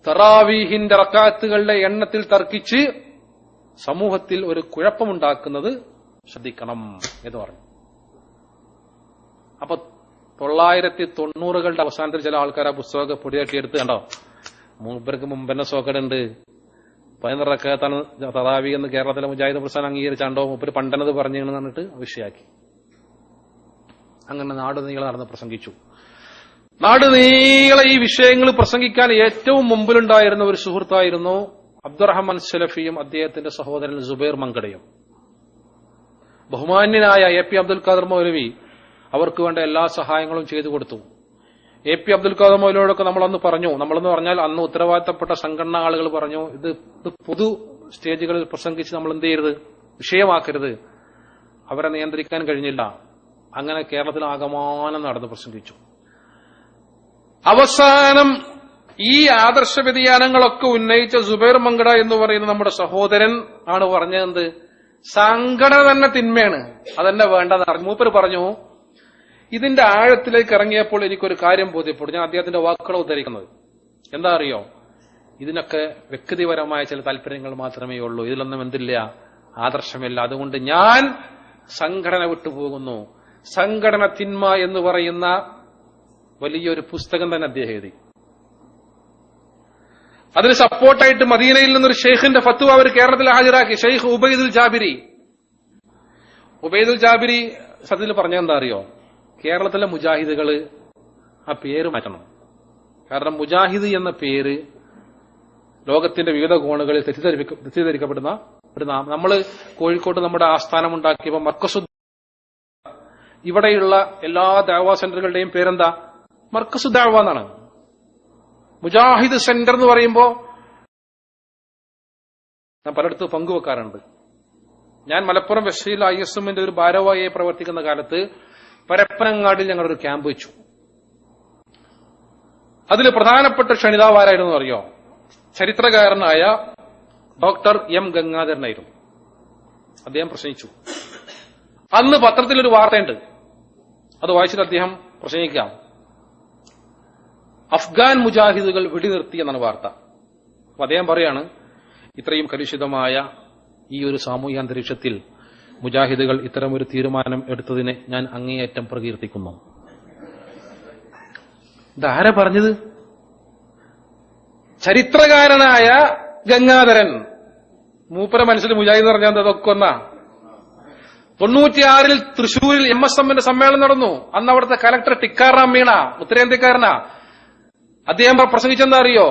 തറാവീഹിന്റെ റക്അത്തുകളുടെ എണ്ണത്തിൽ തർക്കിച്ച് സമൂഹത്തിൽ ഒരു കുഴപ്പമുണ്ടാക്കുന്നത് ശ്രദ്ധിക്കണം എന്ന് പറഞ്ഞു. അപ്പൊ 990കളുടെ അവസാനത്തിൽ ചില ആൾക്കാർ ആ പുസ്തകമൊക്കെ പൊടിയാക്കിയെടുത്ത് കണ്ടോ, മൂപ്പർക്ക് മുമ്പന്നെ സോക്കടുണ്ട്, 11 റക്അത്താണ് തറാവി എന്ന് കേരളത്തിലെ മുജാഹിദ് പ്രസ്ഥാനം അംഗീകരിച്ചാണ്ടോ മൂപ്പര് പണ്ടനത് പറഞ്ഞെന്ന് പറഞ്ഞിട്ട് വിഷയാക്കി. അങ്ങനെ നാടുനീളെ നടന്ന് പ്രസംഗിച്ചു. നാടുനീളെ ഈ വിഷയങ്ങൾ പ്രസംഗിക്കാൻ ഏറ്റവും മുമ്പിലുണ്ടായിരുന്ന ഒരു സുഹൃത്തായിരുന്നു അബ്ദുറഹ്മാൻ സലഫിയും അദ്ദേഹത്തിന്റെ സഹോദരൻ സുബൈർ മങ്കടയും. ബഹുമാന്യനായ എ പി അബ്ദുൽ ഖാദർ മൗലവി അവർക്ക് വേണ്ട എല്ലാ സഹായങ്ങളും ചെയ്തു കൊടുത്തു. എ പി അബ്ദുൽ ഖാദർ മൗലവിയോടൊക്കെ നമ്മളന്ന് പറഞ്ഞു, നമ്മളെന്ന് പറഞ്ഞാൽ അന്ന് ഉത്തരവാദിത്തപ്പെട്ട സംഘടനാ ആളുകൾ പറഞ്ഞു, ഇത് പൊതു സ്റ്റേജുകളിൽ പ്രസംഗിച്ച് നമ്മൾ എന്ത് ചെയ്യരുത്, വിഷയമാക്കരുത്. അവരെ നിയന്ത്രിക്കാൻ കഴിഞ്ഞില്ല. അങ്ങനെ കേരളത്തിൽ ആകമാനം നടന്ന് പ്രസംഗിച്ചു. അവസാനം ഈ ആദർശ വ്യതിയാനങ്ങളൊക്കെ ഉന്നയിച്ച സുബൈർ മങ്കട എന്ന് പറയുന്ന നമ്മുടെ സഹോദരൻ ആണ് പറഞ്ഞത്, സംഘടന തന്നെ തിന്മയാണ്, അതെന്നെ വേണ്ടെന്ന് പറഞ്ഞു. മൂപ്പര് പറഞ്ഞു, ഇതിന്റെ ആഴത്തിലേക്ക് ഇറങ്ങിയപ്പോൾ എനിക്കൊരു കാര്യം ബോധ്യപ്പെട്ടു. ഞാൻ അദ്ദേഹത്തിന്റെ വാക്കുകൾ ഉദ്ധരിക്കുന്നത് എന്താ അറിയോ, ഇതിനൊക്കെ വ്യക്തിപരമായ ചില താല്പര്യങ്ങൾ മാത്രമേ ഉള്ളൂ, ഇതിലൊന്നും എന്തില്ല, ആദർശമില്ല. അതുകൊണ്ട് ഞാൻ സംഘടന വിട്ടുപോകുന്നു. സംഘടന തിന്മ എന്ന് പറയുന്ന വലിയൊരു പുസ്തകം തന്നെ അദ്ദേഹം എഴുതി. അതിന് സപ്പോർട്ടായിട്ട് മദീനയിൽ നിന്നൊരു ഷെയ്ഖിന്റെ ഫത്വ അവർ കേരളത്തിൽ ഹാജരാക്കി. ഷെയ്ഖ് ഉബൈദുൽ ജാബിരി. ഉബൈദുൽ ജാബിരി സത്യത്തിൽ പറഞ്ഞ എന്താ അറിയോ, കേരളത്തിലെ മുജാഹിദുകള് ആ പേര് മാറ്റണം. കാരണം മുജാഹിദ് എന്ന പേര് ലോകത്തിന്റെ വിവിധ കോണുകളിൽ തെറ്റിദ്ധരിക്കപ്പെടുന്ന ഒരു നാം. നമ്മള് കോഴിക്കോട്ട് നമ്മുടെ ആസ്ഥാനം ഉണ്ടാക്കിയപ്പോ മർക്കസു, ഇവിടെയുള്ള എല്ലാ ദഅ്വാ സെന്ററുകളുടെയും പേരെന്താ, മർക്കസു ദഅ്വ എന്നാണ്. മുജാഹിദ് സെന്റർ എന്ന് പറയുമ്പോ ഞാൻ പലയിടത്തും പങ്കുവെക്കാറുണ്ട്. ഞാൻ മലപ്പുറം വെസ്റ്റയിൽ ISMന്റെ ഒരു ഭാരവാഹിയായി പ്രവർത്തിക്കുന്ന കാലത്ത് പരപ്പനങ്ങാടിൽ ഞങ്ങളൊരു ക്യാമ്പ് വെച്ചു. അതിൽ പ്രധാനപ്പെട്ട ക്ഷണിതാവാരായിരുന്നു അറിയോ, ചരിത്രകാരനായ ഡോക്ടർ M ഗംഗാധരനായിരുന്നു. അദ്ദേഹം പ്രസംഗിച്ചു. അന്ന് പത്രത്തിലൊരു വാർത്തയുണ്ട്, അത് വായിച്ചിട്ട് അദ്ദേഹം പ്രസംഗിക്കാം. അഫ്ഗാൻ മുജാഹിദുകൾ വെടിനിർത്തി എന്നാണ് വാർത്ത. അപ്പൊ അദ്ദേഹം പറയാണ്, ഇത്രയും കലുഷിതമായ ഈ ഒരു സാമൂഹ്യ അന്തരീക്ഷത്തിൽ മുജാഹിദുകൾ ഇത്തരമൊരു തീരുമാനം എടുത്തതിനെ ഞാൻ അങ്ങേയറ്റം പ്രകീർത്തിക്കുന്നു. ഇതാരാ പറഞ്ഞത്? ചരിത്രകാരനായ ഗംഗാധരൻ. മൂപ്പര മനസ്സിൽ മുജാഹിദ് പറഞ്ഞാൽ അതൊക്കെ ഒന്നാ. 96 തൃശൂരിൽ MSMന്റെ സമ്മേളനം നടന്നു. അന്ന് അവിടുത്തെ കലക്ടർ ടിക്കാറാം മീണ, ഉത്തരേന്ത്യക്കാരനാ. അദ്ദേഹം പ്രസംഗിച്ചെന്താ അറിയോ,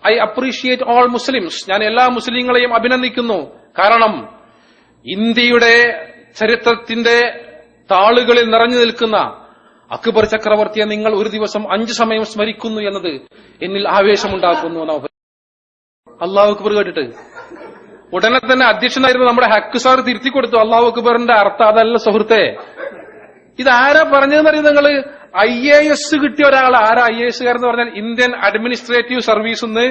ഐ അപ്രീഷിയേറ്റ് ഓൾ മുസ്ലിംസ്, ഞാൻ എല്ലാ മുസ്ലിങ്ങളെയും അഭിനന്ദിക്കുന്നു. കാരണം ഇന്ത്യയുടെ ചരിത്രത്തിന്റെ താളുകളിൽ നിറഞ്ഞു നിൽക്കുന്ന അക്ബർ ചക്രവർത്തിയെ നിങ്ങൾ ഒരു ദിവസം 5 സമയം സ്മരിക്കുന്നു എന്നത് എന്നിൽ ആവേശമുണ്ടാക്കുന്നു. അല്ലാഹു അക്ബർ കേട്ടിട്ട് ഉടനെ തന്നെ അധ്യക്ഷനായിരുന്ന നമ്മുടെ ഹക്ക് സാർ തിരുത്തി കൊടുത്തു, അല്ലാഹു അക്ബറിന്റെ അർത്ഥം അതല്ല സുഹൃത്തെ. ഇതാരാ പറഞ്ഞതെന്നറിയും നിങ്ങള്? IAS കിട്ടിയ ഒരാൾ. ആരാ IAS കാരെന്ന് പറഞ്ഞാൽ ഇന്ത്യൻ അഡ്മിനിസ്ട്രേറ്റീവ് സർവീസ് എന്ന്.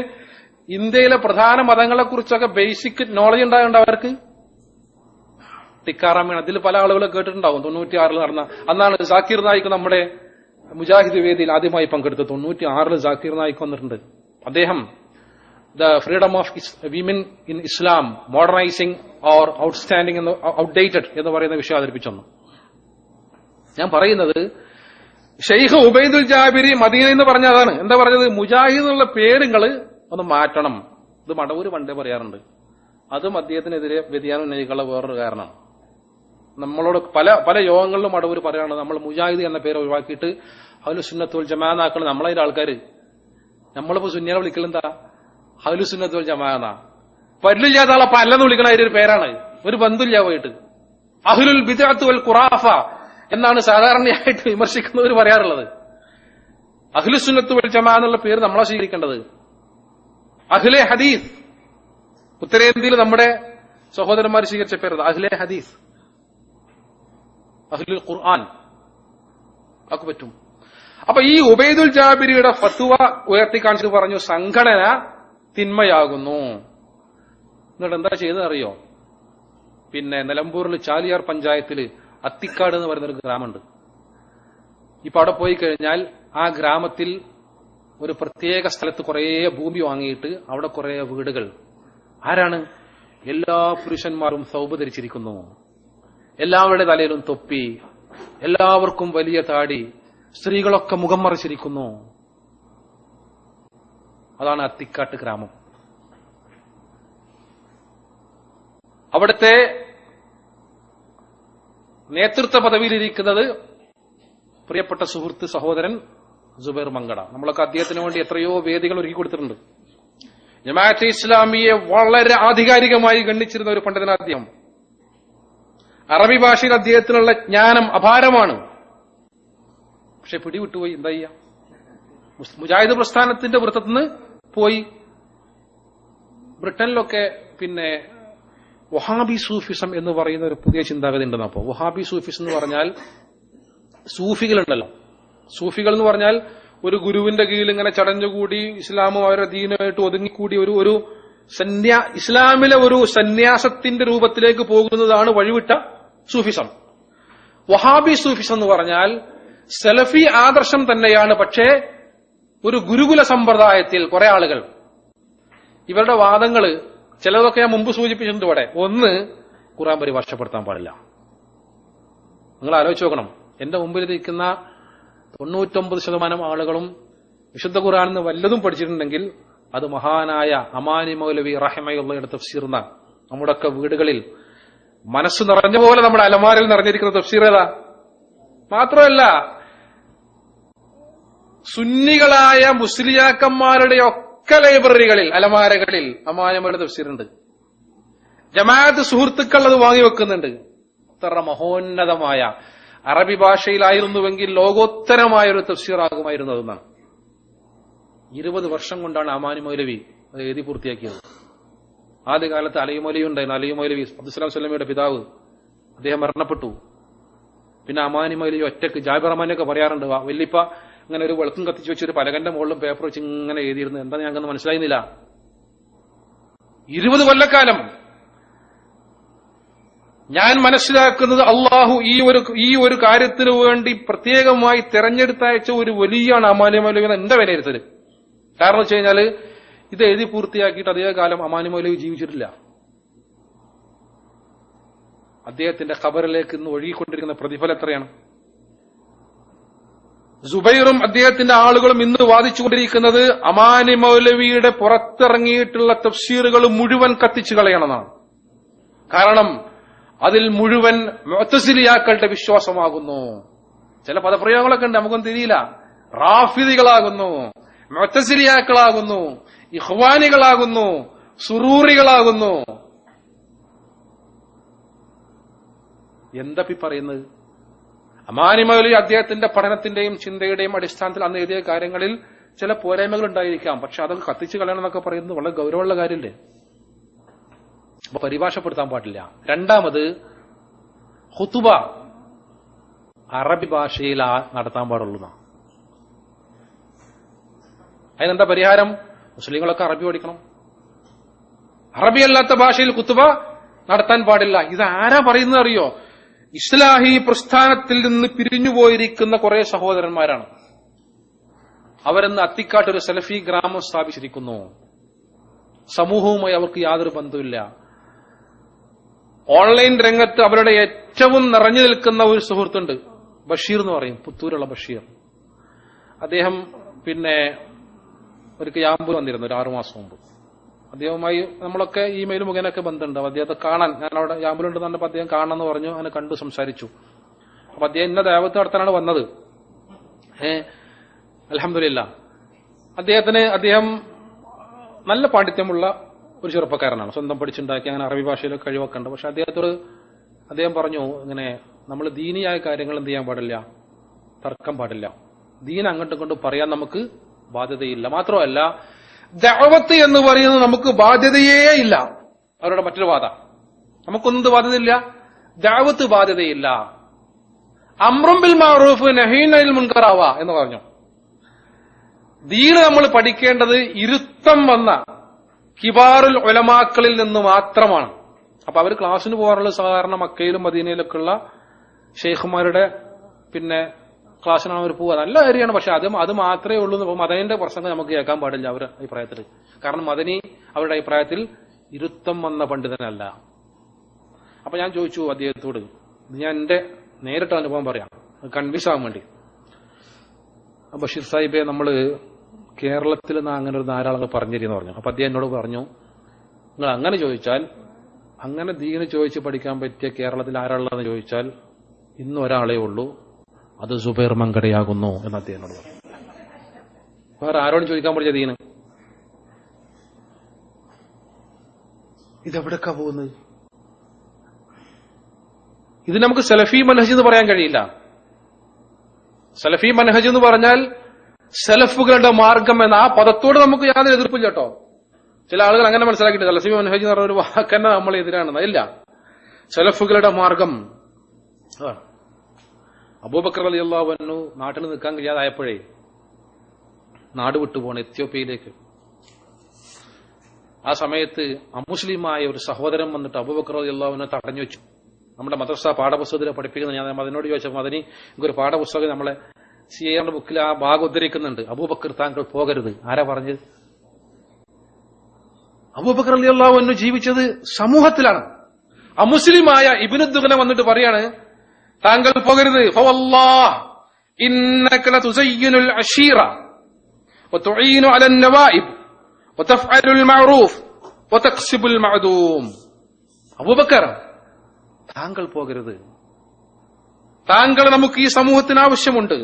ഇന്ത്യയിലെ പ്രധാന മതങ്ങളെ കുറിച്ചൊക്കെ ബേസിക് നോളജ് ഉണ്ടാകുന്നുണ്ട് അവർക്ക്. ടിക്കാറാമീൺ, അതിൽ പല ആളുകളെ കേട്ടിട്ടുണ്ടാവും. 96 നടന്ന അന്നാണ് സാക്കിർ നായിക് നമ്മുടെ മുജാഹിദ് വേദിയിൽ ആദ്യമായി പങ്കെടുത്തത്. 96 സാക്കിർ നായിക് വന്നിട്ടുണ്ട്. അദ്ദേഹം the freedom of women in Islam modernising or outstanding എന്ന് ഔട്ട്ഡേറ്റഡ് എന്ന് പറയുന്ന വിഷയം അവതരിപ്പിച്ചൊന്നു. ഞാൻ പറയുന്നത് ഷെയ്ഖ് ഉബൈദുൽ ജാബിരി മദീന എന്ന് പറഞ്ഞ അതാണ്. എന്താ പറഞ്ഞത്? മുജാഹിദ് എന്നുള്ള പേരുകൾ ഒന്ന് മാറ്റണം. ഇത് മടവൂര് പണ്ടേ പറയാറുണ്ട്. അതും അദ്ദേഹത്തിനെതിരെ വ്യതിയാനം ഉന്നയിക്കാനുള്ള വേറൊരു കാരണമാണ്. നമ്മളോട് പല യോഗങ്ങളിലും മടവൂര് പറയാനുള്ളത്, നമ്മൾ മുജാഹിദ് എന്ന പേര് ഒഴിവാക്കിയിട്ട് അഹ്ലു സുന്നത്ത് വൽ ജമാഅ ആക്കണം. നമ്മളതിന്റെ ആൾക്കാര്, നമ്മളിപ്പോ സുന്നിയെ വിളിക്കലെന്താ, അഹ്ലു സുന്നത്ത് വൽ ജമാഅ എന്നാ. പല്ലില്ലാത്ത ആളെ പല്ലെന്ന് വിളിക്കണ ഒരു പേരാണ്. ഒരു ബന്ധമില്ല പോയിട്ട്. അഹ്ലുൽ ബിദ്അത്ത് വൽ ഖുറാഫ എന്നാണ് സാധാരണയായിട്ട് വിമർശിക്കുന്നവർ പറയാറുള്ളത്. അഹ്ലു സുന്നത്ത് വൽ ജമാഅ എന്നുള്ള പേര് നമ്മളെ സ്വീകരിക്കേണ്ടത്. അഹ്ലെ ഹദീസ്, ഉത്തരേന്ത്യയിൽ നമ്മുടെ സഹോദരന്മാർ സ്വീകരിച്ച പേര് അഹ്ലെ ഹദീസ്, അഹ്ലുൽ ഖുർആൻ ഒക്കെ പറ്റും. അപ്പൊ ഈ ഉബൈദുൽ ജാബിരിയുടെ ഫത്വ ഉയർത്തിക്കാണിച്ചിട്ട് പറഞ്ഞു, സംഘടന തിന്മയാകുന്നു. എന്നിട്ട് എന്താ ചെയ്തത് അറിയോ? പിന്നെ നിലമ്പൂരിൽ ചാലിയാർ പഞ്ചായത്തില് അത്തിക്കാട് എന്ന് പറയുന്നൊരു ഗ്രാമമുണ്ട്. ഇപ്പൊ അവിടെ പോയി കഴിഞ്ഞാൽ ആ ഗ്രാമത്തിൽ ഒരു പ്രത്യേക സ്ഥലത്ത് കുറെ ഭൂമി വാങ്ങിയിട്ട് അവിടെ കുറെ വീടുകൾ. ആരാണ്? എല്ലാ പുരുഷന്മാരും സൗബ് ധരിച്ചിരിക്കുന്നു, എല്ലാവരുടെ തലയിലും തൊപ്പി, എല്ലാവർക്കും വലിയ താടി, സ്ത്രീകളൊക്കെ മുഖം മറച്ചിരിക്കുന്നു. അതാണ് അത്തിക്കാട്ട് ഗ്രാമം. അവിടുത്തെ നേതൃത്വ പദവിയിലിരിക്കുന്നത് പ്രിയപ്പെട്ട സുഹൃത്ത് സഹോദരൻ സുബൈർ മങ്കട. നമ്മളൊക്കെ അദ്ദേഹത്തിന് വേണ്ടി എത്രയോ വേദികൾ ഒരുക്കി കൊടുത്തിട്ടുണ്ട്. ജമാഅത്തെ ഇസ്ലാമിയെ വളരെ ആധികാരികമായി ഗണ്ണിച്ചിരുന്ന ഒരു പണ്ഡിതനാണ് അദ്ദേഹം. അറബി ഭാഷയിൽ അദ്ദേഹത്തിനുള്ള ജ്ഞാനം അപാരമാണ്. പക്ഷെ പിടിവിട്ടുപോയി. എന്താ ചെയ്യാ? മുജാഹിദ് പ്രസ്ഥാനത്തിന്റെ വൃത്തത്തിന്ന് പോയി. ബ്രിട്ടനിലൊക്കെ പിന്നെ വഹാബി സൂഫിസം എന്ന് പറയുന്ന ഒരു പുതിയ ചിന്താഗതി ഉണ്ടെന്ന്. അപ്പോ വഹാബി സൂഫിസം എന്ന് പറഞ്ഞാൽ സൂഫികളുണ്ടല്ലോ. സൂഫികൾ എന്ന് പറഞ്ഞാൽ ഒരു ഗുരുവിന്റെ കീഴിൽ ഇങ്ങനെ ചടഞ്ഞുകൂടി ഇസ്ലാമും അവരുടെ ദീനുമായിട്ട് ഒതുങ്ങിക്കൂടി ഒരു ഇസ്ലാമിലെ ഒരു സന്യാസത്തിന്റെ രൂപത്തിലേക്ക് പോകുന്നതാണ് വഴിവിട്ട സൂഫിസം. വഹാബി സൂഫിസം എന്ന് പറഞ്ഞാൽ സലഫി ആദർശം തന്നെയാണ്, പക്ഷേ ഒരു ഗുരുകുല സമ്പ്രദായത്തിൽ കുറെ ആളുകൾ. ഇവരുടെ വാദങ്ങൾ ചിലതൊക്കെ ഞാൻ മുമ്പ് സൂചിപ്പിച്ചിട്ടുണ്ട് ഇവിടെ. ഒന്ന്, ഖുർആൻ പരിഭാഷപ്പെടുത്താൻ പാടില്ല. നിങ്ങൾ ആലോചിച്ച് നോക്കണം, എന്റെ മുമ്പിൽ ഇരിക്കുന്ന 99% ആളുകളും വിശുദ്ധ ഖുർആനിൽ നിന്ന് വല്ലതും പഠിച്ചിട്ടുണ്ടെങ്കിൽ അത് മഹാനായ അമാനി മൗലവി റഹിമഹുള്ളയുടെ തഫ്സീർന്ന. നമ്മുടെയൊക്കെ വീടുകളിൽ മനസ്സ് നിറഞ്ഞ പോലെ നമ്മുടെ അലമാരയിൽ നിറഞ്ഞിരിക്കുന്ന തഫ്സീർ ഏതാ? മാത്രമല്ല, സുന്നികളായ മുസ്ലിയാക്കന്മാരുടെ ഒക്കെ ലൈബ്രറികളിൽ അലമാരകളിൽ അമാനി മൗലവിയുടെ തഫ്സീറുണ്ട്. ജമാഅത്ത് സുഹൃത്തുക്കൾ അത് വാങ്ങി വെക്കുന്നുണ്ട്. ഇത്ര മഹോന്നതമായ അറബി ഭാഷയിലായിരുന്നുവെങ്കിൽ ലോകോത്തരമായ ഒരു തഫ്സീറാകുമായിരുന്നു അതെന്നാണ്. 20 വർഷം കൊണ്ടാണ് അമാനി മൗലവി അത് എഴുതി പൂർത്തിയാക്കിയത്. ആദ്യകാലത്ത് അലി മൗലവി ഉണ്ടായിരുന്നു. അലി മൗലവി അബ്ദുസ്സലാം സ്വലമിയുടെ പിതാവ്, അദ്ദേഹം മരണപ്പെട്ടു. പിന്നെ അമാനി മൗലവി ഒറ്റക്ക്, ജാബിർ റഹ്മാനൊക്കെ പറയാറുണ്ട്, വല്ലിപ്പ ഇങ്ങനെ ഒരു വെളുക്കും കത്തിച്ച് വെച്ചൊരു പലകന്റെ മുകളിലും പേപ്പർ വെച്ച് ഇങ്ങനെ എഴുതിയിരുന്നു. എന്താ ഞങ്ങൾക്ക് മനസ്സിലായിരുന്നില്ല. 20 കൊല്ലക്കാലം. ഞാൻ മനസ്സിലാക്കുന്നത് അള്ളാഹു ഈ ഒരു കാര്യത്തിന് വേണ്ടി പ്രത്യേകമായി തെരഞ്ഞെടുത്തയച്ച ഒരു വലിയാണ് അമാനി മൗലവി എന്ന് എന്റെ വിലയിരുത്തല്. കാരണം വെച്ച് കഴിഞ്ഞാല് ഇത് എഴുതി പൂർത്തിയാക്കിയിട്ട് അധിക കാലം അമാനി മൗലവി ജീവിച്ചിട്ടില്ല. അദ്ദേഹത്തിന്റെ ഖബറിലേക്ക് ഇന്ന് ഒഴുകിക്കൊണ്ടിരിക്കുന്ന പ്രതിഫലം എത്രയാണ്? സുബൈറും അദ്ദേഹത്തിന്റെ ആളുകളും ഇന്ന് വാദിച്ചുകൊണ്ടിരിക്കുന്നത് അമാനി മൗലവിയുടെ പുറത്തിറങ്ങിയിട്ടുള്ള തഫ്സീറുകൾ മുഴുവൻ കത്തിച്ചു കളയണമെന്നാണ്. കാരണം അതിൽ മുഴുവൻ മുഅ്തസിലിയാക്കളുടെ വിശ്വാസമാകുന്നു. ചില പദപ്രയോഗങ്ങളൊക്കെ ഉണ്ട്, നമുക്കൊന്നും തിരിയില്ല. റാഫിദികളാകുന്നു, മുഅ്തസിലിയാക്കളാകുന്നു, ഇഖ്വാനികളാകുന്നു, സുറൂറികളാകുന്നു. എന്താ പറയുന്നത്? അമാനി മൗലവി അദ്ദേഹത്തിന്റെ പഠനത്തിന്റെയും ചിന്തയുടെയും അടിസ്ഥാനത്തിൽ അന്ന് എഴുതിയ കാര്യങ്ങളിൽ ചില പോരായ്മകൾ ഉണ്ടായിരിക്കാം. പക്ഷെ അതൊക്കെ കത്തിച്ചു കളയണം എന്നൊക്കെ പറയുന്നത് വളരെ ഗൗരവമുള്ള കാര്യമല്ലേ? അപ്പൊ പരിഭാഷപ്പെടുത്താൻ പാടില്ല. രണ്ടാമത്, ഖുതുബ അറബി ഭാഷയിൽ നടത്താൻ പാടുള്ളൂ. അതിനെന്താ പരിഹാരം? മുസ്ലിങ്ങളൊക്കെ അറബി പഠിക്കണം. അറബി അല്ലാത്ത ഭാഷയിൽ ഖുതുബ നടത്താൻ പാടില്ല. ഇത് ആരാ പറയുന്നത് അറിയോ? ഇസ്ലാഹി പ്രസ്ഥാനത്തിൽ നിന്ന് പിരിഞ്ഞുപോയിരിക്കുന്ന കുറെ സഹോദരന്മാരാണ്. അവരെന്ന് അത്തിക്കാട്ട് ഒരു സലഫി ഗ്രാമം സ്ഥാപിച്ചിരിക്കുന്നു. സമൂഹവുമായി അവർക്ക് യാതൊരു ബന്ധമില്ല. ഓൺലൈൻ രംഗത്ത് അവരുടെ ഏറ്റവും നിറഞ്ഞു നിൽക്കുന്ന ഒരു സുഹൃത്തുണ്ട്, ബഷീർ എന്ന് പറയും, പുത്തൂരുള്ള ബഷീർ. അദ്ദേഹം പിന്നെ ഒരു യാമ്പൂർ വന്നിരുന്നു ഒരു 6 മാസം മുമ്പ്. അദ്ദേഹവുമായി നമ്മളൊക്കെ ഇമെയിൽ മുഖേനൊക്കെ ബന്ധമുണ്ട്. അപ്പൊ അദ്ദേഹത്തെ കാണാൻ, ഞാൻ അവിടെ യാമ്പൂരുണ്ടെന്ന് പറഞ്ഞപ്പോൾ അദ്ദേഹം കാണണമെന്ന് പറഞ്ഞു. അങ്ങനെ കണ്ടു സംസാരിച്ചു. അപ്പൊ അദ്ദേഹം ഇന്ന ദഅവത്ത് നടത്താനാണ് വന്നത്. അൽഹംദുലില്ലാ. അദ്ദേഹം നല്ല പാണ്ഡിത്യമുള്ള ഒരു ചെറുപ്പക്കാരനാണ്. സ്വന്തം പഠിച്ചുണ്ടാക്കി അങ്ങനെ അറബി ഭാഷയിലൊക്കെ കഴിവൊക്കെ ഉണ്ട്. പക്ഷെ അദ്ദേഹം പറഞ്ഞു, ഇങ്ങനെ നമ്മൾ ദീനിയായ കാര്യങ്ങൾ എന്ത് ചെയ്യാൻ പാടില്ല, തർക്കം പാടില്ല. ദീൻ അങ്ങോട്ടും ഇങ്ങോട്ടും പറയാൻ നമുക്ക് ബാധ്യതയില്ല. മാത്രമല്ല, ദഅവത്ത് എന്ന് പറയുന്നത് നമുക്ക് ബാധ്യതയേ ഇല്ല. അവരുടെ മറ്റൊരു വാദ, നമുക്കൊന്നും ബാധ്യതയില്ല, ദഅവത്ത് ബാധ്യതയില്ല. അംറും ബിൽ മഅറൂഫ് നഹീൻ അനിൽ മുൻകർ എന്ന് പറഞ്ഞു. ദീൻ നമ്മൾ പഠിക്കേണ്ടത് ഇരുത്തം വന്ന കിബാറുൽ ഉലമാക്കളിൽ നിന്ന് മാത്രമാണ്. അപ്പൊ അവർ ക്ലാസ്സിന് പോകാറുള്ള സാധാരണ മക്കയിലും മദീനയിലൊക്കെ ഉള്ള ഷെയ്ഖുമാരുടെ പിന്നെ ക്ലാസ്സിനാണ് അവർ പോവുക. നല്ല കാര്യമാണ്. പക്ഷെ അത് മാത്രമേ ഉള്ളൂ. മദനിന്റെ പ്രസംഗം നമുക്ക് കേൾക്കാൻ പാടില്ല അവരുടെ അഭിപ്രായത്തിൽ. കാരണം മദനി അവരുടെ അഭിപ്രായത്തിൽ ഇരുത്തം വന്ന പണ്ഡിതനല്ല. അപ്പൊ ഞാൻ ചോദിച്ചു അദ്ദേഹത്തോട്, ഞാൻ എന്റെ നേരിട്ട് അനുഭവം പറയാം, കൺവിൻസ് ആവാൻ വേണ്ടി. ബഷീർ സാഹിബെ, നമ്മള് കേരളത്തിൽ നിന്ന് അങ്ങനെ ഒരു ധാരാളം പറഞ്ഞിരുന്നു പറഞ്ഞു. അപ്പൊ അദ്ദേഹം എന്നോട് പറഞ്ഞു, നിങ്ങൾ അങ്ങനെ ചോദിച്ചാൽ, അങ്ങനെ ദീന് ചോദിച്ച് പഠിക്കാൻ പറ്റിയ കേരളത്തിൽ ആരാളെന്ന് ചോദിച്ചാൽ ഇന്ന് ഒരാളേ ഉള്ളൂ, അത് സുബൈർ മങ്കടയാകുന്നു എന്ന് അദ്ദേഹം എന്നോട് പറഞ്ഞു. വേറെ ആരോടും ചോദിക്കാൻ പഠിച്ച ദീന്. ഇതെവിടേക്കാ പോകുന്നത്? ഇത് നമുക്ക് സലഫി മനഹജ് എന്ന് പറയാൻ കഴിയില്ല. സലഫി മനഹജ് എന്ന് പറഞ്ഞാൽ സലഫുകളുടെ മാർഗം എന്ന ആ പദത്തോട് നമുക്ക് യാതൊരു എതിർപ്പില്ല കേട്ടോ. ചില ആളുകൾ അങ്ങനെ മനസ്സിലാക്കിയിട്ടുണ്ട്, സലഫി മനഹജ് എന്ന് പറഞ്ഞ ഒരു വാക്കന്നെ നമ്മൾ എതിരാണെന്ന്. ഇല്ല, സലഫുകളുടെ മാർഗം അതാണ്. അബൂബക്കർ റളിയല്ലാഹു അൻഹു നാട്ടിൽ നിൽക്കാൻ കഴിയാതായപ്പോഴേ നാട് വിട്ടുപോകണം എത്യോപ്യയിലേക്ക്. ആ സമയത്ത് അമുസ്ലിമായ ഒരു സഹോദരൻ വന്നിട്ട് അബൂബക്കർ റളിയല്ലാഹു അൻഹു തടഞ്ഞു വെച്ചു. നമ്മുടെ മദ്രസ പാഠപുസ്തകത്തിൽ പഠിപ്പിക്കുന്ന ഞാൻ അതിനോട് ചോദിച്ചപ്പോൾ അതിന് ഒരു പാഠപുസ്തകം നമ്മളെ സിയുടെ ബുക്കിൽ ആ ഭാഗം ഉദ്ധരിക്കുന്നുണ്ട്. അബൂബക്കർ താങ്കൾ പോകരുത്. ആരാ പറഞ്ഞത്? അബൂബക്കർ റളിയല്ലാഹു അൻഹു ജീവിച്ചത് സമൂഹത്തിലാണ്. അമുസ്ലിമായ ഇബ്നു ദുഗ്ന വന്നിട്ട് പറയാണ് താങ്കൾ പോകരുത്. ഫവല്ലാഹ് ഇന്നക ലതുസയ്യിനുൽ അശീറ വതുഈനു അലൻ നവായിബ് വതഫഅലുൽ മഅറൂഫ് വതക്സിബുൽ മഅദൂം. അബൂബക്കർ താങ്കൾ പോകരുത്. താങ്കൾ നമുക്ക് ഈ സമൂഹത്തിന് ആവശ്യമുണ്ട്.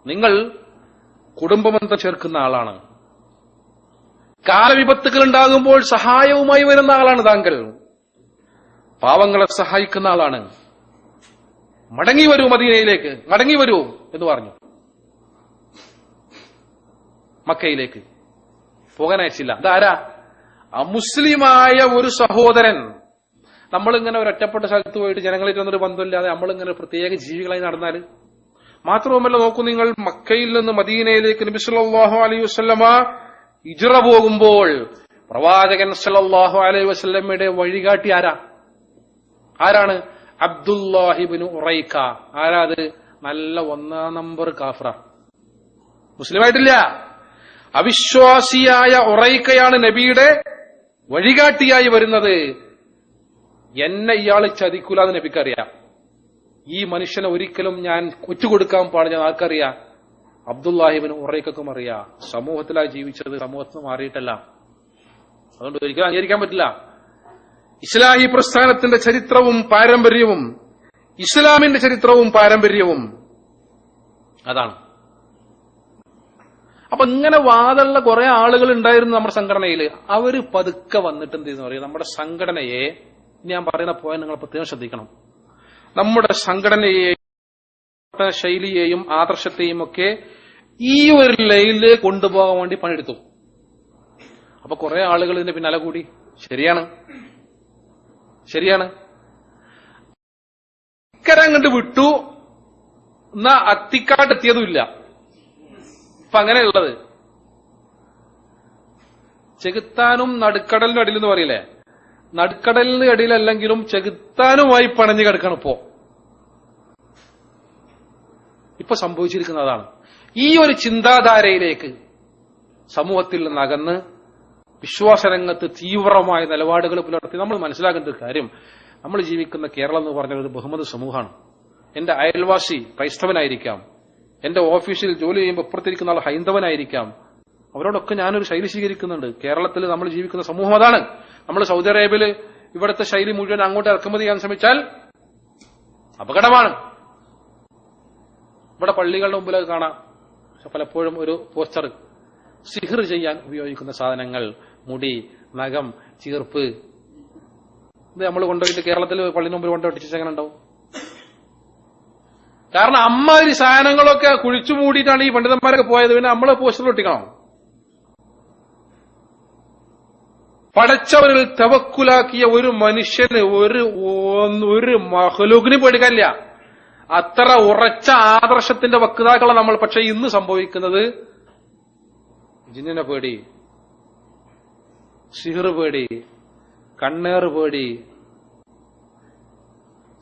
നിങ്ങൾ കുടുംബബന്ധം ചേർക്കുന്ന ആളാണ്. കാലവിപത്തുകൾ ഉണ്ടാകുമ്പോൾ സഹായവുമായി വരുന്ന ആളാണ് താങ്കൾ. പാവങ്ങളെ സഹായിക്കുന്ന ആളാണ്. മടങ്ങി വരൂ, മദീനയിലേക്ക് മടങ്ങി വരൂ എന്ന് പറഞ്ഞു. മക്കയിലേക്ക് പോകാൻ അയച്ചില്ല. അതാരാ? അമുസ്ലിമായ ഒരു സഹോദരൻ. നമ്മളിങ്ങനെ ഒരു ഒറ്റപ്പെട്ട സ്ഥലത്ത് പോയിട്ട് ജനങ്ങളായിട്ട് വന്നൊരു ബന്ധമില്ലാതെ നമ്മളിങ്ങനെ പ്രത്യേക ജീവികളായി നടന്നാൽ മാത്രവുമല്ല, നോക്കൂ നിങ്ങൾ, മക്കയിൽ നിന്ന് മദീനയിലേക്ക് നബി സല്ലല്ലാഹു അലൈഹി വസല്ലമ ഹിജ്റ പോകുമ്പോൾ പ്രവാചകൻ സല്ലല്ലാഹു അലൈഹി വസല്ലമയുടെ വഴികാട്ടി ആരാണ്? അബ്ദുല്ലാഹി ഇബ്നു ഉറൈഖ. ആരാത്? നല്ല 1 നമ്പർ കാഫിറ, മുസ്ലിമായിട്ടില്ല. അവിശ്വാസിയായ ഉറൈഖയാണ് നബിയുടെ വഴികാട്ടിയായി വരുന്നത്. എന്നെ ഇയാൾ ചതിക്കൂലെന്ന് നബിക്കറിയാം. ഈ മനുഷ്യനെ ഒരിക്കലും ഞാൻ ഒറ്റുകൊടുക്കാൻ പാടില്ല. ആർക്കറിയാം? അബ്ദുല്ലാഹി ഇബ്നു ഉറൈഖക്കും അറിയാം. സമൂഹത്തിലായി ജീവിച്ചത്, സമൂഹത്തിന് മാറിയിട്ടല്ല. അതുകൊണ്ട് ഒരിക്കലും അംഗീകരിക്കാൻ പറ്റില്ല. ഇസ്ലാഹി പ്രസ്ഥാനത്തിന്റെ ചരിത്രവും പാരമ്പര്യവും, ഇസ്ലാമിന്റെ ചരിത്രവും പാരമ്പര്യവും അതാണ്. അപ്പൊ ഇങ്ങനെ വാദമുള്ള കുറെ ആളുകൾ ഉണ്ടായിരുന്നു നമ്മുടെ സംഘടനയിൽ. അവര് പതുക്കെ വന്നിട്ട് എന്ത് ചെയ്യുന്ന പറയും, നമ്മുടെ സംഘടനയെ, ഞാൻ പറയുന്ന പോയിന്റ് നിങ്ങൾ പ്രത്യേകം ശ്രദ്ധിക്കണം, നമ്മുടെ സംഘടനയെയും ശൈലിയെയും ആദർശത്തെയും ഒക്കെ ഈ ഒരു ലൈനിൽ കൊണ്ടുപോകാൻ വേണ്ടി പണിയെടുത്തു. അപ്പൊ കുറെ ആളുകൾ ഇതിന്റെ പിന്നാലെ കൂടി. ശരിയാണ്. ഇക്കരങ്ങോട്ട് വിട്ടു എന്നാ അത്തിക്കാട്ടെത്തിയതുമില്ല. ഇപ്പൊ അങ്ങനെയുള്ളത് ചെകുത്താനും നടുക്കടലിന്റെ അടിയിൽ എന്ന് പറയില്ലേ, നടുക്കടലിന്റെ അടിയിലല്ലെങ്കിലും ചെകുത്താനുമായി പണഞ്ഞു കിടക്കണം. ഇപ്പൊ സംഭവിച്ചിരിക്കുന്നതാണ്. ഈ ഒരു ചിന്താധാരയിലേക്ക് സമൂഹത്തിൽ നിന്നകന്ന് വിശ്വാസരംഗത്ത് തീവ്രമായ നിലപാടുകൾ പുലർത്തി നമ്മൾ മനസ്സിലാക്കേണ്ട ഒരു കാര്യം, നമ്മൾ ജീവിക്കുന്ന കേരളം എന്ന് പറഞ്ഞ ഒരു ബഹുമത സമൂഹമാണ്. എന്റെ അയൽവാസി ക്രൈസ്തവനായിരിക്കാം, എന്റെ ഓഫീസിൽ ജോലി ചെയ്യുമ്പോൾ ഇപ്പുറത്തിരിക്കുന്ന ആൾ ഹൈന്ദവനായിരിക്കാം. അവരോടൊക്കെ ഞാനൊരു ശൈലി സ്വീകരിക്കുന്നുണ്ട്. കേരളത്തിൽ നമ്മൾ ജീവിക്കുന്ന സമൂഹം അതാണ്. നമ്മൾ സൗദി അറേബ്യയിൽ ഇവിടുത്തെ ശൈലി മുഴുവൻ അങ്ങോട്ട് ഇറക്കുമതി ചെയ്യാൻ ശ്രമിച്ചാൽ അപകടമാണ്. ഇവിടെ പള്ളികളുടെ മുമ്പിലൊക്കെ കാണാം പലപ്പോഴും ഒരു പോസ്റ്റർ, സിഹ്ർ ചെയ്യാൻ ഉപയോഗിക്കുന്ന സാധനങ്ങൾ, മുടി, നഖം, ചീർപ്പ്. ഇത് നമ്മൾ കൊണ്ടുപോയിട്ട് കേരളത്തിൽ പള്ളിന് മുമ്പിൽ കൊണ്ടുപോയിട്ട് എങ്ങനെ ഉണ്ടാവും? കാരണം അമ്മാതിരി സാധനങ്ങളൊക്കെ കുഴിച്ചു മൂടിയിട്ടാണ് ഈ പണ്ഡിതന്മാരൊക്കെ പോയത്. പിന്നെ നമ്മളെ പോസ്റ്റർ ഒട്ടിക്കണം. പടച്ചവരിൽ തവക്കുലാക്കിയ ഒരു മനുഷ്യന്, ഒരു മഹ്ലൂക്കിന് പേടിക്കാനില്ല. അത്ര ഉറച്ച ആദർശത്തിന്റെ വക്താക്കളാണ് നമ്മൾ. പക്ഷെ ഇന്ന് സംഭവിക്കുന്നത് ജിന്നിനെ പേടി, സിഹ്ർ പേടി, കണ്ണേറ് പേടി.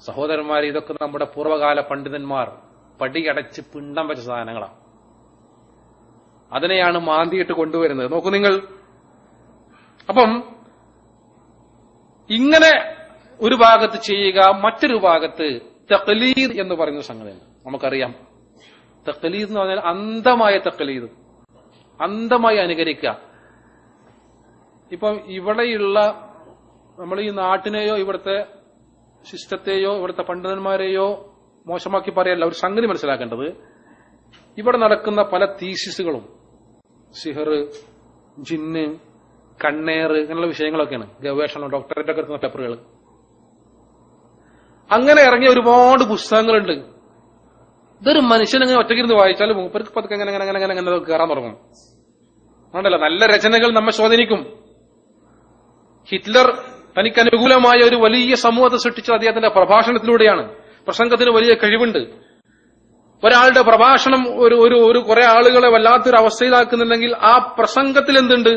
സഹോദരന്മാർ, ഇതൊക്കെ നമ്മുടെ പൂർവ്വകാല പണ്ഡിതന്മാർ പടിയടച്ച് പിണ്ടം വെച്ച സാധനങ്ങളാണ്. അതിനെയാണ് മാന്തിയിട്ട് കൊണ്ടുവരുന്നത്. നോക്കൂ നിങ്ങൾ. അപ്പം ഇങ്ങനെ ഒരു ഭാഗത്ത് ചെയ്യുക, മറ്റൊരു ഭാഗത്ത് തഖ്ലീദ് എന്ന് പറയുന്ന സംഗതിയാണ്. നമുക്കറിയാം, തഖ്ലീദ് എന്ന് പറഞ്ഞാൽ അന്ധമായ തഖ്ലീദ്, അന്ധമായി അനുകരിക്കുക. ഇപ്പം ഇവിടെയുള്ള നമ്മൾ ഈ നാട്ടിനെയോ ഇവിടുത്തെ സിസ്റ്റത്തെയോ ഇവിടുത്തെ പണ്ഡിതന്മാരെയോ മോശമാക്കി പറയല്ല. ഒരു സംഗതി മനസ്സിലാക്കേണ്ടത്, ഇവിടെ നടക്കുന്ന പല തീസിസുകളും, സിഹർ, ജിന്ന്, കണ്ണേറ്, ഇങ്ങനെയുള്ള വിഷയങ്ങളൊക്കെയാണ് ഗവേഷണം, ഡോക്ടറേറ്റ് ഒക്കെ എടുക്കുന്ന പേപ്പറുകൾ. അങ്ങനെ ഇറങ്ങിയ ഒരുപാട് പുസ്തകങ്ങളുണ്ട്. ഇതൊരു മനുഷ്യനങ്ങനെ ഒറ്റയ്ക്കിരുന്ന് വായിച്ചാൽ മൂപ്പർക്ക് പതുക്കെ അങ്ങനെ അങ്ങനെ അങ്ങനെ അങ്ങനെ കയറാൻ തുടങ്ങും. അതുകൊണ്ടല്ല നല്ല രചനകൾ നമ്മെ സ്വാധീനിക്കും. ഹിറ്റ്ലർ തനിക്ക് അനുകൂലമായ ഒരു വലിയ സമൂഹത്തെ സൃഷ്ടിച്ചത് അദ്ദേഹത്തിന്റെ പ്രഭാഷണത്തിലൂടെയാണ്. പ്രസംഗത്തിന് വലിയ കഴിവുണ്ട്. ഒരാളുടെ പ്രഭാഷണം ഒരു കുറെ ആളുകളെ വല്ലാത്തൊരു അവസ്ഥയിലാക്കുന്നുണ്ടെങ്കിൽ ആ പ്രസംഗത്തിൽ എന്തുണ്ട്?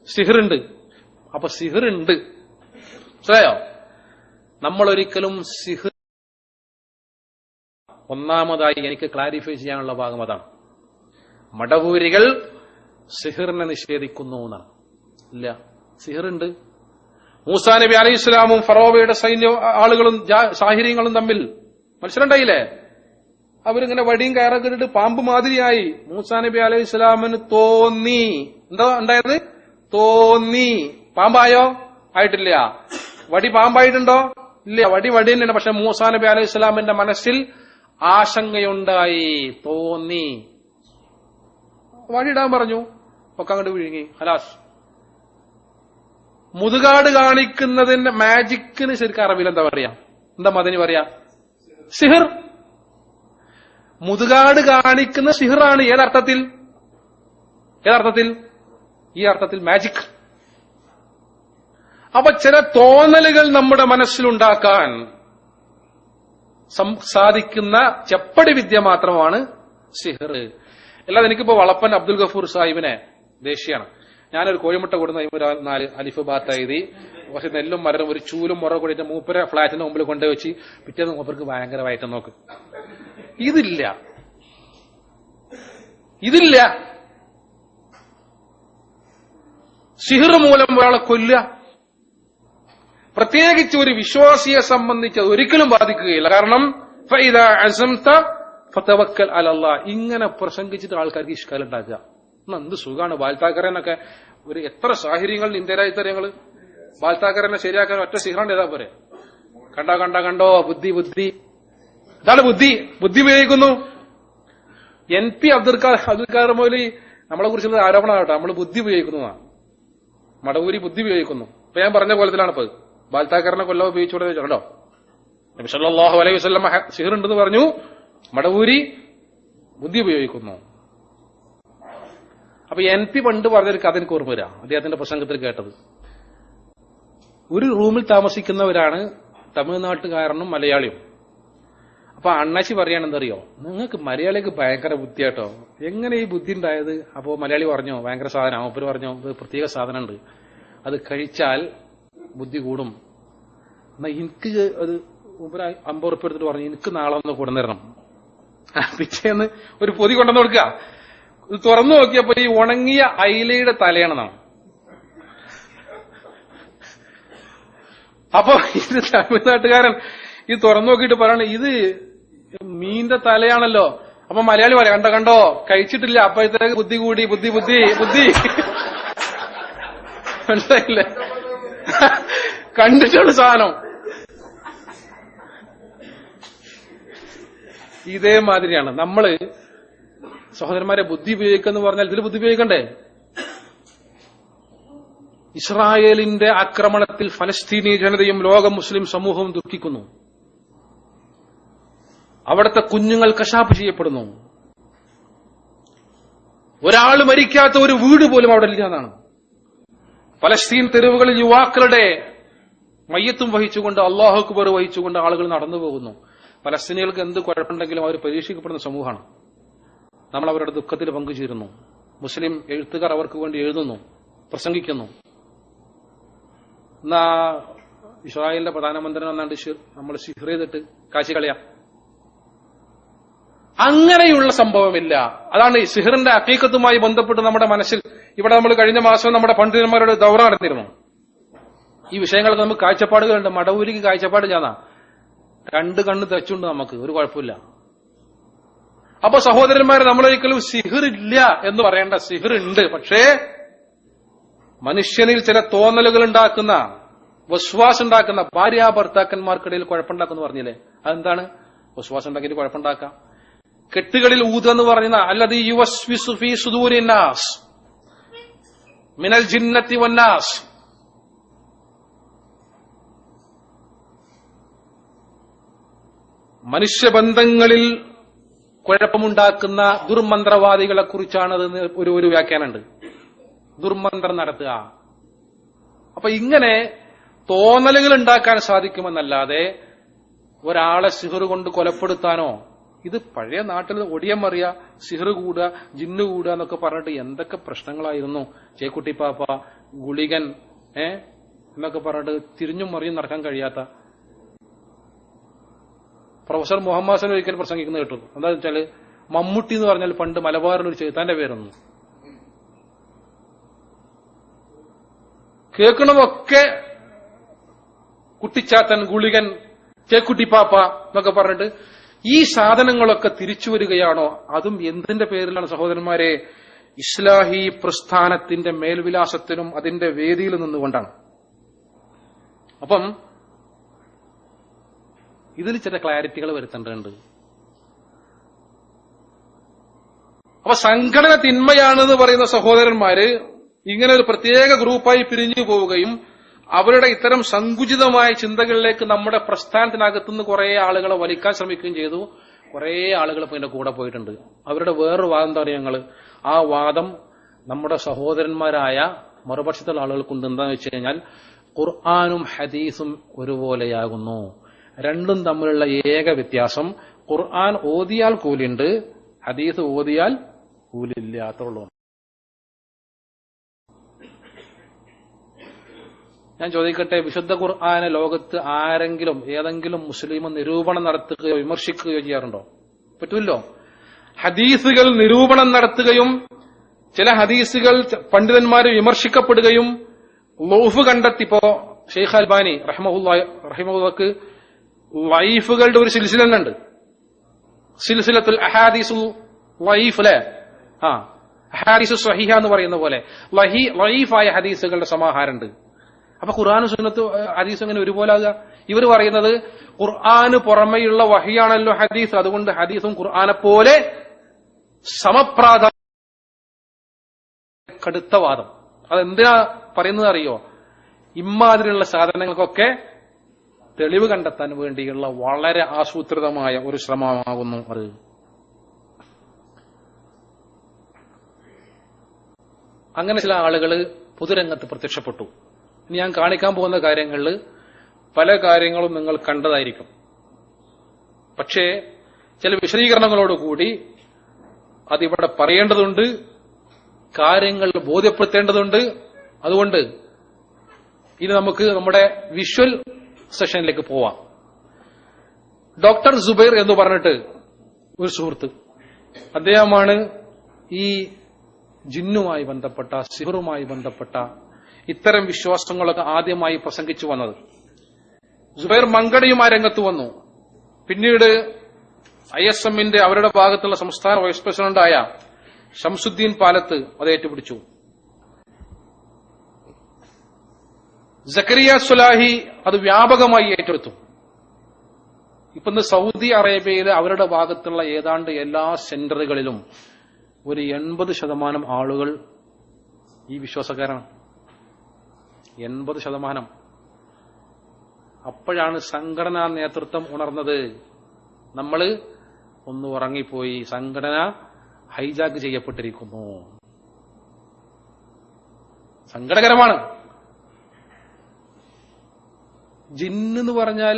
സിഹിറുണ്ട്. അപ്പൊ സിഹിറുണ്ട്, മനസ്സിലായോ? നമ്മളൊരിക്കലും സിഹിർ, ഒന്നാമതായി എനിക്ക് ക്ലാരിഫൈ ചെയ്യാനുള്ള ഭാഗം അതാണ്. മടവൂരികൾ സിഹിറിനെ നിഷേധിക്കുന്നു എന്നാണ്. ഇല്ല, സിഹിറുണ്ട്. മൂസാ നബി അലൈഹി ഇസ്ലാമും ഫറോവയുടെ സൈന്യ ആളുകളും സാഹിര്യങ്ങളും തമ്മിൽ മത്സരമുണ്ടായില്ലേ? അവരിങ്ങനെ വടിയും കയറൊക്കെ ഇട്ടിട്ട് പാമ്പ് മാതിരിയായി. മൂസാ നബി അലൈഹി ഇസ്ലാമിന് തോന്നി. എന്താ ഉണ്ടായത്? തോന്നി. പാമ്പായോ? ആയിട്ടില്ല. വടി പാമ്പായിട്ടുണ്ടോ? ഇല്ല, വടി തന്നെയാണ്. പക്ഷെ മൂസാ നബി അലൈഹി ഇസ്ലാമിന്റെ മനസ്സിൽ ആശങ്കയുണ്ടായി, തോന്നി. വടിയിടാൻ പറഞ്ഞു, ഒക്കെ അങ്ങോട്ട് വിഴുങ്ങി, ഹലാസ്. മുതുകാട് കാണിക്കുന്നതിന്റെ മാജിക്കിന് ശരിക്കും അറബിയിൽ എന്താ പറയാ? എന്താ മദനി പറയാ? സിഹിർ. മുതുകാട് കാണിക്കുന്ന സിഹിറാണ്. ഏതർത്ഥത്തിൽ? ഈ അർത്ഥത്തിൽ മാജിക്. അപ്പൊ ചില തോന്നലുകൾ നമ്മുടെ മനസ്സിലുണ്ടാക്കാൻ സാധിക്കുന്ന ചെപ്പടി വിദ്യ മാത്രമാണ് സിഹിർ. അല്ലാതെ എനിക്കിപ്പോ വളപ്പൻ അബ്ദുൽ ഗഫൂർ സാഹിബിനെ ദേഷ്യാണ്. ഞാനൊരു കോഴിമുട്ട കൊടുന്ന 4 അലിഫ് ബാത്ത് എഴുതി, പക്ഷെ നെല്ലും മരം ഒരു ചൂലും മുറ കൂടിയിട്ട് മൂപ്പര ഫ്ളാറ്റിന് മുമ്പിൽ കൊണ്ടുവച്ച് പിറ്റേന്ന് മൂപ്പർക്ക് ഭയങ്കരമായിട്ട് നോക്ക്. ഇതില്ല. സിഹിർ മൂലം ഒരാളെ കൊല്ലുക, പ്രത്യേകിച്ച് ഒരു വിശ്വാസിയെ സംബന്ധിച്ച് അത് ഒരിക്കലും ബാധിക്കുകയില്ല. കാരണം ഫഇദാ അസംത ഫതവക്കൽ അലല്ലാഹ്. ഇങ്ങനെ പ്രസംഗിച്ചിട്ട് ആൾക്കാർക്ക് ഇഷ്കാലം ഉണ്ടാക്കുക. എന്ത് സുഖാണ്. ബാൽത്താക്കരനൊക്കെ ഒരു എത്ര സാഹചര്യങ്ങൾ ഇന്ത്യരായിത്തരങ്ങള് ബാൽത്താക്കരനെ ശരിയാക്കാൻ ഒറ്റ സിഹറാണ്ട് ചെയ്താൽ പോരെ? കണ്ടോ ബുദ്ധി ഇതാണ് ബുദ്ധി ഉപയോഗിക്കുന്നു. NP അബ്ദുൽ ഖാദർ മൗലവി നമ്മളെ കുറിച്ചുള്ള ആരോപണം കേട്ടോ, നമ്മൾ ബുദ്ധി ഉപയോഗിക്കുന്നതാണ്. മടവൂരി ബുദ്ധി ഉപയോഗിക്കുന്നു. ഇപ്പൊ ഞാൻ പറഞ്ഞ കോലത്തിലാണ് ഇപ്പൊ ബാൽത്താക്കരനെ കൊല്ലം ഉപയോഗിച്ചുകൂടെ കണ്ടോ? നബി സല്ലല്ലാഹു അലൈഹി വസല്ലം സിഹിറുണ്ടെന്ന് പറഞ്ഞു, മടവൂരി ബുദ്ധി ഉപയോഗിക്കുന്നു. അപ്പൊ NP പണ്ട് പറഞ്ഞൊരു കഥ എനിക്ക് ഓർമ്മ വരാം, അദ്ദേഹത്തിന്റെ പ്രസംഗത്തിൽ കേട്ടത്. ഒരു റൂമിൽ താമസിക്കുന്നവരാണ് തമിഴ്നാട്ടുകാരനും മലയാളിയും. അപ്പൊ അണ്ണാച്ചി പറയാണെന്തറിയോ, നിങ്ങൾക്ക് മലയാളിക്ക് ഭയങ്കര ബുദ്ധിയാട്ടോ, എങ്ങനെ ഈ ബുദ്ധി ഉണ്ടായത്? അപ്പോ മലയാളി പറഞ്ഞോ, ഭയങ്കര സാധനം. മൂപ്പര് പറഞ്ഞോ, ഇത് പ്രത്യേക സാധനമുണ്ട്, അത് കഴിച്ചാൽ ബുദ്ധി കൂടും. എന്നാ എനിക്ക് അത് മൂപ്പര് 50 ഉറുപ്പിക എടുത്തിട്ട് പറഞ്ഞു, എനിക്ക് നാളെ ഒന്ന് കൊണ്ടുവരണം. പിറ്റേന്ന് ഒരു പൊതി കൊണ്ടുവന്ന് കൊടുക്കുക. ഇത് തുറന്നു നോക്കിയപ്പോ ഈ ഉണങ്ങിയ അയിലയുടെ തലയാണെന്നാണ്. അപ്പൊ ഇത് തമിഴ്നാട്ടുകാരൻ ഇത് തുറന്നു നോക്കിയിട്ട് പറയണ, ഇത് മീന്റെ തലയാണല്ലോ. അപ്പൊ മലയാളി പറയാം, കണ്ടോ കഴിച്ചിട്ടില്ല, അപ്പോഴത്തേക്ക് ബുദ്ധി കൂടി, ബുദ്ധി മനസ്സിലായില്ലേ? കണ്ടിട്ടുള്ള സാധനം. ഇതേമാതിരിയാണ് നമ്മള് സഹോദരന്മാരെ ബുദ്ധി ഉപയോഗിക്കാന്ന് പറഞ്ഞാൽ ഇതിൽ ബുദ്ധി ഉപയോഗിക്കണ്ടേ? ഇസ്രായേലിന്റെ ആക്രമണത്തിൽ ഫലസ്തീനി ജനതയും ലോക മുസ്ലിം സമൂഹവും ദുഃഖിക്കുന്നു. അവിടുത്തെ കുഞ്ഞുങ്ങൾ കശാപ്പ് ചെയ്യപ്പെടുന്നു. ഒരാൾ മരിക്കാത്ത ഒരു വീട് പോലും അവിടെ ഇല്ലാന്നാണ്. ഫലസ്തീൻ തെരുവുകളിൽ യുവാക്കളുടെ മയ്യത്തും വഹിച്ചുകൊണ്ട്, അല്ലാഹു അക്ബർ വഹിച്ചുകൊണ്ട് ആളുകൾ നടന്നു പോകുന്നു. ഫലസ്തീനികൾക്ക് എന്ത് കുഴപ്പമുണ്ടെങ്കിലും അവർ പരീക്ഷിക്കപ്പെടുന്ന സമൂഹമാണ്. നമ്മൾ അവരുടെ ദുഃഖത്തിൽ പങ്കുചേരുന്നു. മുസ്ലിം എഴുത്തുകാർ അവർക്ക് വേണ്ടി എഴുതുന്നു, പ്രസംഗിക്കുന്നു. എന്നാ ഇസ്രായേലിന്റെ പ്രധാനമന്ത്രി വന്നാണ്ട് നമ്മൾ സിഹർ ചെയ്തിട്ട് കാശി കളയാം. അങ്ങനെയുള്ള സംഭവമില്ല. അതാണ് ഈ സിഹറിന്റെ ഹഖീഖത്തുമായി ബന്ധപ്പെട്ട് നമ്മുടെ മനസ്സിൽ. ഇവിടെ നമ്മൾ കഴിഞ്ഞ മാസം നമ്മുടെ പണ്ഡിതന്മാരോട് ദൗറ നടത്തിയിരുന്നു. ഈ വിഷയങ്ങൾക്ക് നമുക്ക് കാഴ്ചപ്പാടുകളുണ്ട്. മടവൂരിക്ക് കാഴ്ചപ്പാട് ഞാനാ, 2 കണ്ണ് തെച്ചുണ്ട്, നമുക്ക് ഒരു കുഴപ്പമില്ല. അപ്പൊ സഹോദരന്മാരെ, നമ്മളൊരിക്കലും സിഹിർ ഇല്ല എന്ന് പറയേണ്ട, സിഹിർ ഉണ്ട്. പക്ഷേ മനുഷ്യനിൽ ചില തോന്നലുകൾ ഉണ്ടാക്കുന്ന, വസ്വാസ് ഉണ്ടാക്കുന്ന, ഭാര്യ ഭർത്താക്കന്മാർക്കിടയിൽ കുഴപ്പമുണ്ടാക്കുന്ന പറഞ്ഞില്ലേ, അതെന്താണ്? വസ്വാസ് ഉണ്ടാക്കിയിട്ട് കുഴപ്പമുണ്ടാക്കാം. കെട്ടുകളിൽ ഊതെന്ന് പറയുന്ന അല്ലത് യുവസ്വിസു ഫീ സുദൂരിന്നാസ്, മിനൽ ജിന്നത്തി വന്നാസ്. മനുഷ്യബന്ധങ്ങളിൽ കുഴപ്പമുണ്ടാക്കുന്ന ദുർമന്ത്രവാദികളെ കുറിച്ചാണ് ഒരു വ്യാഖ്യാനമുണ്ട്. ദുർമന്ത്രം നടത്തുക. അപ്പൊ ഇങ്ങനെ തോന്നലുകൾ ഉണ്ടാക്കാൻ സാധിക്കുമെന്നല്ലാതെ ഒരാളെ സിഹർ കൊണ്ട് കൊലപ്പെടുത്താനോ, ഇത് പഴയ നാട്ടിൽ ഒടിയം മറിയ, സിഹർ കൂടുക, ജിന്ന് കൂടുക എന്നൊക്കെ പറഞ്ഞിട്ട് എന്തൊക്കെ പ്രശ്നങ്ങളായിരുന്നു. ചേക്കുട്ടിപ്പാപ്പ, ഗുളികൻ എന്നൊക്കെ പറഞ്ഞിട്ട് തിരിഞ്ഞും മറിയും നടക്കാൻ കഴിയാത്ത പ്രൊഫസർ മുഹമ്മദ് ഹസൻ ഒരിക്കൽ പ്രസംഗിക്കുന്നത് കേട്ടു. എന്താണെന്ന് വെച്ചാല് മമ്മൂട്ടി എന്ന് പറഞ്ഞാൽ പണ്ട് മലബാറിലൊരു ചെറുത്താന്റെ പേരൊന്നും കേൾക്കണമൊക്കെ കുട്ടിച്ചാത്തൻ, ഗുളികൻ, ചേക്കുട്ടിപ്പാപ്പ എന്നൊക്കെ പറഞ്ഞിട്ട് ഈ സാധനങ്ങളൊക്കെ തിരിച്ചു വരികയാണോ? അതും എന്തിന്റെ പേരിലാണ് സഹോദരന്മാരെ? ഇസ്ലാഹി പ്രസ്ഥാനത്തിന്റെ മേൽവിലാസത്തിനും അതിന്റെ വേദിയിൽ നിന്നുകൊണ്ടാണ്. അപ്പം ഇതിൽ ചില ക്ലാരിറ്റികൾ വരുത്തേണ്ടതുണ്ട്. അപ്പൊ സംഘടന തിന്മയാണെന്ന് പറയുന്ന സഹോദരന്മാര് ഇങ്ങനെ ഒരു പ്രത്യേക ഗ്രൂപ്പായി പിരിഞ്ഞു പോവുകയും അവരുടെ ഇത്തരം സങ്കുചിതമായ ചിന്തകളിലേക്ക് നമ്മുടെ പ്രസ്ഥാനത്തിനകത്തുനിന്ന് കുറെ ആളുകളെ വലിക്കാൻ ശ്രമിക്കുകയും ചെയ്തു. കുറെ ആളുകൾ ഇപ്പൊ ഇതിന്റെ കൂടെ പോയിട്ടുണ്ട്. അവരുടെ വേറൊരു വാദം എന്താ പറയുക ഞങ്ങള്? ആ വാദം നമ്മുടെ സഹോദരന്മാരായ മറുപക്ഷത്തുള്ള ആളുകൾക്കുണ്ട്. എന്താന്ന് വെച്ച് കഴിഞ്ഞാൽ ഖുർആനും ഹദീസും ഒരുപോലെയാകുന്നു. രണ്ടും തമ്മിലുള്ള ഏക വ്യത്യാസം ഖുർആൻ ഓതിയാൽ കൂലിയുണ്ട്, ഹദീസ് ഓതിയാൽ കൂലില്ലാത്തുള്ളൂ. ഞാൻ ചോദിക്കട്ടെ, വിശുദ്ധ ഖുർആനെ ലോകത്ത് ആരെങ്കിലും ഏതെങ്കിലും മുസ്ലിം നിരൂപണം നടത്തുകയോ വിമർശിക്കുകയോ ചെയ്യാറുണ്ടോ? പറ്റൂല്ലോ. ഹദീസുകൾ നിരൂപണം നടത്തുകയും ചില ഹദീസുകൾ പണ്ഡിതന്മാര് വിമർശിക്കപ്പെടുകയും ലൗഫ് കണ്ടെത്തിപ്പോ ഷെയ്ഖ് അൽബാനി റഹിമഹുള്ളാഹ് വൈഫുകളുടെ ഒരു സിൽസില ഉണ്ട്. സിൽസിലത്തുൽ അഹാദീസുൽ വൈഫ് അല്ലെ, അഹാദീസു സ്വഹീഹ എന്ന് പറയുന്ന പോലെ വൈഫായ ഹദീസുകളുടെ സമാഹാരമുണ്ട്. അപ്പൊ ഖുർആനും സുന്നത്ത് ഹദീസും എങ്ങനെ ഒരുപോലെ ആകുക? ഇവർ പറയുന്നത് ഖുർആന് പുറമെയുള്ള വഹിയാണല്ലോ ഹദീസ്, അതുകൊണ്ട് ഹദീസും ഖുർആനെ പോലെ സമപ്രാധാന്യം. കടുത്ത വാദം. അതെന്തിനാ പറയുന്നത് അറിയോ? ഇമ്മാതിരിയുള്ള സാധനങ്ങൾക്കൊക്കെ തെളിവ് കണ്ടെത്താൻ വേണ്ടിയുള്ള വളരെ ആസൂത്രിതമായ ഒരു ശ്രമമാകുന്നു അത്. അങ്ങനെ ചില ആളുകൾ പൊതുരംഗത്ത് പ്രത്യക്ഷപ്പെട്ടു. ഇനി ഞാൻ കാണിക്കാൻ പോകുന്ന കാര്യങ്ങളിൽ പല കാര്യങ്ങളും നിങ്ങൾ കണ്ടതായിരിക്കും. പക്ഷേ ചില വിശദീകരണങ്ങളോടുകൂടി അതിവിടെ പറയേണ്ടതുണ്ട്, കാര്യങ്ങൾ ബോധ്യപ്പെടുത്തേണ്ടതുണ്ട്. അതുകൊണ്ട് ഇനി നമുക്ക് നമ്മുടെ വിഷ്വൽ സെഷനിലേക്ക് പോവാം. ഡോക്ടർ സുബൈർ എന്ന് പറഞ്ഞിട്ട് ഒരു സുഹൃത്ത്, അദ്ദേഹമാണ് ഈ ജിന്നുമായി ബന്ധപ്പെട്ട, സിഹറുമായി ബന്ധപ്പെട്ട ഇത്തരം വിശ്വാസങ്ങളൊക്കെ ആദ്യമായി പ്രസംഗിച്ചു വന്നത്. സുബൈർ മങ്കടയും ആ രംഗത്ത് വന്നു. പിന്നീട് ISMന്റെ അവരുടെ ഭാഗത്തുള്ള സംസ്ഥാന വൈസ് പ്രസിഡന്റായ ഷംസുദ്ദീൻ പാലത്ത് അത് ഏറ്റുപിടിച്ചു. സക്കരിയ സുലാഹി അത് വ്യാപകമായി ഏറ്റെടുത്തു. ഇപ്പൊ ഇന്ന് സൗദി അറേബ്യയിലെ അവരുടെ ഭാഗത്തുള്ള ഏതാണ്ട് എല്ലാ സെന്ററുകളിലും ഒരു 80% ആളുകൾ ഈ വിശ്വാസക്കാരാണ്. 80%. അപ്പോഴാണ് സംഘടനാ നേതൃത്വം ഉണർന്നത്. നമ്മള് ഒന്ന് ഉറങ്ങിപ്പോയി, സംഘടന ഹൈജാക്ക് ചെയ്യപ്പെട്ടിരിക്കുന്നു. സങ്കടകരമാണ്. ജിന്ന് പറഞ്ഞാൽ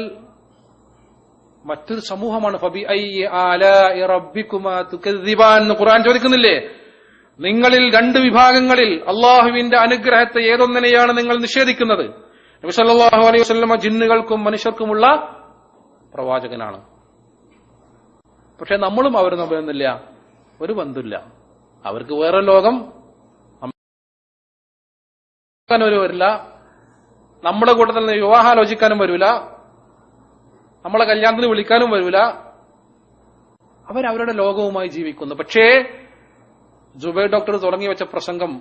മറ്റൊരു സമൂഹമാണ്. ഖുർആൻ ചോദിക്കുന്നില്ലേ, നിങ്ങളിൽ രണ്ട് വിഭാഗങ്ങളിൽ അള്ളാഹുവിന്റെ അനുഗ്രഹത്തെ ഏതൊന്നിനെയാണ് നിങ്ങൾ നിഷേധിക്കുന്നത്? നബി സല്ലല്ലാഹു അലൈഹി വസല്ലം ജിന്നുകൾക്കും മനുഷ്യർക്കുമുള്ള പ്രവാചകനാണ്. പക്ഷെ നമ്മളും അവരും തമ്മിലൊന്നുമില്ല, ഒരു ബന്ധമില്ല. അവർക്ക് വേറെ ലോകം വരില്ല, നമ്മുടെ കൂട്ടത്തിൽ നിന്ന് വിവാഹാലോചിക്കാനും വരൂല, നമ്മളെ കല്യാണത്തിന് വിളിക്കാനും വരൂല. അവരവരുടെ ലോകവുമായി ജീവിക്കുന്നു. പക്ഷേ ജുബൈർ ഡോക്ടർ തുടങ്ങി വെച്ച പ്രസംഗം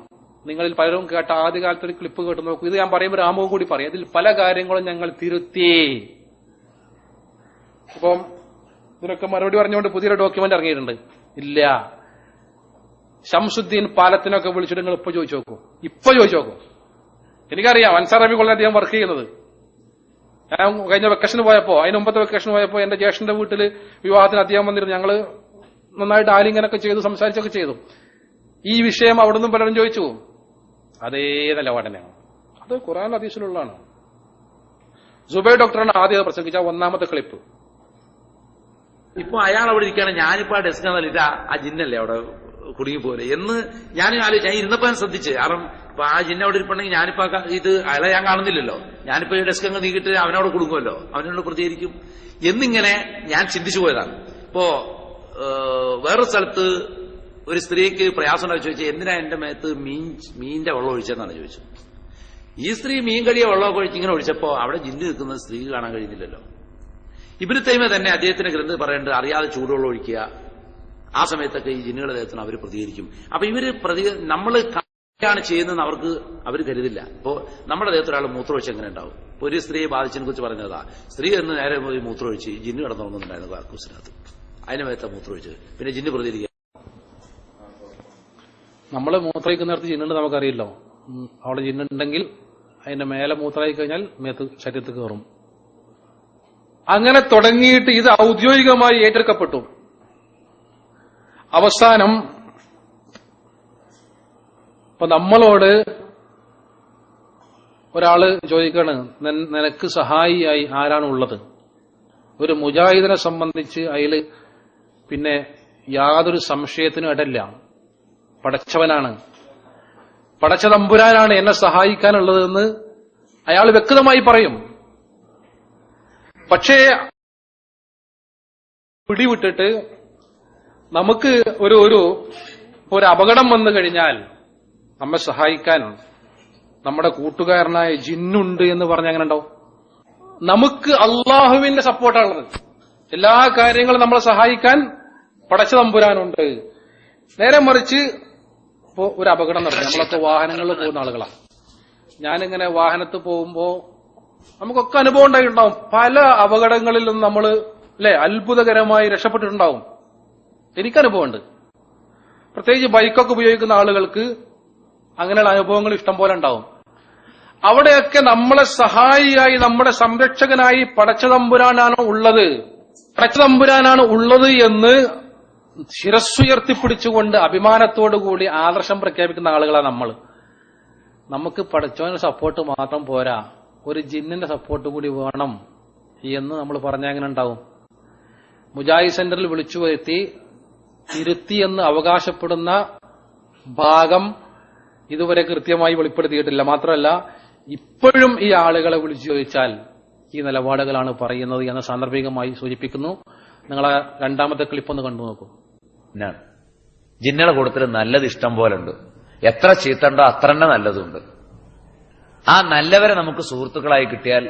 നിങ്ങളിൽ പലരും കേട്ട ആദ്യകാലത്തൊരു ക്ലിപ്പ് കേട്ട് നോക്കൂ. ഇത് ഞാൻ പറയുമ്പോൾ രാമവും കൂടി പറയും. അതിൽ പല കാര്യങ്ങളും ഞങ്ങൾ തിരുത്തി. അപ്പം ഇതിനൊക്കെ മറുപടി പറഞ്ഞുകൊണ്ട് പുതിയൊരു ഡോക്യുമെന്റ് ഇറങ്ങിയിട്ടുണ്ട്. ഇല്ല, ഷംസുദ്ദീൻ പാലത്തിനൊക്കെ വിളിച്ചിട്ട് നിങ്ങൾ ഇപ്പൊ ചോദിച്ചു നോക്കൂ. എനിക്കറിയാം അൻസാർ റബി കോളേജിൽ അദ്ദേഹം വർക്ക് ചെയ്യുന്നത്. ഞാൻ കഴിഞ്ഞ വെക്കേഷന് പോയപ്പോ, അതിന് മുമ്പത്തെ വെക്കേഷന് പോയപ്പോ എന്റെ ജ്യേഷ്ഠന്റെ വീട്ടിൽ വിവാഹത്തിന് അദ്ദേഹം വന്നിരുന്നു. ഞങ്ങള് നന്നായിട്ട് ആലിംഗനൊക്കെ ചെയ്തു, സംസാരിച്ചൊക്കെ ചെയ്തു. ഈ വിഷയം അവിടെ നിന്നും പലരും ചോദിച്ചു. അതേ നിലപാട് തന്നെയാണ്. അത് ഖുർആൻ ഹദീസിലുള്ളതാണ്. സുബൈർ ഡോക്ടറാണ് ആദ്യം പ്രസംഗിച്ച ഒന്നാമത്തെ ക്ലിപ്പ്. ഇപ്പൊ അയാൾ അവിടെ ഇരിക്കുകയാണ്, ഞാനിപ്പോ ആ ഡെസ്ക് തള്ളിട്ട് ആ ജിന്നല്ലേ അവിടെ കുടുങ്ങിപ്പോലെ എന്ന് ഞാനും ആലോചിച്ചു. ഞാൻ ഇരുന്നപ്പോ ഞാൻ ശ്രദ്ധിച്ചു. കാരണം ഇപ്പൊ ആ ജിന്ന അവിടെ ഇരിപ്പുണ്ടെങ്കിൽ ഞാനിപ്പോ ഇത് അയാളെ ഞാൻ കാണുന്നില്ലല്ലോ. ഞാനിപ്പോ ഈ ഡെസ്ക് അങ്ങ് നീക്കിട്ട് അവനോട് കൊടുക്കുമല്ലോ, അവനോട് പ്രതികരിക്കും എന്നിങ്ങനെ ഞാൻ ചിന്തിച്ചു പോയതാണ്. ഇപ്പോ വേറൊരു സ്ഥലത്ത് ഒരു സ്ത്രീക്ക് പ്രയാസം ഉണ്ടായി ചോദിച്ചാൽ എന്തിനാ എന്റെ മേത്ത് മീനിന്റെ വെള്ളം ഒഴിച്ചെന്നാണ് ചോദിച്ചത്. ഈ സ്ത്രീ മീൻ കഴിയ വെള്ളമൊക്കെ ഒഴിച്ച് ഇങ്ങനെ ഒഴിച്ചപ്പോ അവിടെ ജിന്ന് നിൽക്കുന്നത് സ്ത്രീക്ക് കാണാൻ കഴിയുന്നില്ലല്ലോ. ഇബ്നു തൈമിയ്യ തന്നെ അദ്ദേഹത്തിന്റെ ഗ്രന്ഥം പറയുന്നുണ്ട്, അറിയാതെ ചൂടുവെള്ളം ഒഴിക്കുക, ആ സമയത്തൊക്കെ ഈ ജിന്നുകളുടെ ദേഹത്തിന് അവർ പ്രതികരിക്കും. അപ്പൊ ഇവര് നമ്മൾ ാണ് ചെയ്യുന്നതെന്ന് അവർ കരുതില്ല. ഇപ്പോ നമ്മുടെ ദേഹത്ത് ഒരാൾ മൂത്രമൊഴിച്ച് എങ്ങനെ ഉണ്ടാവും? ഒരു സ്ത്രീയെ ബാധിച്ചതിനെ കുറിച്ച് പറഞ്ഞതാ. സ്ത്രീ എന്ന് നേരെ പോയി മൂത്രമൊഴിച്ച് ജിന്ന് കിടന്നുറങ്ങുന്നുണ്ടായിരുന്നു കാർക്കൂസിനകത്ത്. അതിന് മേത്ത മൂത്രമൊഴിച്ച് പിന്നെ ജിന്ന് പ്രതികരിക്കുക. നമ്മള് മൂത്രയിക്കുന്നിടത്ത് ജിന്നുണ്ട് നമുക്കറിയില്ലോ. അവിടെ ജിന്നുണ്ടെങ്കിൽ അതിന്റെ മേലെ മൂത്രമായി കഴിഞ്ഞാൽ മേത്ത് ശരീരത്തിൽ കയറും. അങ്ങനെ തുടങ്ങിയിട്ട് ഇത് ഔദ്യോഗികമായി ഏറ്റെടുക്കപ്പെട്ടു. അവസാനം ഇപ്പൊ നമ്മളോട് ഒരാള് ചോദിക്കാണ്, നിനക്ക് സഹായിയായി ആരാണ് ഉള്ളത്? ഒരു മുജാഹിദിനെ സംബന്ധിച്ച് അതില് പിന്നെ യാതൊരു സംശയത്തിനും ഇടല്ല. പടച്ചവനാണ്, പടച്ച തമ്പുരാനാണ് എന്നെ സഹായിക്കാനുള്ളതെന്ന് അയാൾ വ്യക്തമായി പറയും. പക്ഷേ പിടിവിട്ടിട്ട് നമുക്ക് ഒരു അപകടം വന്നു കഴിഞ്ഞാൽ നമ്മെ സഹായിക്കാൻ നമ്മുടെ കൂട്ടുകാരനായ ജിന്നുണ്ട് എന്ന് പറഞ്ഞ അങ്ങനെ ഉണ്ടാവും. നമുക്ക് അള്ളാഹുവിന്റെ സപ്പോർട്ടാണുള്ളത്. എല്ലാ കാര്യങ്ങളും നമ്മളെ സഹായിക്കാൻ പടച്ച തമ്പുരാനുണ്ട്. നേരെ മറിച്ച് ഇപ്പോ ഒരു അപകടം നടക്കും. നമ്മളൊക്കെ വാഹനങ്ങളിൽ പോകുന്ന ആളുകളാണ്. ഞാനിങ്ങനെ വാഹനത്തിൽ പോകുമ്പോ നമുക്കൊക്കെ അനുഭവം ഉണ്ടായിട്ടുണ്ടാവും. പല അപകടങ്ങളിലും നമ്മൾ അത്ഭുതകരമായി രക്ഷപ്പെട്ടിട്ടുണ്ടാവും. എനിക്കനുഭവമുണ്ട്. പ്രത്യേകിച്ച് ബൈക്കൊക്കെ ഉപയോഗിക്കുന്ന ആളുകൾക്ക് അങ്ങനെയുള്ള അനുഭവങ്ങൾ ഇഷ്ടം പോലെ ഉണ്ടാവും. അവിടെയൊക്കെ നമ്മളെ സഹായിയായി, നമ്മുടെ സംരക്ഷകനായി പടച്ചതമ്പുരാനാണ് ഉള്ളത് എന്ന് ശിരസ്സുയർത്തിപ്പിടിച്ചുകൊണ്ട് അഭിമാനത്തോടുകൂടി ആദർശം പ്രഖ്യാപിക്കുന്ന ആളുകളാണ് നമ്മൾ. നമുക്ക് പടച്ചവന്റെ സപ്പോർട്ട് മാത്രം പോരാ, ഒരു ജിന്നിന്റെ സപ്പോർട്ട് കൂടി വേണം എന്ന് നമ്മൾ പറഞ്ഞാൽ എങ്ങനെ ഉണ്ടാവും? മുജാഹിദ് സെന്ററിൽ വിളിച്ചു വരുത്തി ഇരുത്തി എന്ന് അവകാശപ്പെടുന്ന ഭാഗം ഇതുവരെ കൃത്യമായി വെളിപ്പെടുത്തിയിട്ടില്ല. മാത്രമല്ല ഇപ്പോഴും ഈ ആളുകളെ വിളിച്ചു ചോദിച്ചാൽ ഈ നിലപാടുകളാണ് പറയുന്നത് എന്ന് സാന്ദർഭികമായി സൂചിപ്പിക്കുന്നു. നിങ്ങളെ രണ്ടാമത്തെ ക്ലിപ്പ് ഒന്ന് കണ്ടു നോക്കൂ. ജിന്നുകളുടെ കൂട്ടത്തിൽ നല്ലത് ഇഷ്ടം പോലെ ഉണ്ട്. എത്ര ചീത്തണ്ടോ അത്ര തന്നെ നല്ലതുണ്ട്. ആ നല്ലവരെ നമുക്ക് സുഹൃത്തുക്കളായി കിട്ടിയാൽ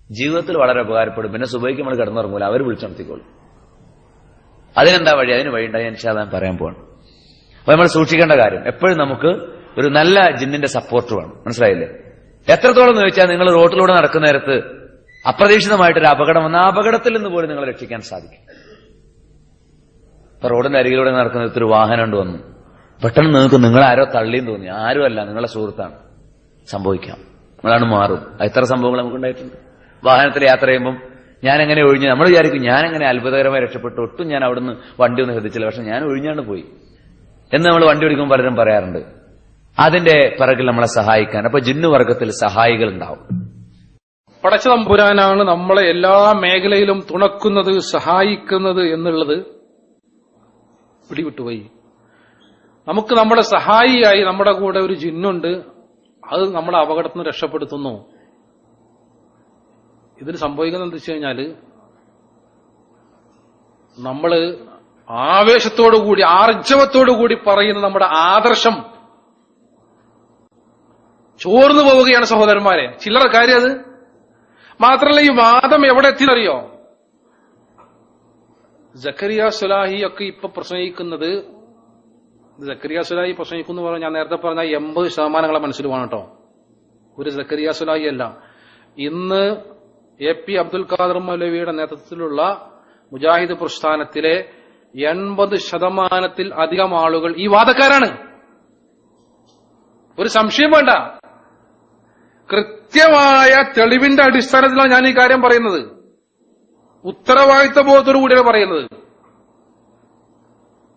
ജീവിതത്തിൽ വളരെ ഉപകാരപ്പെടും. പിന്നെ സുബൈക്ക് നമ്മൾ കിടന്നുറങ്ങൂല, അവർ വിളിച്ചുണർത്തിക്കോളും. അതിനെന്താ വഴി? അതിന് വഴിയുണ്ടായി ഞാൻ പറയാൻ പോകണം. അപ്പൊ നമ്മൾ സൂക്ഷിക്കേണ്ട കാര്യം, എപ്പോഴും നമുക്ക് ഒരു നല്ല ജിന്നിന്റെ സപ്പോർട്ട് വേണം. മനസ്സിലായില്ലേ? എത്രത്തോളം എന്ന് ചോദിച്ചാൽ നിങ്ങൾ റോട്ടിലൂടെ നടക്കുന്ന നേരത്ത് അപ്രതീക്ഷിതമായിട്ടൊരു അപകടം വന്ന ആ അപകടത്തിൽ നിന്ന് പോലും നിങ്ങളെ രക്ഷിക്കാൻ സാധിക്കും. ഇപ്പൊ റോഡിന്റെ അരികിലൂടെ നടക്കുന്ന ഒരു വാഹനം കൊണ്ട് വന്നു, പെട്ടെന്ന് നിങ്ങൾക്ക് നിങ്ങളാരോ തള്ളിയെന്ന് തോന്നി. ആരുമല്ല, നിങ്ങളെ സുഹൃത്താണ്. സംഭവിക്കാം, നിങ്ങളാണ് മാറും. ഇത്ര സംഭവങ്ങൾ നമുക്കുണ്ടായിട്ടുണ്ട്. വാഹനത്തിൽ യാത്ര ചെയ്യുമ്പം ഞാനെങ്ങനെ ഒഴിഞ്ഞു, നമ്മൾ വിചാരിക്കും ഞാനെങ്ങനെ അത്ഭുതകരമായി രക്ഷപ്പെട്ടു, ഒട്ടും ഞാൻ അവിടുന്ന് വണ്ടി ഒന്നും ശ്രദ്ധിച്ചില്ല, പക്ഷെ ഞാൻ ഒഴിഞ്ഞാണ്ട് പോയി എന്ന് നമ്മൾ വണ്ടി ഓടിക്കുമ്പോൾ പലരും പറയാറുണ്ട്. അതിന്റെ പിറകിൽ നമ്മളെ സഹായിക്കാൻ അപ്പൊ ജിന്നുവർഗത്തിൽ സഹായികൾ ഉണ്ടാവും. പടച്ച തമ്പുരാനാണ് നമ്മളെ എല്ലാ മേഖലയിലും തുണക്കുന്നത്, സഹായിക്കുന്നത് എന്നുള്ളത് പിടിവിട്ടുപോയി. നമുക്ക് നമ്മുടെ സഹായിയായി നമ്മുടെ കൂടെ ഒരു ജിന്നുണ്ട്, അത് നമ്മളെ അപകടത്തിൽ നിന്ന് രക്ഷപ്പെടുത്തുന്നു. ഇതിന് സംഭവിക്കുന്നത് എന്താ വെച്ച് കഴിഞ്ഞാല് നമ്മള് ആവേശത്തോടുകൂടി ആർജവത്തോടുകൂടി പറയുന്ന നമ്മുടെ ആദർശം ചോർന്നു പോവുകയാണ് സഹോദരന്മാരെ. ചില്ലറ കാര്യം അത് മാത്രമല്ല. ഈ വാദം എവിടെ എത്തിയെന്നറിയോ? സക്കരിയ സുലാഹി ഒക്കെ ഇപ്പൊ പ്രസംഗിക്കുന്നത്, സക്കരിയ സുലാഹി പ്രസംഗിക്കുന്നു പറഞ്ഞാൽ ഞാൻ നേരത്തെ പറഞ്ഞ 80% മനസ്സിൽ വേണം കേട്ടോ. ഒരു സക്കരിയ സുലാഹി അല്ല. ഇന്ന് എ പി അബ്ദുൽ ഖാദർ മൗലവിയുടെ നേതൃത്വത്തിലുള്ള മുജാഹിദ് പ്രസ്ഥാനത്തിലെ 80% അധികം ആളുകൾ ഈ വാദക്കാരാണ്. ഒരു സംശയം വേണ്ട. കൃത്യമായ തെളിവിന്റെ അടിസ്ഥാനത്തിലാണ് ഞാൻ ഈ കാര്യം പറയുന്നത്. ഉത്തരവാദിത്വ ബോധത്തോടു കൂടിയാണ് പറയുന്നത്.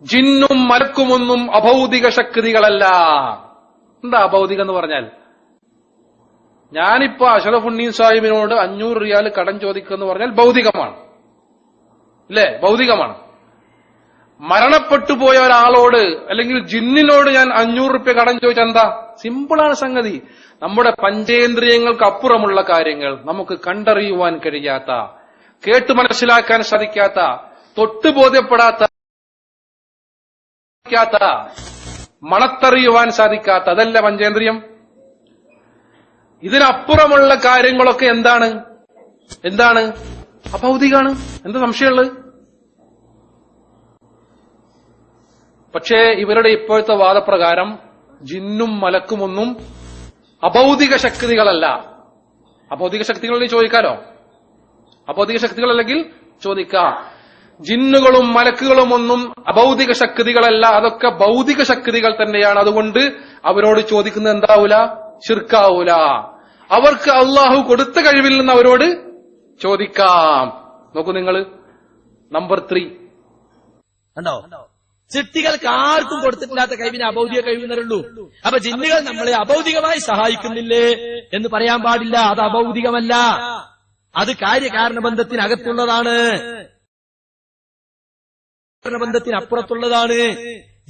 ജിന്നും മലക്കുമൊന്നും അഭൗതിക ശക്തികളല്ല. എന്താ അഭൗതികം എന്ന് പറഞ്ഞാൽ? ഞാനിപ്പോ അഷറഫുണ്ണീൻ സാഹിബിനോട് 500 റിയാൽ കടം ചോദിക്കുമെന്ന് പറഞ്ഞാൽ ഭൗതികമാണ്, അല്ലേ? ഭൗതികമാണ്. മരണപ്പെട്ടു പോയ ഒരാളോട് അല്ലെങ്കിൽ ജിന്നിനോട് ഞാൻ 500 റുപ്യ കടം ചോദിച്ചാൽ എന്താ? സിമ്പിളാണ് സംഗതി. നമ്മുടെ പഞ്ചേന്ദ്രിയങ്ങൾക്ക് അപ്പുറമുള്ള കാര്യങ്ങൾ, നമുക്ക് കണ്ടറിയുവാൻ കഴിയാത്ത, കേട്ട് മനസ്സിലാക്കാൻ സാധിക്കാത്ത, തൊട്ട് ബോധ്യപ്പെടാത്ത, മണത്തറിയുവാൻ സാധിക്കാത്ത, അതല്ല പഞ്ചേന്ദ്രിയം. ഇതിനപ്പുറമുള്ള കാര്യങ്ങളൊക്കെ എന്താണ്? അഭൗതികാണ്. എന്താ സംശയമുള്ളത്? പക്ഷേ ഇവരുടെ ഇപ്പോഴത്തെ വാദപ്രകാരം ജിന്നും മലക്കുമൊന്നും അഭൗതിക ശക്തികളല്ല. അഭൗതിക ശക്തികളല്ലെങ്കിൽ ചോദിക്കാലോ. അഭൗതിക ശക്തികളല്ലെങ്കിൽ ചോദിക്കാം. ജിന്നുകളും മലക്കുകളും ഒന്നും അഭൗതിക ശക്തികളല്ല, അതൊക്കെ ഭൗതിക ശക്തികൾ തന്നെയാണ്. അതുകൊണ്ട് അവരോട് ചോദിക്കുന്നത് എന്താവൂല? ശിർക്കാവൂല. അവർക്ക് അള്ളാഹു കൊടുത്ത കഴിവിൽ നിന്ന് അവരോട് ചോദിക്കാം. നോക്കൂ നിങ്ങൾ, നമ്പർ 3 കണ്ടോ? സൃഷ്ടികൾക്ക് ആർക്കും കൊടുത്തിട്ടില്ലാത്ത കഴിവിനെ അഭൗതിക കഴിവെന്നേ. അപ്പൊ ജിന്നുകൾ നമ്മളെ അഭൗതികമായി സഹായിക്കുന്നില്ലേ എന്ന് പറയാൻ പാടില്ല. അത് അഭൗതികമല്ല, അത് കാര്യകാരണബന്ധത്തിനകത്തുള്ളതാണ്, ബന്ധത്തിനപ്പുറത്തുള്ളതാണ്.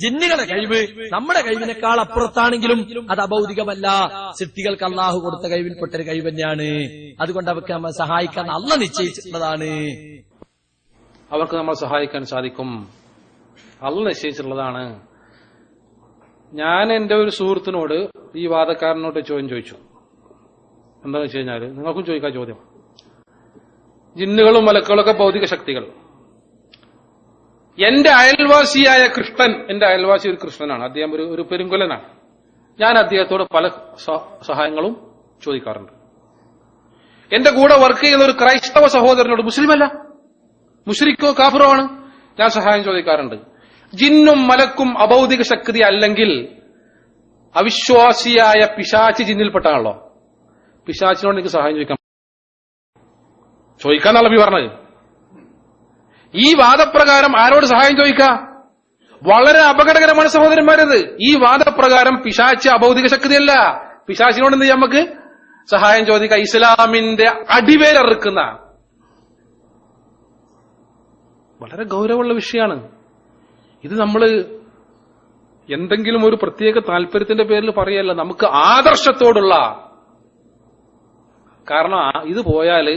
ജിന്നുകളുടെ കഴിവ് നമ്മുടെ കഴിവിനേക്കാൾ അപ്പുറത്താണെങ്കിലും അത് അഭൗതികമല്ല. സൃഷ്ടികൾക്ക് അള്ളാഹു കൊടുത്ത കഴിവിൽപ്പെട്ടൊരു കഴിവ് തന്നെയാണ്. അതുകൊണ്ട് അവർക്ക് നമ്മൾ സഹായിക്കാൻ അള്ളാഹ് നിശ്ചയിച്ചിട്ടുള്ളതാണ്. അവർക്ക് നമ്മൾ സഹായിക്കാൻ സാധിക്കും, അള്ളാഹ് നിശ്ചയിച്ചിട്ടുള്ളതാണ്. ഞാൻ എന്റെ ഒരു സുഹൃത്തിനോട്, ഈ വാദക്കാരനോട് ചോദ്യം ചോദിച്ചു. എന്താണെന്ന് വെച്ച് കഴിഞ്ഞാൽ, നിങ്ങൾക്കും ചോദിക്കാൻ ചോദ്യം. ജിന്നുകളും മലക്കുകളൊക്കെ ഭൗതിക ശക്തികൾ. എന്റെ അയൽവാസിയായ കൃഷ്ണൻ, എന്റെ അയൽവാസി ഒരു കൃഷ്ണനാണ്, അദ്ദേഹം ഒരു പെരുങ്കൊലനാണ്. ഞാൻ അദ്ദേഹത്തോട് പല സഹായങ്ങളും ചോദിക്കാറുണ്ട്. എന്റെ കൂടെ വർക്ക് ചെയ്യുന്ന ഒരു ക്രൈസ്തവ സഹോദരനോട്, മുസ്ലിമല്ല, മുശ്രിക്കോ കാഫിറോ ആണ്, ഞാൻ സഹായം ചോദിക്കാറുണ്ട്. ജിന്നും മലക്കും അഭൗതിക ശക്തി അല്ലെങ്കിൽ അവിശ്വാസിയായ പിശാചി ജിന്നിൽപ്പെട്ടാണല്ലോ. പിശാച്ചിനോട് എനിക്ക് സഹായം ചോദിക്കാന്നുള്ള നബി പറഞ്ഞത്. ഈ വാദപ്രകാരം ആരോട് സഹായം ചോദിക്കാം? വളരെ അപകടകരമാണ് സഹോദരന്മാരത്. ഈ വാദപ്രകാരം പിശാച്ച് അഭൗതിക ശക്തിയല്ല. പിശാച്ചിനോട് എന്ത് ചെയ്യാം? നമുക്ക് സഹായം ചോദിക്കാം. ഇസ്ലാമിന്റെ അടിവേരറുക്കുന്ന വളരെ ഗൗരവമുള്ള വിഷയമാണ് ഇത്. നമ്മൾ എന്തെങ്കിലും ഒരു പ്രത്യേക താല്പര്യത്തിന്റെ പേരിൽ പറയല്ല, നമുക്ക് ആദർശത്തോടുള്ള. കാരണം ഇത് പോയാല്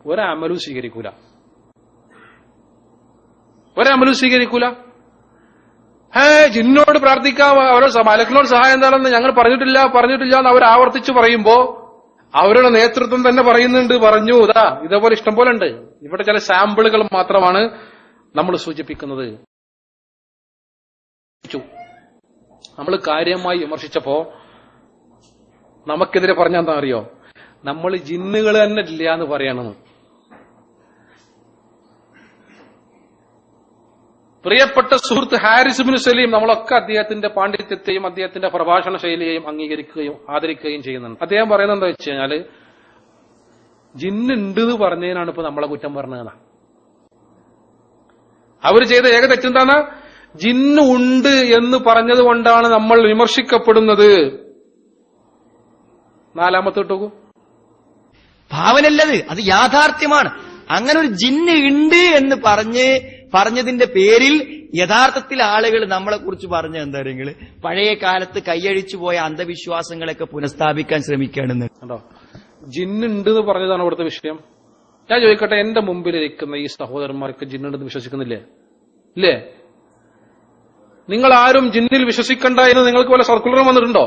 ഒരമലും സ്വീകരിക്കൂല. ജിന്നോട് പ്രാർത്ഥിക്കാം, അവരോട് മലക്കിനോട് സഹായം എന്താണെന്ന് ഞങ്ങൾ പറഞ്ഞിട്ടില്ല എന്ന് അവർ ആവർത്തിച്ച് പറയുമ്പോ അവരുടെ നേതൃത്വം തന്നെ പറയുന്നുണ്ട്, പറഞ്ഞു. ഇതേപോലെ ഇഷ്ടം പോലെ ഉണ്ട്. ഇവിടെ ചില സാമ്പിളുകൾ മാത്രമാണ് നമ്മൾ സൂചിപ്പിക്കുന്നത്. നമ്മൾ കാര്യമായി വിമർശിച്ചപ്പോ നമുക്കെതിരെ പറഞ്ഞ എന്താ അറിയോ? നമ്മൾ ജിന്നുകൾ തന്നെ ഇല്ല എന്ന് പറയണമെന്ന്. പ്രിയപ്പെട്ട സുഹൃത്ത് ഹാരിസ് ഇബ്നു സലീം, നമ്മളൊക്കെ അദ്ദേഹത്തിന്റെ പാണ്ഡിത്യത്തെയും അദ്ദേഹത്തിന്റെ പ്രഭാഷണ ശൈലിയെയും അംഗീകരിക്കുകയും ആദരിക്കുകയും ചെയ്യുന്നുണ്ട്. അദ്ദേഹം പറയുന്നത് എന്താ വെച്ച് കഴിഞ്ഞാല്, ജിന്നുണ്ട് എന്ന് പറഞ്ഞതിനാണ് ഇപ്പൊ നമ്മളെ കുറ്റം പറഞ്ഞതെന്നാ. അവർ ചെയ്ത ഏക തെറ്റെന്താണ്? ജിന്ന് ഉണ്ട് എന്ന് പറഞ്ഞത് കൊണ്ടാണ് നമ്മൾ വിമർശിക്കപ്പെടുന്നത്. 4-ാമത്തെ നോക്കൂ. ഭാവനല്ലത്, അത് യാഥാർത്ഥ്യമാണ്. അങ്ങനെ ഒരു ജിന്ന് ഉണ്ട് എന്ന് പറഞ്ഞതിന്റെ പേരിൽ യഥാർത്ഥത്തിൽ ആളുകൾ നമ്മളെ കുറിച്ച് പറഞ്ഞ എന്താണെങ്കിൽ പഴയ കാലത്ത് കൈയഴിച്ചു പോയ അന്ധവിശ്വാസങ്ങളൊക്കെ പുനഃസ്ഥാപിക്കാൻ ശ്രമിക്കുകയാണെന്ന്. കണ്ടോ? ജിന്നുണ്ട് എന്ന് പറഞ്ഞതാണ് ഇവിടുത്തെ വിഷയം. ഞാൻ ചോദിക്കട്ടെ, എന്റെ മുമ്പിൽ ഇരിക്കുന്ന ഈ സഹോദരന്മാർക്ക് ജിന്നുണ്ടെന്ന് വിശ്വസിക്കുന്നില്ലേ? ഇല്ലേ? നിങ്ങൾ ആരും ജിന്നിൽ വിശ്വസിക്കണ്ട എന്ന് നിങ്ങൾക്ക് വല്ല സർക്കുലറും വന്നിട്ടുണ്ടോ?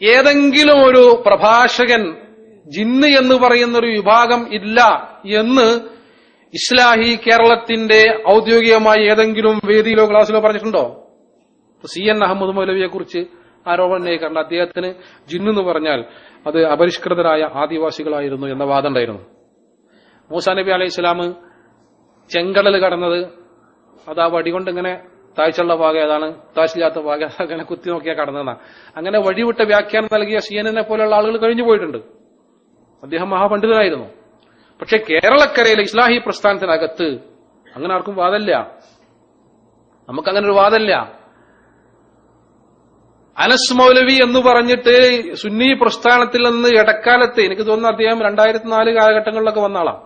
ഏതെങ്കിലും ഒരു പ്രഭാഷകൻ ജിന്ന് എന്ന് പറയുന്ന ഒരു വിഭാഗം ഇല്ല എന്ന് ഇസ്ലാഹി കേരളത്തിന്റെ ഔദ്യോഗികമായി ഏതെങ്കിലും വേദിയിലോ ക്ലാസ്സിലോ പറഞ്ഞിട്ടുണ്ടോ? CN അഹമ്മദ് മൗലവിയെ കുറിച്ച് ആരോപണം ഉന്നയിക്കാറുണ്ട്. അദ്ദേഹത്തിന് ജിന്നെന്ന് പറഞ്ഞാൽ അത് അപരിഷ്കൃതരായ ആദിവാസികളായിരുന്നു എന്ന വാദം ഉണ്ടായിരുന്നു. മൂസാ നബി അലൈഹി സ്വലാം ചെങ്കടൽ കടന്നത് അത് ആ വടി കൊണ്ട് ഇങ്ങനെ താഴ്ചയുള്ള ഭാഗം ഏതാണ്, താഴ്ചയില്ലാത്ത ഭാഗം അങ്ങനെ കുത്തി നോക്കിയാൽ കടന്നതാണ്. അങ്ങനെ വഴിവിട്ട വ്യാഖ്യാനം നൽകിയ CNN പോലെയുള്ള ആളുകൾ കഴിഞ്ഞു പോയിട്ടുണ്ട്. അദ്ദേഹം മഹാപണ്ഡിതനായിരുന്നു. പക്ഷെ കേരളക്കരയിലെ ഇസ്ലാഹി പ്രസ്ഥാനത്തിനകത്ത് അങ്ങനെ ആർക്കും വാദമില്ല. നമുക്കങ്ങനെ ഒരു വാദമില്ല. അനസ് മൗലവി എന്ന് പറഞ്ഞിട്ട് സുന്നി പ്രസ്ഥാനത്തിൽ നിന്ന് ഇടക്കാലത്ത് എനിക്ക് തോന്നുന്നു അദ്ദേഹം 2004 കാലഘട്ടങ്ങളിലൊക്കെ വന്ന ആളാണ്.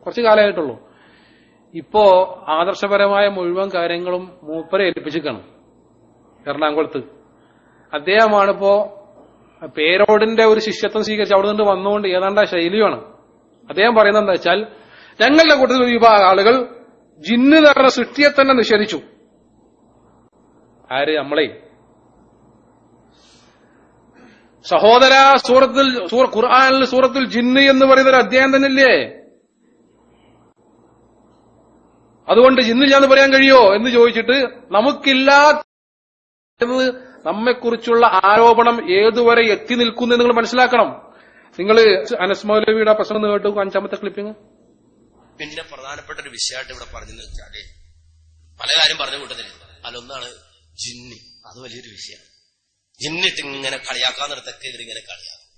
കുറച്ച് കാലമായിട്ടുള്ളൂ. ഇപ്പോ ആദർശപരമായ മുഴുവൻ കാര്യങ്ങളും മൂപ്പരെ ഏൽപ്പിച്ചിരിക്കണം എറണാകുളത്ത്. അദ്ദേഹമാണിപ്പോ പേരോടിന്റെ ഒരു ശിഷ്യത്വം സ്വീകരിച്ച് അവിടെ നിന്ന് വന്നുകൊണ്ട് ഏതാണ്ട് ശൈലിയാണ്. അദ്ദേഹം പറയുന്നത് എന്താ വെച്ചാൽ, ഞങ്ങളുടെ കൂട്ടത്തിൽ ഒരു വിഭാഗം ആളുകൾ ജിന്ന് നടന്ന സൃഷ്ടിയെ തന്നെ നിഷേധിച്ചു. ആര്? നമ്മളെ സഹോദര, ഖുർആനിൽ സൂറത്തുൽ ജിന്ന് എന്ന് പറയുന്ന ഒരു അധ്യായം തന്നെ ഇല്ലേ? അതുകൊണ്ട് ജിന്നില്ലാന്ന് പറയാൻ കഴിയോ എന്ന് ചോദിച്ചിട്ട് നമുക്കില്ലാത്ത നമ്മെക്കുറിച്ചുള്ള ആരോപണം ഏതുവരെ എത്തി നിൽക്കുന്നു എന്ന് നിങ്ങൾ മനസ്സിലാക്കണം. നിങ്ങൾ അനസ് മൗലവിയുടെ പ്രസംഗം കേട്ടു 5ാമത്തെ ക്ലിപ്പിംഗ്. പിന്നെ പ്രധാനപ്പെട്ട ഒരു വിഷയമായിട്ട് ഇവിടെ പറഞ്ഞെന്ന് വെച്ചാല് പല കാര്യം പറഞ്ഞ കൂട്ടത്തില് അതിലൊന്നാണ് ജിന്ന്. അത് വലിയൊരു വിഷയമാണ്. ജിന്നിട്ട് ഇങ്ങനെ കളിയാക്കാന്നിടത്തൊക്കെ ഇവരിങ്ങനെ കളിയാക്കും.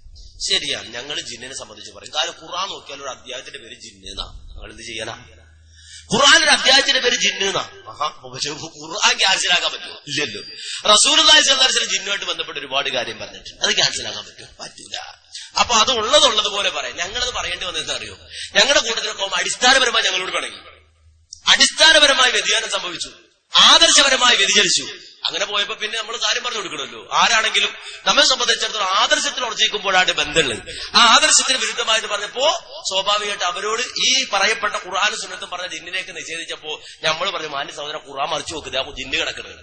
ശരിയാണ്, ഞങ്ങൾ ജിന്നിനെ സംബന്ധിച്ച് പറയും. കാരണം ഖുർആൻ നോക്കിയാൽ ഒരു അധ്യായത്തിന്റെ പേര് ജിന്ന് എന്നാ. ഞങ്ങൾ എന്ത് ചെയ്യാനാ? ഖുർആൻ ഒരു അധ്യായത്തിന്റെ പേര് ജിന്ന് എന്നാ. ഖുർആൻ ക്യാൻസലാക്കാൻ പറ്റുമോ? ഇല്ലല്ലോ. റസൂലുള്ളാഹി സ്വല്ലല്ലാഹു അലൈഹി വസല്ലം ജിന്നുമായിട്ട് ബന്ധപ്പെട്ട് ഒരുപാട് കാര്യം പറഞ്ഞിട്ടുണ്ട്. അത് ക്യാൻസലാക്കാൻ പറ്റുമോ? പറ്റൂല. അപ്പൊ അത് ഉള്ളതുപോലെ പറയാം. ഞങ്ങളത് പറയേണ്ടി വന്നതെന്ന് അറിയോ? ഞങ്ങളുടെ കൂട്ടത്തിലൊക്കെ അടിസ്ഥാനപരമായി ഞങ്ങളോട് പിണങ്ങി, അടിസ്ഥാനപരമായി വ്യതിയാനം സംഭവിച്ചു, ആദർശപരമായി വ്യതിചലിച്ചു. അങ്ങനെ പോയപ്പോ പിന്നെ നമ്മൾ കാര്യം പറഞ്ഞു കൊടുക്കണമല്ലോ. ആരാണെങ്കിലും നമ്മെ സംബന്ധിച്ചിടത്തോളം ആദർശത്തിൽ ഉറച്ചിരിക്കുമ്പോഴാണ് ബന്ധമുള്ളത്. ആ ആദർശത്തിന് വിരുദ്ധമായിട്ട് പറഞ്ഞപ്പോ സ്വാഭാവികമായിട്ട് അവരോട് ഈ പറയപ്പെട്ട ഖുർആനും സുന്നത്തും പറഞ്ഞ ജിന്നിലേക്ക് നിഷേധിച്ചപ്പോ നമ്മൾ പറഞ്ഞു, മാന്യ സഹോദരൻ ഖുർആൻ മറിച്ചു നോക്കുക, അപ്പൊ ജിന്ന് കിടക്കുന്നത്.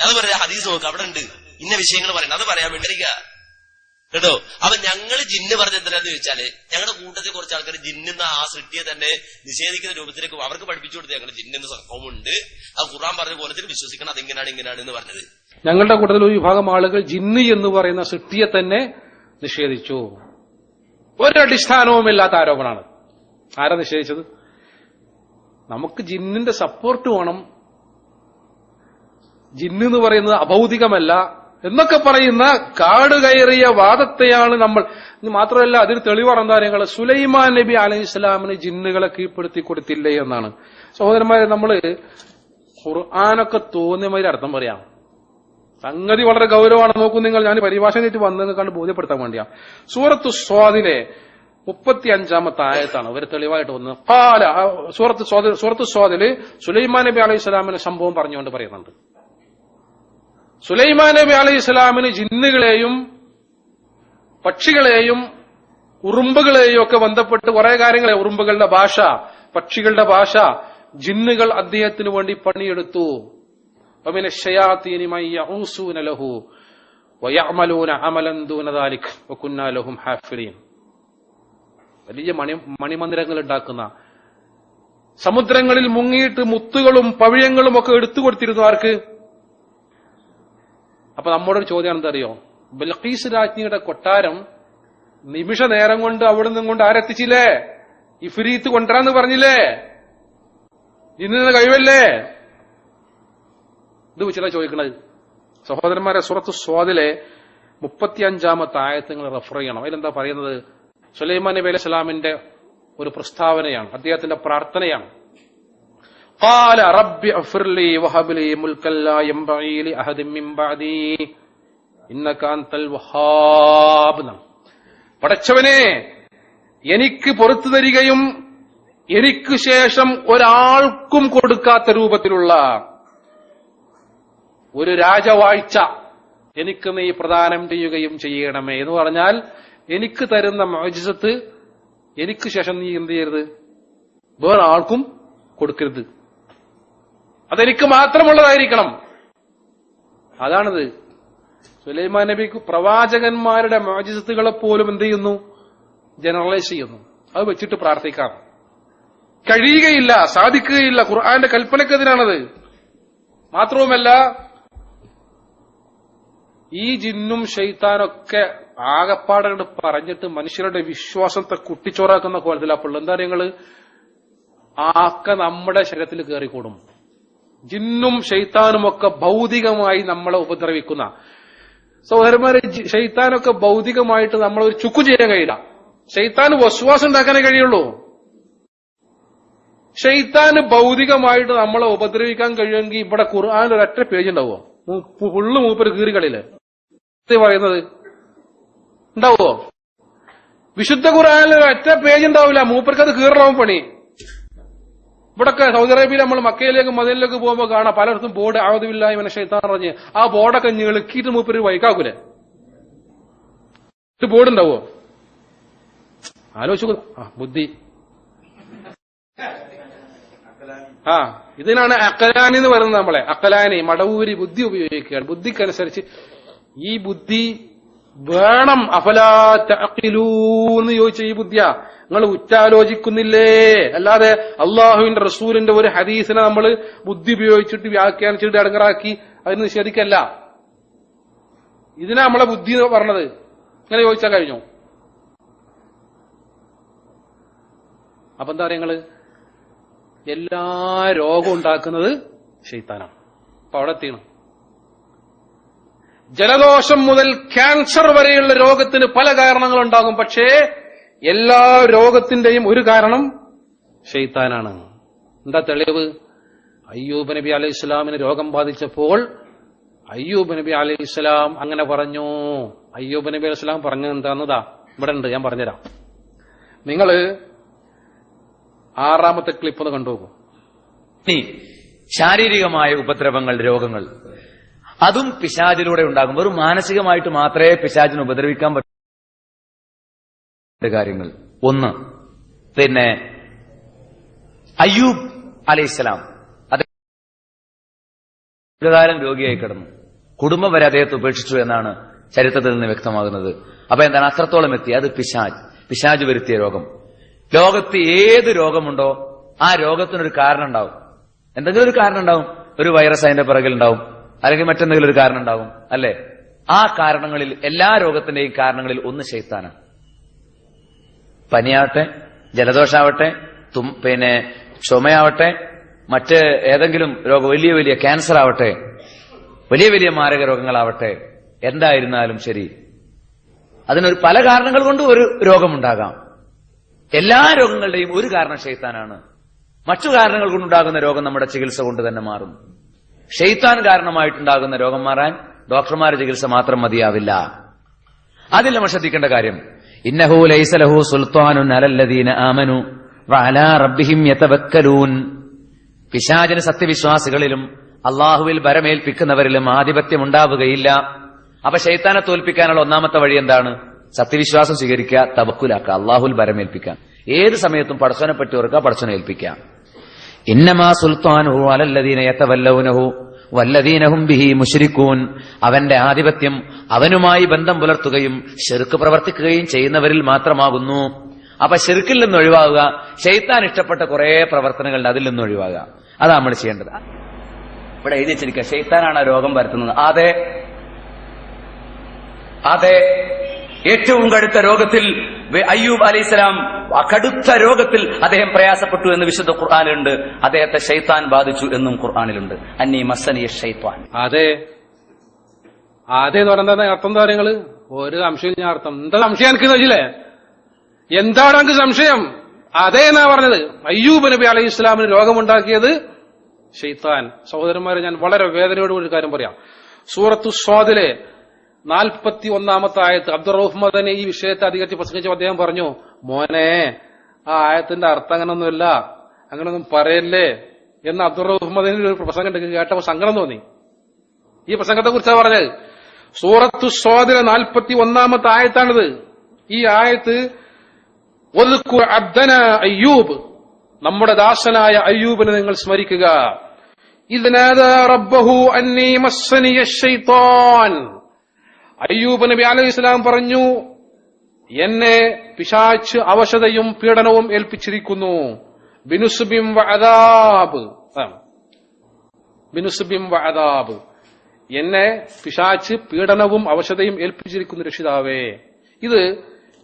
അത് പറയാ ഹദീസ് നോക്കുക, അവിടെ ഉണ്ട് ഇന്ന വിഷയങ്ങൾ പറയുന്നത്. അത് പറയാൻ വേണ്ടി കേട്ടോ. അപ്പൊ ഞങ്ങൾ ജിന്ന് പറഞ്ഞെന്തിനാന്ന് ചോദിച്ചാല് ഞങ്ങളുടെ കൂട്ടത്തിൽ കുറച്ച് ആൾക്കാർ ജിന്നെന്ന ആ സൃഷ്ടിയെ തന്നെ നിഷേധിക്കുന്ന രൂപത്തിലേക്ക് അവർക്ക് പഠിപ്പിച്ചു കൊടുത്ത് ഞങ്ങൾ ജിന്നെന്ന സംഭവമുണ്ട്, അത് ഖുർആൻ പറഞ്ഞ കോലത്തിൽ വിശ്വസിക്കണം, അതിങ്ങനെയാണ് ഇങ്ങനെയാണ് എന്ന് പറഞ്ഞത്. ഞങ്ങളുടെ കൂട്ടത്തിൽ ഒരു വിഭാഗം ആളുകൾ ജിന്ന് എന്ന് പറയുന്ന സൃഷ്ടിയെ തന്നെ നിഷേധിച്ചു. ഒരടിസ്ഥാനവുമില്ലാത്ത ആരോപണമാണ്. ആരാ നിഷേധിച്ചത്? നമുക്ക് ജിന്നിന്റെ സപ്പോർട്ട് വേണം, ജിന്ന് എന്ന് പറയുന്നത് അഭൗതികമല്ല എന്നൊക്കെ പറയുന്ന കാട് കയറിയ വാദത്തെയാണ് നമ്മൾ. മാത്രമല്ല അതിന് തെളിവാണ് എന്താ കാര്യങ്ങൾ. സുലൈമാൻ നബി അലൈഹി ഇസ്ലാമിന് ജിന്നുകളെ കീഴ്പ്പെടുത്തി കൊടുത്തില്ലേ എന്നാണ്. സഹോദരന്മാരെ, നമ്മള് ഖുർആനൊക്കെ തോന്നിയമാതിരി അർത്ഥം പറയാം. സംഗതി വളരെ ഗൗരവമാണ്. നോക്കൂ നിങ്ങൾ, ഞാൻ പരിഭാഷയായിട്ട് വന്നത് കണ്ട് ബോധ്യപ്പെടുത്താൻ വേണ്ടിയാ. സൂറത്തു സ്വാദിലെ 35ാമത്തെ ആയത്താണ് അവർ തെളിവായിട്ട് വന്നത്. സൂറത്തു സ്വാദില് സുലൈമാൻ നബി അലൈഹി ഇസ്ലാമിന്റെ സംഭവം പറഞ്ഞുകൊണ്ട് പറയുന്നുണ്ട്. സുലൈമാൻ നബി അലൈഹി ഇസ്ലാമിന് ജിന്നുകളെയും പക്ഷികളെയും ഉറുമ്പുകളെയും ഒക്കെ ബന്ധപ്പെട്ട് കുറെ കാര്യങ്ങളെ, ഉറുമ്പുകളുടെ ഭാഷ, പക്ഷികളുടെ ഭാഷ, ജിന്നുകൾ അദ്ദേഹത്തിന് വേണ്ടി പണിയെടുത്തു. വലിയ മണിമന്ദിരങ്ങൾ ഉണ്ടാക്കുന്ന, സമുദ്രങ്ങളിൽ മുങ്ങിയിട്ട് മുത്തുകളും പവിഴങ്ങളും ഒക്കെ എടുത്തു കൊടുത്തിരുന്നു. ആർക്ക്? അപ്പൊ നമ്മുടെ ഒരു ചോദ്യം എന്തറിയോ? ബൽഖീസ് രാജ്ഞിയുടെ കൊട്ടാരം നിമിഷ നേരം കൊണ്ട് അവിടെ നിന്നും കൊണ്ട് ആരെത്തിച്ചില്ലേ? ഇഫ്രീത്ത് കൊണ്ടുവരാന്ന് പറഞ്ഞില്ലേ? ജിന്നിന് കഴിവല്ലേ? ഇത് വെച്ചിട്ടാ ചോദിക്കണത്. സഹോദരന്മാരെ, സൂറത്തു സ്വാദിലെ 35ാമത്തെ ആയത്ത് നിങ്ങൾ റെഫർ ചെയ്യണം. അതിലെന്താ പറയുന്നത്? സുലൈമാൻ നബി അലൈഹി സ്വലാമിന്റെ ഒരു പ്രസ്താവനയാണ്, അദ്ദേഹത്തിന്റെ പ്രാർത്ഥനയാണ്. قال رب اغفر لي وهب لي ملكا لا ينبغي لأحد من بعدي إنك أنت الوهاب. പടച്ചവനെ, എനിക്ക് പുറത്തു തരികയും എനിക്ക് ശേഷം ഒരാൾക്കും കൊടുക്കാത്ത രൂപത്തിലുള്ള ഒരു രാജവാഴ്ച എനിക്ക് നീ പ്രദാനം ചെയ്യുകയും ചെയ്യണമേ എന്ന് പറഞ്ഞാൽ, എനിക്ക് തരുന്ന മുഅ്ജിസത്ത് എനിക്ക് ശേഷം നീ എന്ത് ചെയ്യരുത്? വേറെ ആൾക്കും കൊടുക്കരുത്. അതെനിക്ക് മാത്രമുള്ളതായിരിക്കണം. അതാണിത്. സുലൈമാൻ നബിക്ക് പ്രവാചകന്മാരുടെ മുഅ്ജിസത്തുകളെ പോലും എന്ത് ചെയ്യുന്നു? ജനറലൈസ് ചെയ്യുന്നു. അത് വെച്ചിട്ട് പ്രാർത്ഥിക്കാം കഴിയുകയില്ല, സാധിക്കുകയില്ല. ഖുർആന്റെ കൽപ്പനക്കെതിരാണത്. മാത്രവുമല്ല, ഈ ജിന്നും ശൈത്താനൊക്കെ ആകപ്പാടെ പറഞ്ഞിട്ട് മനുഷ്യരുടെ വിശ്വാസത്തെ കുട്ടിച്ചോറാക്കുന്ന കോലത്തിലാ. അപ്പോൾ എന്താ നിങ്ങള് ആക്കെ നമ്മുടെ ശരീരത്തിൽ കയറിക്കൂടും. ജിന്നും ഷെയ്ത്താനുമൊക്കെ ഭൗതികമായി നമ്മളെ ഉപദ്രവിക്കുന്ന സഹോദരന്മാരെ, ഷെയ്ത്താനൊക്കെ ഭൗതികമായിട്ട് നമ്മളൊരു ചുക്കു ചെയ്യാൻ കഴിയില്ല. ഷെയ്ത്താന് വസ്വാസം ഉണ്ടാക്കാനേ കഴിയുള്ളൂ. ഷെയ്ത്താന് ഭൗതികമായിട്ട് നമ്മളെ ഉപദ്രവിക്കാൻ കഴിയുമെങ്കിൽ ഇവിടെ ഖുർആനിൽ ഒരൊറ്റ പേജ് ഉണ്ടാവോ? ഫുള്ള് മൂപ്പര് കീറികളില് പറയുന്നത് ഉണ്ടാവോ? വിശുദ്ധ ഖുർആനിൽ ഒരൊറ്റ പേജ് ഉണ്ടാവില്ല. മൂപ്പർക്ക് അത് കീറലാവും പണി. ഇവിടൊക്കെ സൗദി അറേബ്യയിൽ നമ്മൾ മക്കയിലേക്ക് മദീനയിലേക്ക് പോകുമ്പോൾ കാണാം പലയിടത്തും ബോർഡ് അഊദുബില്ലാഹി മിനശ് ശൈത്താനിർ റജീം. ആ ബോർഡൊക്കെ ഞെളുക്കിയിട്ട് മൂപ്പര് വൈകാക്കൂലേ? ബോർഡ് ഉണ്ടാവോ? ആലോചിച്ചു. ബുദ്ധി. ഇതിനാണ് അക്കലാനി എന്ന് പറയുന്നത്. നമ്മളെ അക്കലാനി മടവൂരി ബുദ്ധി ഉപയോഗിക്കുകയാണ്. ബുദ്ധിക്കനുസരിച്ച് ഈ ബുദ്ധി വേണം. അഫലാ തഅഖിലൂന്ന് ചോദിച്ച ഈ ബുദ്ധിയാ നിങ്ങൾ ഉറ്റാലോചിക്കുന്നില്ലേ? അല്ലാതെ അള്ളാഹുവിന്റെ റസൂലിന്റെ ഒരു ഹദീസിനെ നമ്മൾ ബുദ്ധി ഉപയോഗിച്ചിട്ട് വ്യാഖ്യാനിച്ചിട്ട് അടങ്ങറാക്കി അതിന് നിഷേധിക്കല്ല. ഇതിനാ നമ്മളെ ബുദ്ധി പറഞ്ഞത്. ഇങ്ങനെ ചോദിച്ചാൽ കഴിഞ്ഞു. അപ്പൊ എന്താ പറയാ, നിങ്ങള് എല്ലാ രോഗവും ഉണ്ടാക്കുന്നത് ശൈത്താനാണ്. അപ്പൊ അവിടെ എത്തിയാണ്. ജലദോഷം മുതൽ ക്യാൻസർ വരെയുള്ള രോഗത്തിന് പല കാരണങ്ങളുണ്ടാകും. പക്ഷേ എല്ലാ രോഗത്തിന്റെയും ഒരു കാരണം ശൈത്താനാണ്. എന്താ തെളിവ്? അയ്യൂബ് നബി അലൈഹി ഇസ്ലാമിന് രോഗം ബാധിച്ചപ്പോൾ അയ്യൂബ് നബി അലൈഹി ഇസ്ലാം അങ്ങനെ പറഞ്ഞു. അയ്യൂബ് നബി അലൈഹി ഇസ്ലാം പറഞ്ഞത് എന്താന്നതാ ഇവിടെ ഉണ്ട്, ഞാൻ പറഞ്ഞുതരാം. നിങ്ങള് 6ാമത്തെ ക്ലിപ്പ് ഒന്ന് കണ്ടുപോകും. ശാരീരികമായ ഉപദ്രവങ്ങൾ, രോഗങ്ങൾ, അതും പിശാചിലൂടെ ഉണ്ടാകും. വെറും മാനസികമായിട്ട് മാത്രമേ പിശാചിനെ ഉപദ്രവിക്കാൻ പറ്റൂ കാര്യങ്ങൾ. ഒന്ന്, പിന്നെ അയ്യൂബ് അലൈഹിസ്സലാം ദീർഘകാലം രോഗിയായി കിടന്നു. കുടുംബം വരെ അദ്ദേഹത്തെ ഉപേക്ഷിച്ചു എന്നാണ് ചരിത്രത്തിൽ നിന്ന് വ്യക്തമാകുന്നത്. അപ്പൊ എന്താണ് അത്രത്തോളം എത്തി? അത് പിശാജ് വരുത്തിയ രോഗം. ലോകത്ത് ഏത് രോഗമുണ്ടോ ആ രോഗത്തിനൊരു കാരണം ഉണ്ടാവും. എന്തെങ്കിലും ഒരു കാരണം ഉണ്ടാവും. ഒരു വൈറസ് അതിന്റെ പിറകിൽ ഉണ്ടാവും, അല്ലെങ്കിൽ മറ്റെന്തെങ്കിലും ഒരു കാരണം ഉണ്ടാവും, അല്ലെ? ആ കാരണങ്ങളിൽ, എല്ലാ രോഗത്തിന്റെയും കാരണങ്ങളിൽ ഒന്ന് ശൈത്താനാണ്. പനിയാവട്ടെ, ജലദോഷാവട്ടെ, പിന്നെ ചുമയാവട്ടെ, മറ്റ് ഏതെങ്കിലും രോഗം, വലിയ വലിയ ക്യാൻസർ ആവട്ടെ, വലിയ വലിയ മാരക രോഗങ്ങളാവട്ടെ, എന്തായിരുന്നാലും ശരി, അതിനൊരു പല കാരണങ്ങൾ കൊണ്ട് ഒരു രോഗമുണ്ടാകാം. എല്ലാ രോഗങ്ങളുടെയും ഒരു കാരണം ശൈത്താനാണ്. മറ്റു കാരണങ്ങൾ കൊണ്ടുണ്ടാകുന്ന രോഗം നമ്മുടെ ചികിത്സ കൊണ്ട് തന്നെ മാറും. ശൈത്താൻ കാരണമായിട്ടുണ്ടാകുന്ന രോഗം മാറാൻ ഡോക്ടർമാരുടെ ചികിത്സ മാത്രം മതിയാവില്ല. അതിൽ നമ്മൾ ശ്രദ്ധിക്കേണ്ട കാര്യം, ഇന്നഹു ലൈസ ലഹു സുൽത്താനുൻ അലല്ലദീന ആമനു വഅലാ റബ്ബിഹിം യതവക്കലൂൻ. പിശാചിന് സത്യവിശ്വാസികളിലും അള്ളാഹുവിൽ ഭരമേൽപ്പിക്കുന്നവരിലും ആധിപത്യം ഉണ്ടാവുകയില്ല. അപ്പൊ ശൈത്താനെ തോൽപ്പിക്കാനുള്ള ഒന്നാമത്തെ വഴി എന്താണ്? സത്യവിശ്വാസം സ്വീകരിക്കുക, തവക്കുലാക്കുക, അള്ളാഹുൽ ഭരമേൽപ്പിക്കുക. ഏത് സമയത്തും പടച്ചോനെ പറ്റി ഓർക്കുക, പടച്ചോനെ ഏൽപ്പിക്കുക. ഇന്നമാ സുൽത്താനുഹു അലല്ലദീന യതവല്ലൗനഹു വല്ലദീനഹും ബിഹി മുശ്രികൂൻ. അവന്റെ ആധിപത്യം അവനുമായി ബന്ധം പുലർത്തുകയും ശിർക്ക് പ്രവർത്തിക്കുകയും ചെയ്യുന്നവരിൽ മാത്രമാകുന്നു. അപ്പൊ ശിർക്കിൽ നിന്ന് ഒഴിവാകുക, ശൈത്താൻ ഇഷ്ടപ്പെട്ട കുറെ പ്രവർത്തനങ്ങളുണ്ട്, അതിൽ നിന്ന് ഒഴിവാകുക. അതാ നമ്മൾ ചെയ്യേണ്ടത്. ഇവിടെ എഴുതി വെച്ചിരിക്കുക, ശൈത്താനാണ് രോഗം വരുത്തുന്നത്. അതെ, ഏറ്റവും കടുത്ത രോഗത്തിൽ അയ്യൂബ് അലൈഹിസ്സലാം കടുത്ത രോഗത്തിൽ അദ്ദേഹം പ്രയാസപ്പെട്ടു എന്ന് വിശുദ്ധ ഖുർആനിലുണ്ട്. അദ്ദേഹത്തെ ശൈത്താൻ ബാധിച്ചു എന്നും ഖുർആനിലുണ്ട്. അന്നീ മസ്സനിയ ശൈത്താൻ. അതെ എന്ന് പറഞ്ഞാൽ അർത്ഥം എന്താ കാര്യങ്ങള്? ഒരു സംശയം. ഞാൻ അർത്ഥം എന്താ സംശയം എനിക്ക് ചോദിച്ചില്ലേ? എന്താണ് എനിക്ക് സംശയം? അതേ എന്നാ പറഞ്ഞത്. അയ്യൂബ് നബി അലൈഹി ഇസ്ലാമിന് രോഗമുണ്ടാക്കിയത് ശൈത്താൻ. സഹോദരന്മാരെ, ഞാൻ വളരെ വേദനയോടുകൂടി ഒരു കാര്യം പറയാം. സൂറത്തു സ്വാദിലെ 41-ാമത്തെ ആയത്ത്, അബ്ദുറൌഫ് മദനി ഈ വിഷയത്തെ അധികരിച്ച് പ്രസംഗിച്ച അദ്ദേഹം പറഞ്ഞു, മോനെ, ആ ആയത്തിന്റെ അർത്ഥം അങ്ങനൊന്നുമില്ല, അങ്ങനൊന്നും പറയല്ലേ എന്ന് അബ്ദുറൌഫ് മദനി ഒരു പ്രസംഗം കേട്ടപ്പോൾ സങ്കടം തോന്നി. ഈ പ്രസംഗത്തെ കുറിച്ചാണ് പറഞ്ഞത്. സൂറത്തു സ്വാദിലെ 41-ാമത്തെ ആയത്താണിത്. ഈ ആയത്ത് അയ്യൂബ്, നമ്മുടെ ദാസനായ അയ്യൂബിനെ നിങ്ങൾ സ്മരിക്കുക. ഇദ് നാദാ റബ്ബഹു അന്നീ മസ്സനിയ ശൈത്താൻ. അയ്യൂബ് നബി അലൈഹി സ്വലാം പറഞ്ഞു, എന്നെ പിശാച് അവശതയും പീഡനവും ഏൽപ്പിച്ചിരിക്കുന്നു. ബിനുസ്ബിം വഅദാബ്, എന്നെ പിശാച് പീഡനവും അവശതയും ഏൽപ്പിച്ചിരിക്കുന്നു രക്ഷിതാവേ. ഇത്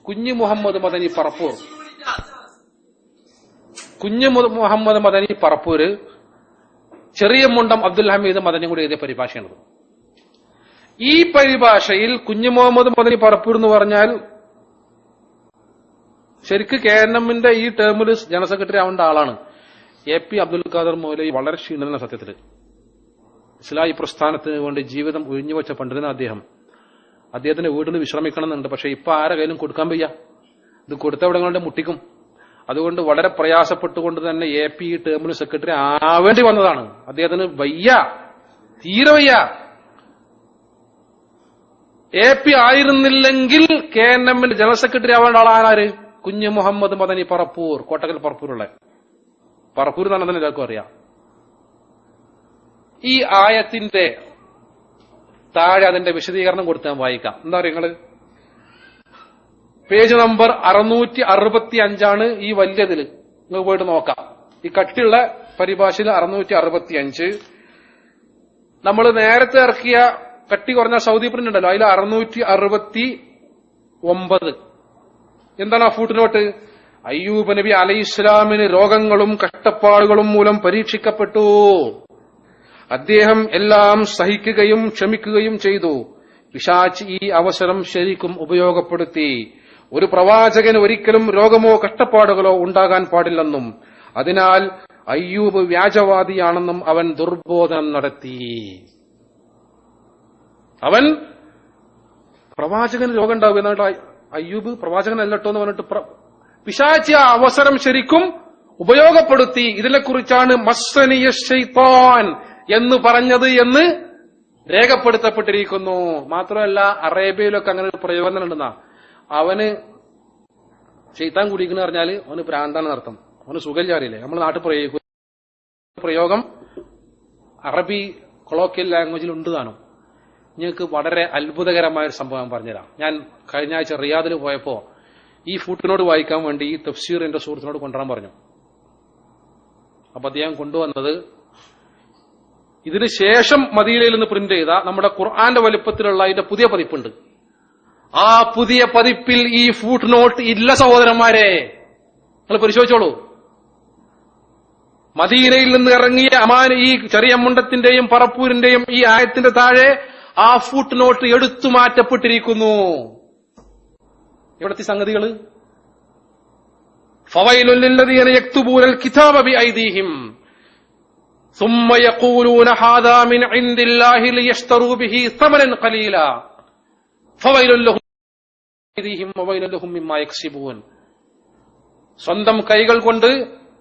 കുഞ്ഞു മുഹമ്മദ് മദനി പറപ്പൂർ കുഞ്ഞു മുഹമ്മദ് മദനി പറപ്പൂര്, ചെറിയ മുണ്ടം അബ്ദുൽ ഹമീദ് മദനി കൂടി എഴുതിയ പരിഭാഷയാണത്. ഈ പരിഭാഷയിൽ കുഞ്ഞു മുഹമ്മദ് മദനി പറപ്പൂർ എന്ന് പറഞ്ഞാൽ ശരിക്ക് KNMന്റെ ഈ ടേമിൽ ജനറൽ സെക്രട്ടറി ആവേണ്ട ആളാണ്. AP അബ്ദുൽ ഖാദർ മൗലവി വളരെ ക്ഷീണന സത്യത്തില് ഇസ്ലാഹി പ്രസ്ഥാനത്തിന് വേണ്ടി ജീവിതം ഒഴിഞ്ഞുവെച്ച പണ്ഡിതനാണ് അദ്ദേഹം. അദ്ദേഹത്തിന്റെ വീടിന് വിശ്രമിക്കണം എന്നുണ്ട്. പക്ഷെ ഇപ്പൊ ആരെ കയ്യിലും കൊടുക്കാൻ വയ്യ. ഇത് കൊടുത്തവിടങ്ങളുടെ മുട്ടിക്കും. അതുകൊണ്ട് വളരെ പ്രയാസപ്പെട്ടുകൊണ്ട് തന്നെ AP ടേമിന് സെക്രട്ടറി ആവേണ്ടി വന്നതാണ്. അദ്ദേഹത്തിന് വയ്യ, തീരെ വയ്യ. AP ആയിരുന്നില്ലെങ്കിൽ KNMന്റെ ജനറൽ സെക്രട്ടറി ആവേണ്ട ആളാണ് കുഞ്ഞു മുഹമ്മദ് മദനി പറപ്പൂർ, കോട്ടക്കൽ പറപ്പൂരുള്ള. പറപ്പൂർ തന്നെ തന്നെ എല്ലാവർക്കും അറിയാം. ഈ ആയത്തിന്റെ താഴെ അതിന്റെ വിശദീകരണം കൊടുത്ത് ഞാൻ വായിക്കാം. എന്താ പറയുക നിങ്ങള്? പേജ് നമ്പർ 665 ഈ വലിയതില് നിങ്ങൾക്ക് പോയിട്ട് നോക്കാം. ഈ കട്ടിയുള്ള പരിഭാഷയിൽ 665. നമ്മൾ നേരത്തെ ഇറക്കിയ കട്ടി കുറഞ്ഞ സൗദി പ്രിന്റ് ഉണ്ടല്ലോ, അതിൽ 669. എന്താണ് ആ ഫൂട്ട്? അയ്യൂബ് നബി അലൈഹിസ്സലാമിന് രോഗങ്ങളും കഷ്ടപ്പാടുകളും മൂലം പരീക്ഷിക്കപ്പെട്ടു. അദ്ദേഹം എല്ലാം സഹിക്കുകയും ക്ഷമിക്കുകയും ചെയ്തു. പിശാച് ഈ അവസരം ശരിക്കും ഉപയോഗപ്പെടുത്തി. ഒരു പ്രവാചകന് ഒരിക്കലും രോഗമോ കഷ്ടപ്പാടുകളോ ഉണ്ടാകാൻ പാടില്ലെന്നും അതിനാൽ അയ്യൂബ് വ്യാജവാദിയാണെന്നും അവൻ ദുർബോധനം നടത്തി. അവൻ പ്രവാചകന് രോഗം ഉണ്ടാവുക എന്നിട്ട് അയ്യൂബ് പ്രവാചകനല്ലട്ടോ എന്ന് പറഞ്ഞിട്ട് പിശാച് ആ അവസരം ശരിക്കും ഉപയോഗപ്പെടുത്തി. ഇതിനെക്കുറിച്ചാണ് മസ്സനിയ ശൈത്താൻ എന്ന് പറഞ്ഞത് എന്ന് രേഖപ്പെടുത്തപ്പെട്ടിരിക്കുന്നു. മാത്രമല്ല അറേബ്യയിലൊക്കെ അങ്ങനെ ഒരു പ്രയോഗം ഉണ്ടെന്നാ. അവന് ശൈത്താൻ കുടിക്കുന്ന പറഞ്ഞാല് അവന് ഭ്രാന്താണെന്ന് അർത്ഥം. അവന് സുഖമില്ലാറിയില്ലേ? നമ്മുടെ നാട്ടിൽ പ്രയോഗം അറബി കൊളോക്കിയൽ ലാംഗ്വേജിൽ ഉണ്ട് താനും. നിങ്ങൾക്ക് വളരെ അത്ഭുതകരമായ ഒരു സംഭവം പറഞ്ഞുതരാം. ഞാൻ കഴിഞ്ഞ ആഴ്ച റിയാദിൽ പോയപ്പോ ഈ ഫൂട്ടിനോട് വായിക്കാൻ വേണ്ടി ഈ തഫ്സീർ എന്റെ സുഹൃത്തിനോട് കൊണ്ടുവരാൻ പറഞ്ഞു. അപ്പൊ അദ്ദേഹം കൊണ്ടുവന്നത് ഇതിന് ശേഷം മദീനയിൽ നിന്ന് പ്രിന്റ് ചെയ്ത നമ്മുടെ ഖുർആന്റെ വലിപ്പത്തിലുള്ള അതിന്റെ പുതിയ പതിപ്പുണ്ട്. ആ പുതിയ പതിപ്പിൽ ഈ ഫൂട്ട് നോട്ട് ഇല്ല സഹോദരന്മാരെ. നിങ്ങൾ പരിശോധിച്ചോളൂ. മദീനയിൽ നിന്ന് ഇറങ്ങിയ ഈ ചെറിയ മുണ്ടത്തിന്റെയും പറപ്പൂരിന്റെയും ഈ ആയത്തിന്റെ താഴെ ആ ഫൂട്ട് നോട്ട് എടുത്തു മാറ്റപ്പെട്ടിരിക്കുന്നു. എവിടത്തെ സംഗതികള്? ഫവൈലുൽ ലില്ലദീന യക്തുബൂനൽ കിതാബ ബിഐദീഹിം ثم يقولون هذا من عند الله ليشتروا به ثمنا قليلا فويل لهم بأيديهم وويل لهم مما يكسبون. സ്വന്തം കൈകൾ കൊണ്ട്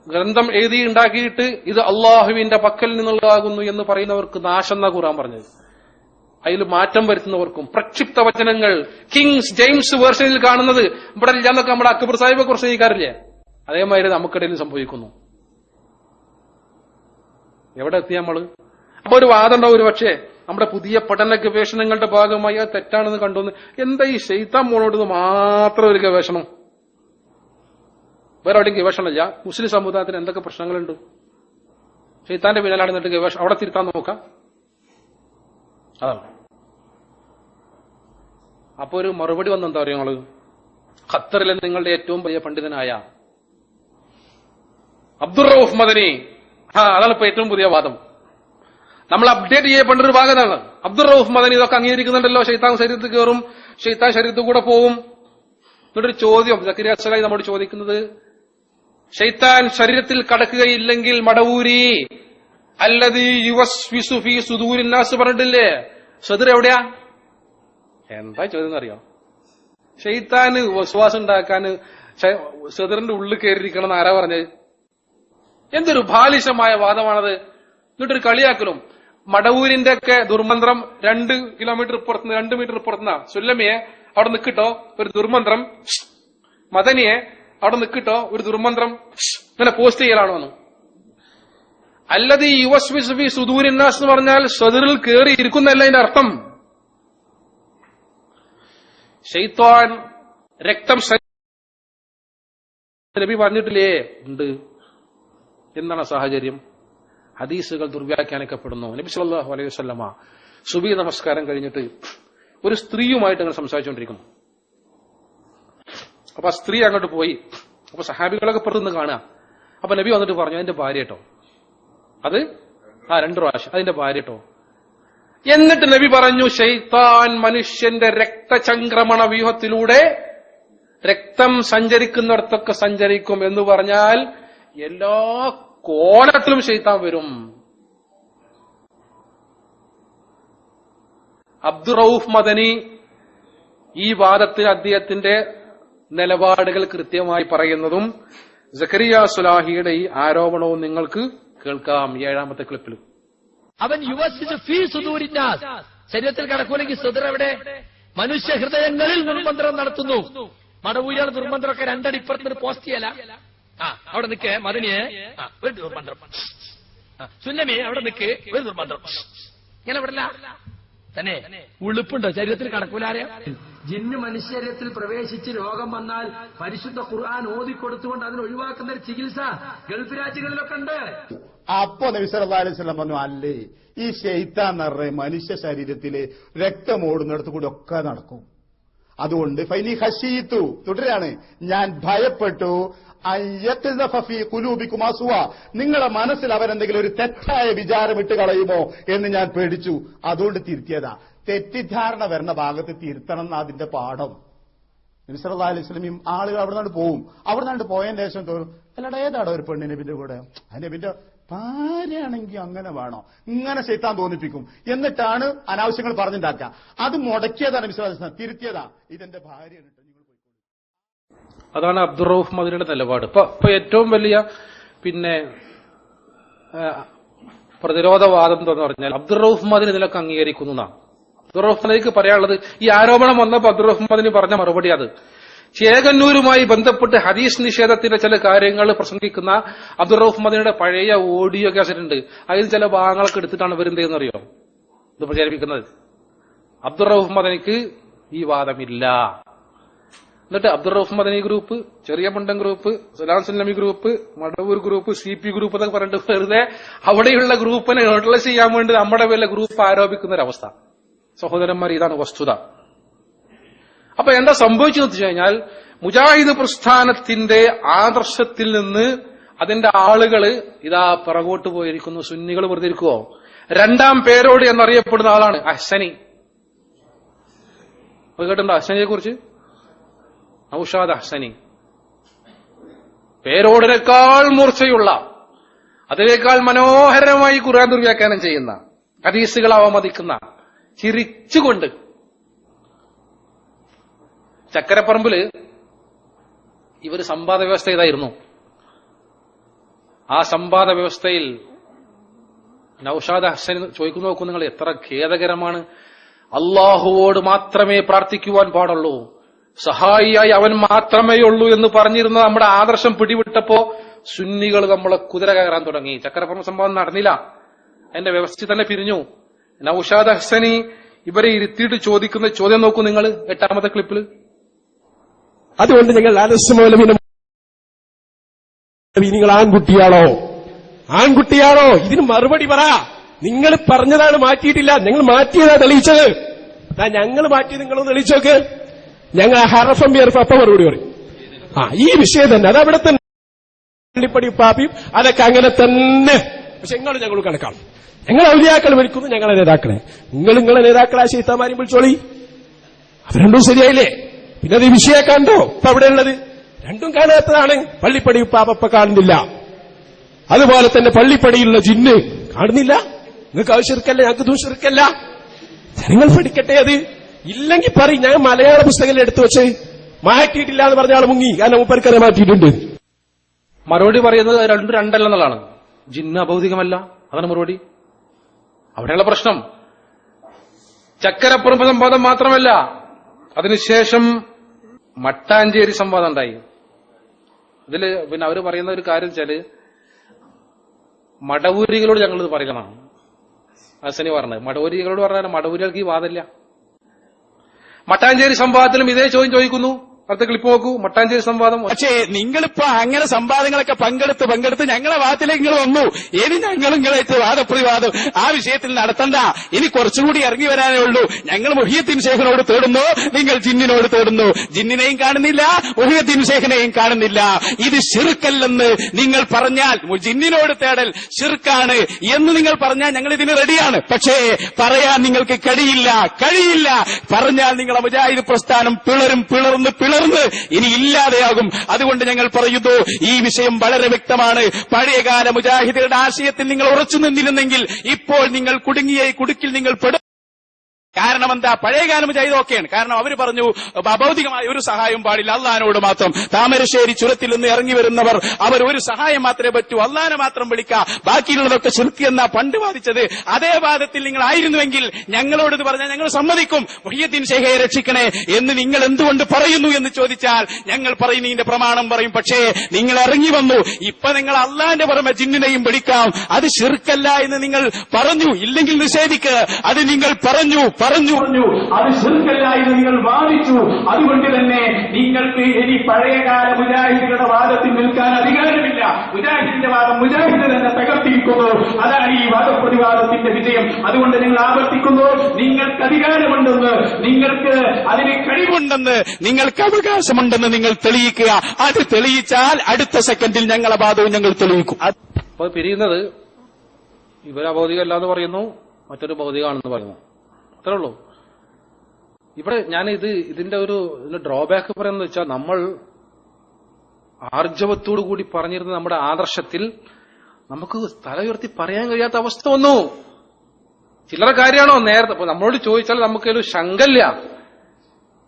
ഗ്രന്ഥം എഴുതി ഉണ്ടാക്കിയിട്ട് ഇത് അള്ളാഹുവിന്റെ പക്കൽ നിന്നുള്ളതാകുന്നു എന്ന് പറയുന്നവർക്ക് നാശം എന്നാ ഖുർആൻ പറഞ്ഞത്. അതിൽ മാറ്റം വരുത്തുന്നവർക്കും പ്രക്ഷിപ്ത വചനങ്ങൾ കിങ്സ് ജെയിംസ് വേർഷനിൽ കാണുന്നത് ഇവിടെ ഇല്ലാന്നൊക്കെ നമ്മുടെ അക്ബർ സാഹിബെ കുറിച്ച് നീക്കാറില്ലേ? അതേമാതിരി നമുക്കിടയിൽ സംഭവിക്കുന്നു. എവിടെ എത്തി നമ്മള്? അപ്പൊ ഒരു വാദം ഉണ്ടാവും, ഒരു പക്ഷേ നമ്മുടെ പുതിയ പഠന ഗവേഷണങ്ങളുടെ ഭാഗമായി അത് തെറ്റാണെന്ന് കണ്ടുവന്ന് എന്താ ഈ ശൈത്താൻ മോളോട് മാത്രം ഒരു ഗവേഷണം? വേറെ എവിടെയും ഗവേഷണമില്ല. മുസ്ലിം സമുദായത്തിന് എന്തൊക്കെ പ്രശ്നങ്ങളുണ്ട്? ശൈത്താന്റെ പിന്നാലെ നിന്നിട്ട് ഗവേഷണം അവിടെ തിരുത്താൻ നോക്കാം. അതാണ്. അപ്പൊ ഒരു മറുപടി വന്നെന്താ പറയുക നിങ്ങള്? ഖത്തറിലെ നിങ്ങളുടെ ഏറ്റവും വലിയ പണ്ഡിതനായ അബ്ദുർ റഊഫ് മദനി, അതാണ് ഇപ്പൊ ഏറ്റവും പുതിയ വാദം. നമ്മൾ അപ്ഡേറ്റ് ചെയ്യപ്പെട്ട ഒരു ഭാഗത്താണ്. അബ്ദുർ റഊഫ് മദനി ഇതൊക്കെ അംഗീകരിക്കുന്നുണ്ടല്ലോ. ശൈത്താൻ ശരീരത്തിൽ കയറും, ശൈത്താൻ ശരീരത്തിൽ കൂടെ പോവും. എന്നിട്ടൊരു ചോദ്യം സക്കരിയ അസ്സലായി നമ്മോട് ചോദിക്കുന്നത്, ശൈത്താൻ ശരീരത്തിൽ കടക്കുകയില്ലെങ്കിൽ മടവൂരി അല്ലദീ യുവസ്വിസു ഫീ സുദൂരിൻ നാസ് പറഞ്ഞിട്ടില്ലേ? സദർ എവിടെയാ? എന്താ ചോദ്യം എന്നറിയോ? ശൈത്താന് വസ്വാസം ഉണ്ടാക്കാൻ സദറിന്റെ ഉള്ളിൽ കയറിയിരിക്കണം എന്ന് ആരാ പറഞ്ഞത്? എന്തൊരു ബാലിശമായ വാദമാണത്. എന്നിട്ടൊരു കളിയാക്കലും. മടവൂരിന്റെ ഒക്കെ ദുർമന്ത്രം 2 കിലോമീറ്റർ ഇപ്പുറത്തുനിന്ന് 2 മീറ്റർ ഇപ്പുറത്തുനിന്നാ. സുല്ലമിയെ അവിടെ നിൽക്കിട്ടോ ഒരു ദുർമന്ത്രം, മദനിയെ അവിടെ നിൽക്കിട്ടോ ഒരു ദുർമന്ത്രം, ഇങ്ങനെ പോസ്റ്റ് ചെയ്യലാണോ എന്ന്. അല്ലത് ഈ യുവസ്വിസ് ഫീ സുദൂരിൻ നാസ് എന്ന് പറഞ്ഞാൽ സദറിൽ കയറി ഇരിക്കുന്നല്ല അതിന്റെ അർത്ഥം. ശൈത്താൻ രക്തം നബി പറഞ്ഞിട്ടില്ലേ? ഉണ്ട്. എന്താണ് സാഹചര്യം? ഹദീസുകൾ ദുർവ്യാഖ്യാനിക്കപ്പെടുന്നു. നബി സല്ലല്ലാഹു അലൈഹി വസല്ലമ സുബഹി നമസ്കാരം കഴിഞ്ഞിട്ട് ഒരു സ്ത്രീയുമായിട്ട് അങ്ങനെ സംസാരിച്ചുകൊണ്ടിരിക്കുന്നു. അപ്പൊ ആ സ്ത്രീ അങ്ങോട്ട് പോയി. അപ്പൊ സഹാബികളൊക്കെ പുറത്തുനിന്ന് കാണുക. അപ്പൊ നബി വന്നിട്ട് പറഞ്ഞു അതിന്റെ ഭാര്യ കേട്ടോ, അത് 2 പ്രാവശ്യം അതിന്റെ ഭാര്യ കേട്ടോ. എന്നിട്ട് നബി പറഞ്ഞു, ശൈത്താൻ മനുഷ്യന്റെ രക്തചംക്രമണ വ്യൂഹത്തിലൂടെ രക്തം സഞ്ചരിക്കുന്നിടത്തൊക്കെ സഞ്ചരിക്കും എന്ന് പറഞ്ഞാൽ എല്ലാ കോലത്തിലും ശൈത്താൻ വരും. അബ്ദുറൌഫ് മദനി ഈ വാദത്തിൽ അദ്ദേഹത്തിന്റെ നിലപാടുകൾ കൃത്യമായി പറയുന്നതും സക്കരിയ സുലാഹിയുടെ ഈ ആരോപണവും നിങ്ങൾക്ക് കേൾക്കാം 7ാമത്തെ ക്ലിപ്പിൽ. അവൻ യുവസിച്ച് ഫീ സുദൂരിന്നാസ്, ശരീരത്തിൽ കടക്കൂലെങ്കിൽ സുദർ എവിടെ? മനുഷ്യ ഹൃദയങ്ങളിൽ നിർബന്ധം നടത്തുന്നു. മടവൂരികൾ നിർബന്ധമൊക്കെ 2 അടി ഇപ്പുറത്ത് പോസ്റ്റ് ചെയ്യല. അവിടെ നിൽക്ക് മദനിയെ, ഒരു നിർബന്ധം. സുന്നമി അവിടെ നിൽക്ക്, ഒരു നിർബന്ധം. ഇങ്ങനെ വിടില്ല തന്നെ. ഉളുപ്പുണ്ടോ ശരീരത്തിൽ കടക്കൂലാരെ? ജിന്ന് മനുഷ്യരീരത്തിൽ പ്രവേശിച്ച് രോഗം വന്നാൽ പരിശുദ്ധ ഖുർആൻ ഓതിക്കൊടുത്തുകൊണ്ട് അതിന് ഒഴിവാക്കുന്ന ഒരു ചികിത്സ ഗൾഫ് രാജ്യങ്ങളിലൊക്കെ ഉണ്ട്. അപ്പോ നബി സല്ലല്ലാഹു അലൈഹി വസല്ലം പറഞ്ഞു, അല്ലേ ഈ ശൈത്താൻ എന്ന് പറഞ്ഞ മനുഷ്യ ശരീരത്തില് രക്തം ഓടുന്നിടത്ത് കൂടി ഒക്കെ നടക്കും. അതുകൊണ്ട് ഫൈനി ഖശീതു, തുടരാണ്, ഞാൻ ഭയപ്പെട്ടു നിങ്ങളെ മനസ്സിൽ അവരെന്തെങ്കിലും ഒരു തെറ്റായ വിചാരം ഇട്ട് കളയുമോ എന്ന് ഞാൻ പേടിച്ചു. അതുകൊണ്ട് തിരുത്തിയതാ. തെറ്റിദ്ധാരണ വരുന്ന ഭാഗത്ത് തിരുത്തണം എന്ന അതിന്റെ പാഠം. നബി സല്ലല്ലാഹു അലൈഹി വസല്ലം ആളുകൾ അവിടെ നിന്നാണ് പോവും. അവിടെ നിന്നാണ്ട് പോയതിന് ശേഷം തോന്നും, അല്ലടാ ഏതാടോ ഒരു പെണ്ണ് നബിന്റെ കൂടെ, നബിന്റെ ഭാര്യയാണെങ്കിൽ അങ്ങനെ വേണോ, ഇങ്ങനെ ശൈത്താൻ തോന്നിപ്പിക്കും. എന്നിട്ടാണ് അനാവശ്യങ്ങൾ പറഞ്ഞുണ്ടാക്കുക. അത് മുടക്കിയതാണ് നബി സല്ലല്ലാഹു അലൈഹി വസല്ലം, തിരുത്തിയതാ. ഇതെന്റെ ഭാര്യയാണ്. അതാണ് അബ്ദുറൌഫ് മദനിയുടെ നിലപാട്. ഇപ്പൊ ഏറ്റവും വലിയ പ്രതിരോധവാദം എന്ന് പറഞ്ഞാൽ അബ്ദുറൌഫ് മദനി ഇതിലൊക്കെ അംഗീകരിക്കുന്നു എന്നാണ്. അബ്ദുറൌഫ് മദനിക്ക് പറയാനുള്ളത്, ഈ ആരോപണം വന്നപ്പോൾ അബ്ദുറൌഫ് മദനി പറഞ്ഞ മറുപടി അത് ചേകന്നൂരുമായി ബന്ധപ്പെട്ട് ഹദീസ് നിഷേധത്തിന്റെ ചില കാര്യങ്ങൾ പ്രസംഗിക്കുന്ന അബ്ദുറൌഫ് മദനിയുടെ പഴയ ഓഡിയോ കാസറ്റ് ഉണ്ട്. അതിൽ ചില ഭാഗങ്ങളൊക്കെ എടുത്തിട്ടാണ് വരുന്നതെന്ന് അറിയോ ഇത് പ്രചരിപ്പിക്കുന്നത്. അബ്ദുറൌഫ് മദനിക്ക് ഈ വാദമില്ല. എന്നിട്ട് Abdurauf Madani group, Cheriya Mundan group, Salam Sunnami group, Madavoor group, CP group എന്നൊക്കെ പറഞ്ഞിട്ട് വെറുതെ അവിടെയുള്ള ഗ്രൂപ്പിനെ ന്യൂട്രലൈസ് ചെയ്യാൻ വേണ്ടി നമ്മുടെ പേരിലെ ഗ്രൂപ്പ് ആരോപിക്കുന്ന ഒരവസ്ഥ. സഹോദരന്മാർ, ഇതാണ് വസ്തുത. അപ്പൊ എന്താ സംഭവിച്ചതെന്ന് വെച്ച് കഴിഞ്ഞാൽ, മുജാഹിദ് പ്രസ്ഥാനത്തിന്റെ ആദർശത്തിൽ നിന്ന് അതിന്റെ ആളുകള് ഇതാ പിറകോട്ട് പോയിരിക്കുന്നു. സുന്നികൾ വെറുതെ ഇരിക്കുവോ? 2ാം പേരോട് എന്നറിയപ്പെടുന്ന ആളാണ് അഹ്സനി. കേട്ടിട്ടുണ്ടോ അഹ്സനിയെ കുറിച്ച്? നൗഷാദ് അഹ്സനി, പേരോടിനേക്കാൾ മൂർച്ചയുള്ള, അതിനേക്കാൾ മനോഹരമായി ഖുർആൻ ദുർവ്യാഖ്യാനം ചെയ്യുന്ന, ഹദീസുകൾ അവമതിക്കുന്ന, ചിരിച്ചുകൊണ്ട്. ചക്കരപ്പറമ്പില് ഇവര് സമ്പാദ വ്യവസ്ഥ ഇതായിരുന്നു. ആ സമ്പാദ വ്യവസ്ഥയിൽ നൗഷാദ് അഹ്സനി ചോദിക്കുന്നു, നോക്കൂ നിങ്ങൾ, എത്ര ഖേദകരമാണ്. അള്ളാഹുവോട് മാത്രമേ പ്രാർത്ഥിക്കുവാൻ പാടുള്ളൂ, സഹായിയായി അവൻ മാത്രമേ ഉള്ളൂ എന്ന് പറഞ്ഞിരുന്ന നമ്മുടെ ആദർശം പിടിവിട്ടപ്പോ സുന്നികൾ നമ്മളെ കുതിര കയറാൻ തുടങ്ങി. ചക്കരപ്പുറം സംഭവം നടന്നില്ല, അതിന്റെ വ്യവസ്ഥ തന്നെ പിരിഞ്ഞു. നൗഷാദ് അഹ്സനി ഇവരെ ഇരുത്തിയിട്ട് ചോദിക്കുന്ന ചോദ്യം നോക്കൂ നിങ്ങൾ 8ാമത്തെ ക്ലിപ്പിൽ. അതുകൊണ്ട് നിങ്ങൾ നിങ്ങൾ ആൺകുട്ടിയാണോ ഇതിന് മറുപടി പറ. നിങ്ങൾ പറഞ്ഞതാണ് മാറ്റിയിട്ടില്ല, ഞങ്ങൾ മാറ്റിയതാ തെളിയിച്ചത്. ഞങ്ങൾ മാറ്റി നിങ്ങളൊന്ന് തെളിയിച്ചോക്ക്. ഞങ്ങൾ ഹറഫം അപ്പം മറുപടി പറയും. ഈ വിഷയം തന്നെ അതവിടെ തന്നെ പള്ളിപ്പടി പാപ്പിയും അതൊക്കെ അങ്ങനെ തന്നെ. പക്ഷെ ഞങ്ങൾ കണക്കാണ്. ഞങ്ങൾ ഔലിയാക്കൾ വിളിക്കുന്നു ഞങ്ങളെ നേതാക്കളെ. നിങ്ങളെ നേതാക്കളെ ശൈത്താന്മാരെയും വിളിച്ചോളി. അത് രണ്ടും ശരിയായില്ലേ? പിന്നെ അത് ഈ വിഷയം കണ്ടോ? ഇപ്പൊ അവിടെ ഉള്ളത് രണ്ടും കാണാത്തതാണ്. പള്ളിപ്പടി പാപ്പ കാണുന്നില്ല. അതുപോലെ തന്നെ പള്ളിപ്പടിയിലുള്ള ജിന്ന് കാണുന്നില്ല. നിങ്ങൾക്ക് ആവശ്യർക്കല്ല, ഞങ്ങൾക്ക് ദൂഷർക്കല്ല. ജനങ്ങൾ പഠിക്കട്ടെ. അത് ഇല്ലെങ്കിൽ പറയും, ഞാൻ മലയാള പുസ്തകങ്ങൾ എടുത്തു വെച്ച് മാറ്റിയിട്ടില്ല എന്ന് പറഞ്ഞ ആൾ മുങ്ങി. കാരണം മൂപ്പർക്കരെ മാറ്റിയിട്ടുണ്ട്. മറുപടി പറയുന്നത് രണ്ടല്ലെന്നുള്ളതാണ്. ജിന്ന് അഭൗതികമല്ല, അതാണ് മറുപടി. അവിടെയുള്ള പ്രശ്നം ചക്കരപ്പുറം സംവാദം മാത്രമല്ല, അതിനുശേഷം മട്ടാഞ്ചേരി സംവാദം ഉണ്ടായി. ഇതില് പിന്നെ അവര് പറയുന്ന ഒരു കാര്യം വെച്ചാല്, മടവൂരികളോട് ഞങ്ങളിത് പറയണം. ഹസനി പറഞ്ഞത് മടവൂരികളോട് പറഞ്ഞാൽ മടവൂരികൾക്ക് ഈ വാദമില്ല. മട്ടാഞ്ചേരി സംവാദത്തിലും ഇതേ ചോദ്യം ചോദിക്കുന്നു. അടുത്ത ക്ലിപ്പ് നോക്കൂ. മട്ടാഞ്ചേരി സംവാദം. പക്ഷേ നിങ്ങളിപ്പോ അങ്ങനെ സംവാദങ്ങളൊക്കെ പങ്കെടുത്ത് ഞങ്ങളെ ഭാഗത്തിലേക്ക് നിങ്ങൾ വന്നു. ഇനി ഞങ്ങൾ നിങ്ങളായിട്ട് വാദപ്രതിവാദം ആ വിഷയത്തിൽ നടത്തണ്ട. ഇനി കുറച്ചുകൂടി ഇറങ്ങി വരാനേ ഉള്ളൂ. ഞങ്ങൾ മുഹിയുദ്ദീൻ ശേഖിനോട് തേടുന്നു, നിങ്ങൾ ജിന്നിനോട് തേടുന്നു. ജിന്നിനെയും കാണുന്നില്ല, മുഹിയുദ്ദീൻ ശേഖിനെയും കാണുന്നില്ല. ഇത് ശിർക്കല്ലെന്ന് നിങ്ങൾ പറഞ്ഞാൽ, ജിന്നിനോട് തേടൽ ശിർക്കാണ് എന്ന് നിങ്ങൾ പറഞ്ഞാൽ ഞങ്ങൾ ഇതിന് റെഡിയാണ്. പക്ഷേ പറയാൻ നിങ്ങൾക്ക് കഴിയില്ല. പറഞ്ഞാൽ നിങ്ങളെ മുജാഹിദ് പ്രസ്ഥാനം പിളർന്ന് ഇനി ഇല്ലാതെയാകും. അതുകൊണ്ട് ഞങ്ങൾ പറയുന്നു, ഈ വിഷയം വളരെ വ്യക്തമാണ്. പഴയകാല മുജാഹിദുകളുടെ ആശയത്തിൽ നിങ്ങൾ ഉറച്ചു നിന്നിരുന്നെങ്കിൽ ഇപ്പോൾ നിങ്ങൾ കുടുക്കിൽ നിങ്ങൾ പെടും. കാരണം എന്താ? പഴയകാലം മുജാഹിദ് ഓക്കെയാണ്. കാരണം അവർ പറഞ്ഞു അഭൗതികമായ ഒരു സഹായം പാടില്ല, അള്ളഹാനോട് മാത്രം. താമരശ്ശേരി ചുരത്തിൽ നിന്ന് ഇറങ്ങി വരുന്നവർ അവർ ഒരു സഹായം മാത്രമേ പറ്റൂ, അള്ളഹാനെ മാത്രം വിളിക്കാം, ബാക്കിയുള്ളതൊക്കെ ശിർക്ക് എന്നാ പണ്ട് വാദിച്ചത്. അതേ വാദത്തിൽ നിങ്ങൾ ആയിരുന്നുവെങ്കിൽ ഞങ്ങളോട് ഇത് പറഞ്ഞാൽ ഞങ്ങൾ സമ്മതിക്കും. മുഹിയുദ്ദീൻ ശേഖയെ രക്ഷിക്കണേ എന്ന് നിങ്ങൾ എന്തുകൊണ്ട് പറയുന്നു എന്ന് ചോദിച്ചാൽ ഞങ്ങൾ പറയുന്നതിന്റെ പ്രമാണം പറയും. പക്ഷേ നിങ്ങൾ ഇറങ്ങി വന്നു. ഇപ്പൊ നിങ്ങൾ അള്ളാന്റെ പുറമെ ജിന്നിനെയും പിടിക്കാം, അത് ശിർക്കല്ല എന്ന് നിങ്ങൾ പറഞ്ഞു. ഇല്ലെങ്കിൽ നിഷേധിക്കുക. അത് നിങ്ങൾ പറഞ്ഞു അത് ശിർക്കല്ല എന്ന് നിങ്ങൾ വാദിച്ചു. അതുകൊണ്ട് തന്നെ നിങ്ങൾക്ക് ഇനി പഴയകാല മുജാഹിദുകളുടെ വാദത്തിൽ നിൽക്കാൻ അധികാരമില്ല. മുജാഹിദിന്റെ വാദം മുജാഹിദ് തന്നെ തകർത്തിരിക്കുന്നു. അതാണ് ഈ വാദപ്രതിവാദത്തിന്റെ വിജയം. അതുകൊണ്ട് ഞങ്ങൾ ആവർത്തിക്കുന്നു, നിങ്ങൾക്ക് അധികാരമുണ്ടെന്ന്, നിങ്ങൾക്ക് അതിന് കഴിവുണ്ടെന്ന്, നിങ്ങൾക്ക് അവകാശമുണ്ടെന്ന് നിങ്ങൾ തെളിയിക്കുക. അത് തെളിയിച്ചാൽ അടുത്ത സെക്കൻഡിൽ ഞങ്ങളെ വാദവും ഞങ്ങൾ തെളിയിക്കും. അപ്പോൾ പിരിയുന്നത് ഇവർ അഭൗതികമല്ല എന്ന് പറയുന്നു, മറ്റൊരു ഭൗതികമാണെന്ന് പറയുന്നു. അത്രേ ഉള്ളൂ. ഇവിടെ ഞാൻ ഇതിന്റെ ഒരു ഡ്രോബാക്ക് പറയുന്നത് വെച്ചാൽ, നമ്മൾ ആർജവത്തോടു കൂടി പറഞ്ഞിരുന്ന നമ്മുടെ ആദർശത്തിൽ നമുക്ക് തല ഉയർത്തി പറയാൻ കഴിയാത്ത അവസ്ഥ വന്നു. ചില്ലറ കാര്യമാണോ? നേരത്തെ നമ്മളോട് ചോദിച്ചാൽ നമുക്കൊരു ശങ്കല്ല.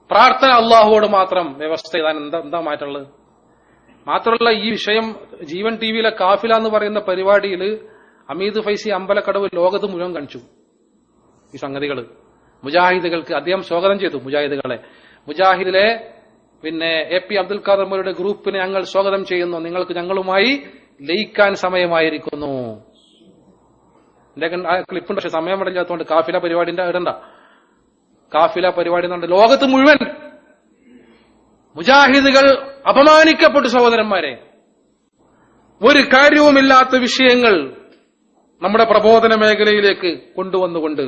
പ്രാർത്ഥന അള്ളാഹുവോട് മാത്രം വ്യവസ്ഥ ചെയ്താൽ എന്താ മാറ്റുള്ളത്? മാത്രമല്ല, ഈ വിഷയം ജീവൻ ടിവിയിലെ കാഫില എന്ന് പറയുന്ന പരിപാടിയിൽ അമീദ് ഫൈസി അമ്പലക്കടവ് ലോകത്ത് മുഴുവൻ കാണിച്ചു ഈ സംഗതികൾ. മുജാഹിദുകൾക്ക് അദ്ദേഹം സ്വാഗതം ചെയ്തു. മുജാഹിദിലെ AP അബ്ദുൽ ഖാദർ മൗലവിയുടെ ഗ്രൂപ്പിനെ ഞങ്ങൾ സ്വാഗതം ചെയ്യുന്നു. നിങ്ങൾക്ക് ഞങ്ങളുമായി ലയിക്കാൻ സമയമായിരിക്കുന്നു. എന്റെ ക്ലിപ്പുണ്ട്, പക്ഷെ സമയം ഇടല്ലാത്തതുകൊണ്ട് കാഫില പരിപാടിന്റെ ഇടണ്ട. കാഫില പരിപാടി എന്നുണ്ട്. ലോകത്ത് മുഴുവൻ മുജാഹിദുകൾ അപമാനിക്കപ്പെട്ടു. സഹോദരന്മാരെ, ഒരു കാര്യവുമില്ലാത്ത വിഷയങ്ങൾ നമ്മുടെ പ്രബോധന മേഖലയിലേക്ക് കൊണ്ടുവന്നുകൊണ്ട്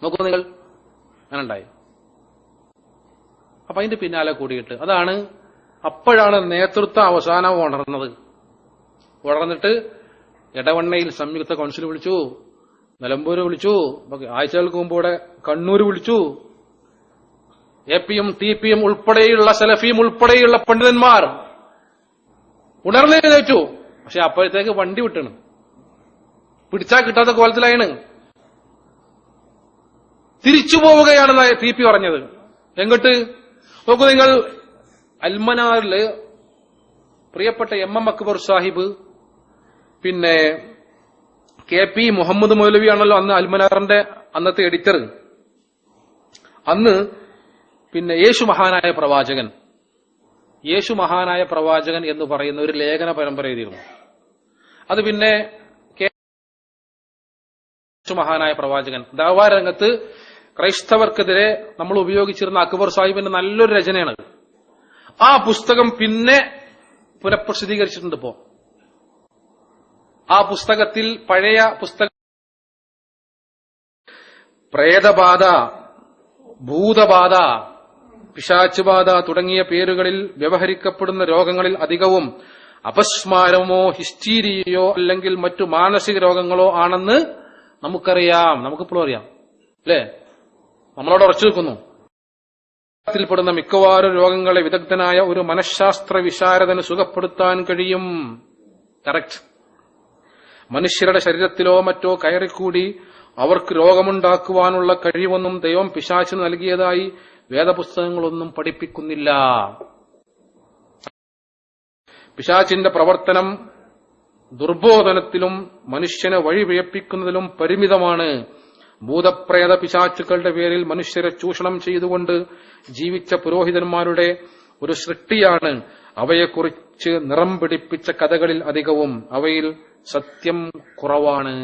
നോക്കൂ നിങ്ങൾ, അങ്ങനെ ഉണ്ടായി. അപ്പൊ അതിന്റെ പിന്നാലെ കൂടിയിട്ട് അപ്പോഴാണ് നേതൃത്വം അവസാനം ഉണർന്നിട്ട് എടവണ്ണയിൽ സംയുക്ത കൗൺസിൽ വിളിച്ചു, നിലമ്പൂര് വിളിച്ചു, ആഴ്ചകൾക്ക് മുമ്പ് ഇവിടെ കണ്ണൂർ വിളിച്ചു. APM TPM ഉൾപ്പെടെയുള്ള സലഫിയും ഉൾപ്പെടെയുള്ള പണ്ഡിതന്മാർ ഉണർന്നേറ്റു. പക്ഷെ അപ്പോഴത്തേക്ക് വണ്ടി വിട്ടണ്, പിടിച്ചാൽ കിട്ടാത്ത കോലത്തിലായാണ്. തിരിച്ചു പോവുകയാണെന്ന് TP പറഞ്ഞത്. എങ്ങോട്ട് നോക്കൂ നിങ്ങൾ, അൽമനാറില് പ്രിയപ്പെട്ട MM അക്ബർ സാഹിബ്, പിന്നെ KP മുഹമ്മദ് മൗലവിയാണല്ലോ അന്ന് അൽമനാറിന്റെ അന്നത്തെ എഡിറ്റർ. അന്ന് പിന്നെ യേശു മഹാനായ പ്രവാചകൻ എന്ന് പറയുന്ന ഒരു ലേഖന പരമ്പര എഴുതിയിരുന്നു. അത് പിന്നെ യേശു മഹാനായ പ്രവാചകൻ ദഅവാ രംഗത്ത് ക്രൈസ്തവർക്കെതിരെ നമ്മൾ ഉപയോഗിച്ചിരുന്ന അക്ബർ സാഹിബിന്റെ നല്ലൊരു രചനയാണ്. ആ പുസ്തകം പിന്നെ പുനഃപ്രസിദ്ധീകരിച്ചിട്ടുണ്ട്. ഇപ്പോ ആ പുസ്തകത്തിൽ പഴയ പ്രേതബാധ, ഭൂതബാധ, പിശാച്ചുബാധ തുടങ്ങിയ പേരുകളിൽ വ്യവഹരിക്കപ്പെടുന്ന രോഗങ്ങളിൽ അധികവും അപസ്മാരമോ ഹിസ്റ്റീരിയയോ അല്ലെങ്കിൽ മറ്റു മാനസിക രോഗങ്ങളോ ആണെന്ന് നമുക്കറിയാം. നമുക്കിപ്പോഴും അറിയാം, അല്ലേ? നമ്മളോട് ഉറച്ചു നിൽക്കുന്നു. ത്തിൽപ്പെടുന്ന മിക്കവാറും രോഗങ്ങളെ വിദഗ്ധനായ ഒരു മനഃശാസ്ത്ര വിശാരദന് സുഖപ്പെടുത്താൻ കഴിയും. കറക്റ്റ്. മനുഷ്യരുടെ ശരീരത്തിലോ മറ്റോ കയറിക്കൂടി അവർക്ക് രോഗമുണ്ടാക്കുവാനുള്ള കഴിവൊന്നും ദൈവം പിശാചിന് നൽകിയതായി വേദപുസ്തകങ്ങളൊന്നും പഠിപ്പിക്കുന്നില്ല. പിശാചിന്റെ പ്രവർത്തനം ദുർബോധനത്തിലും മനുഷ്യനെ വഴിപിഴപ്പിക്കുന്നതിലും പരിമിതമാണ്. ഭൂതപ്രേത പിശാചുക്കളുടെ പേരിൽ മനുഷ്യരെ ചൂഷണം ചെയ്തുകൊണ്ട് ജീവിച്ച പുരോഹിതന്മാരുടെ ഒരു സൃഷ്ടിയാണ് അവയെക്കുറിച്ച് നിറം പിടിപ്പിച്ച കഥകളിൽ അധികവും. അവയിൽ സത്യം കുറവാണ്.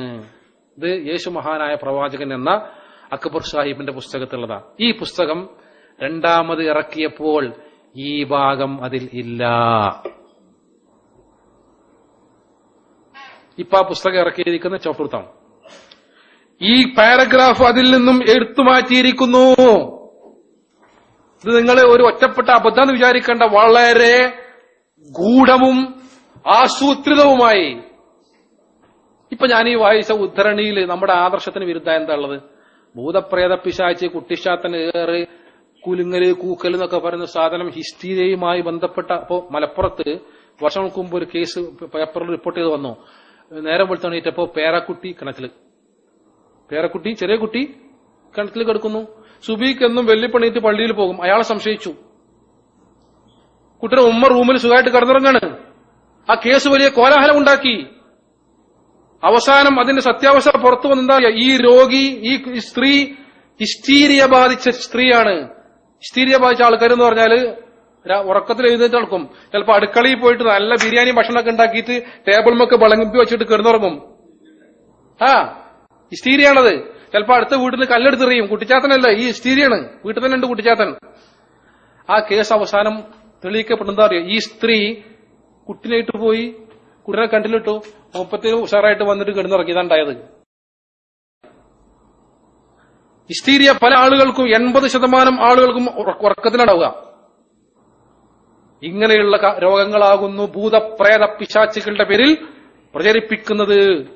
ഇത് യേശു മഹാനായ പ്രവാചകൻ എന്ന അക്ബർ സാഹിബിന്റെ പുസ്തകത്തിലുള്ളതാണ്. ഈ പുസ്തകം രണ്ടാമത് ഇറക്കിയപ്പോൾ ഈ ഭാഗം അതിൽ ഇല്ല. ഇപ്പൊ ആ പുസ്തകം ഇറക്കിയിരിക്കുന്ന ചോപ്പുറത്താണ്. ഈ പാരഗ്രാഫ് അതിൽ നിന്നും എടുത്തു മാറ്റിയിരിക്കുന്നു. ഇത് നിങ്ങൾ ഒരു ഒറ്റപ്പെട്ട അബദ്ധം എന്ന് വിചാരിക്കേണ്ട, വളരെ ഗൂഢവും ആസൂത്രിതവുമായി. ഇപ്പൊ ഞാൻ ഈ വായിച്ച ഉദ്ധരണിയിൽ നമ്മുടെ ആദർശത്തിന് വിരുദ്ധ എന്താ ഉള്ളത്? ഭൂതപ്രേത പിശാച്, കുട്ടിശാത്തൻ, ഏറ്, കുലുങ്ങല്, കൂക്കൽ എന്നൊക്കെ പറയുന്ന സാധനം ഹിസ്റ്റീരിയയുമായി ബന്ധപ്പെട്ട. അപ്പോ മലപ്പുറത്ത് വർഷങ്ങൾക്ക് മുമ്പ് ഒരു കേസ് പേപ്പറിൽ റിപ്പോർട്ട് ചെയ്ത് വന്നു. നേരം വെളുത്തണീറ്റപ്പോ പേരക്കുട്ടി ചെറിയ കുട്ടി കിണറ്റിൽ കിടക്കുന്നു. സുബീക്കെന്നും വെള്ളിപ്പണീറ്റ് പള്ളിയിൽ പോകും. അയാളെ സംശയിച്ചു. കുട്ടിയുടെ ഉമ്മ റൂമിൽ സുഖമായിട്ട് കിടന്നുറങ്ങാണ്. ആ കേസ് വലിയ കോലാഹലം ഉണ്ടാക്കി. അവസാനം അതിന്റെ സത്യാവസ്ഥ പുറത്തു വന്നെന്താ? ഈ രോഗി, ഈ സ്ത്രീ ഹിസ്റ്റീരിയ ബാധിച്ച സ്ത്രീയാണ്. ഹിസ്റ്റീരിയ ബാധിച്ച ആൾക്കാരെന്ന് പറഞ്ഞാല് ഉറക്കത്തിൽ എഴുന്നേറ്റ് നടക്കും. ചിലപ്പോ അടുക്കളയിൽ പോയിട്ട് നല്ല ബിരിയാണി ഭക്ഷണമൊക്കെ ഉണ്ടാക്കിയിട്ട് ടേബിൾമൊക്കെ വിളങ്ങിപ്പി വെച്ചിട്ട് കിടന്നുറങ്ങും. ഹിസ്റ്റീരിയാണത്. ചിലപ്പോ അടുത്ത വീട്ടിൽ കല്ലെടുത്തെറിയും. കുട്ടിച്ചാത്തനല്ല, ഈ ഹിസ്റ്റീരിയാണ്. വീട്ടിൽ തന്നെ ഉണ്ട് കുട്ടിച്ചാത്തൻ. ആ കേസ് അവസാനം തെളിയിക്കപ്പെടുന്നതാ അറിയോ? ഈ സ്ത്രീ കുട്ടിനായിട്ട് പോയി, കുട്ടിനെ കണ്ടിലിട്ടു, 30 ഉഷാറായിട്ട് വന്നിട്ട് കിടന്നുറങ്ങി. ഇതാണ്ടായത്. ഹിസ്റ്റീരിയ പല ആളുകൾക്കും, 80% ആളുകൾക്കും ഉറക്കത്തിലുണ്ടാവുക. ഇങ്ങനെയുള്ള രോഗങ്ങളാകുന്നു ഭൂതപ്രേത പിശാചുക്കളുടെ പേരിൽ പ്രചരിപ്പിക്കുന്നത്.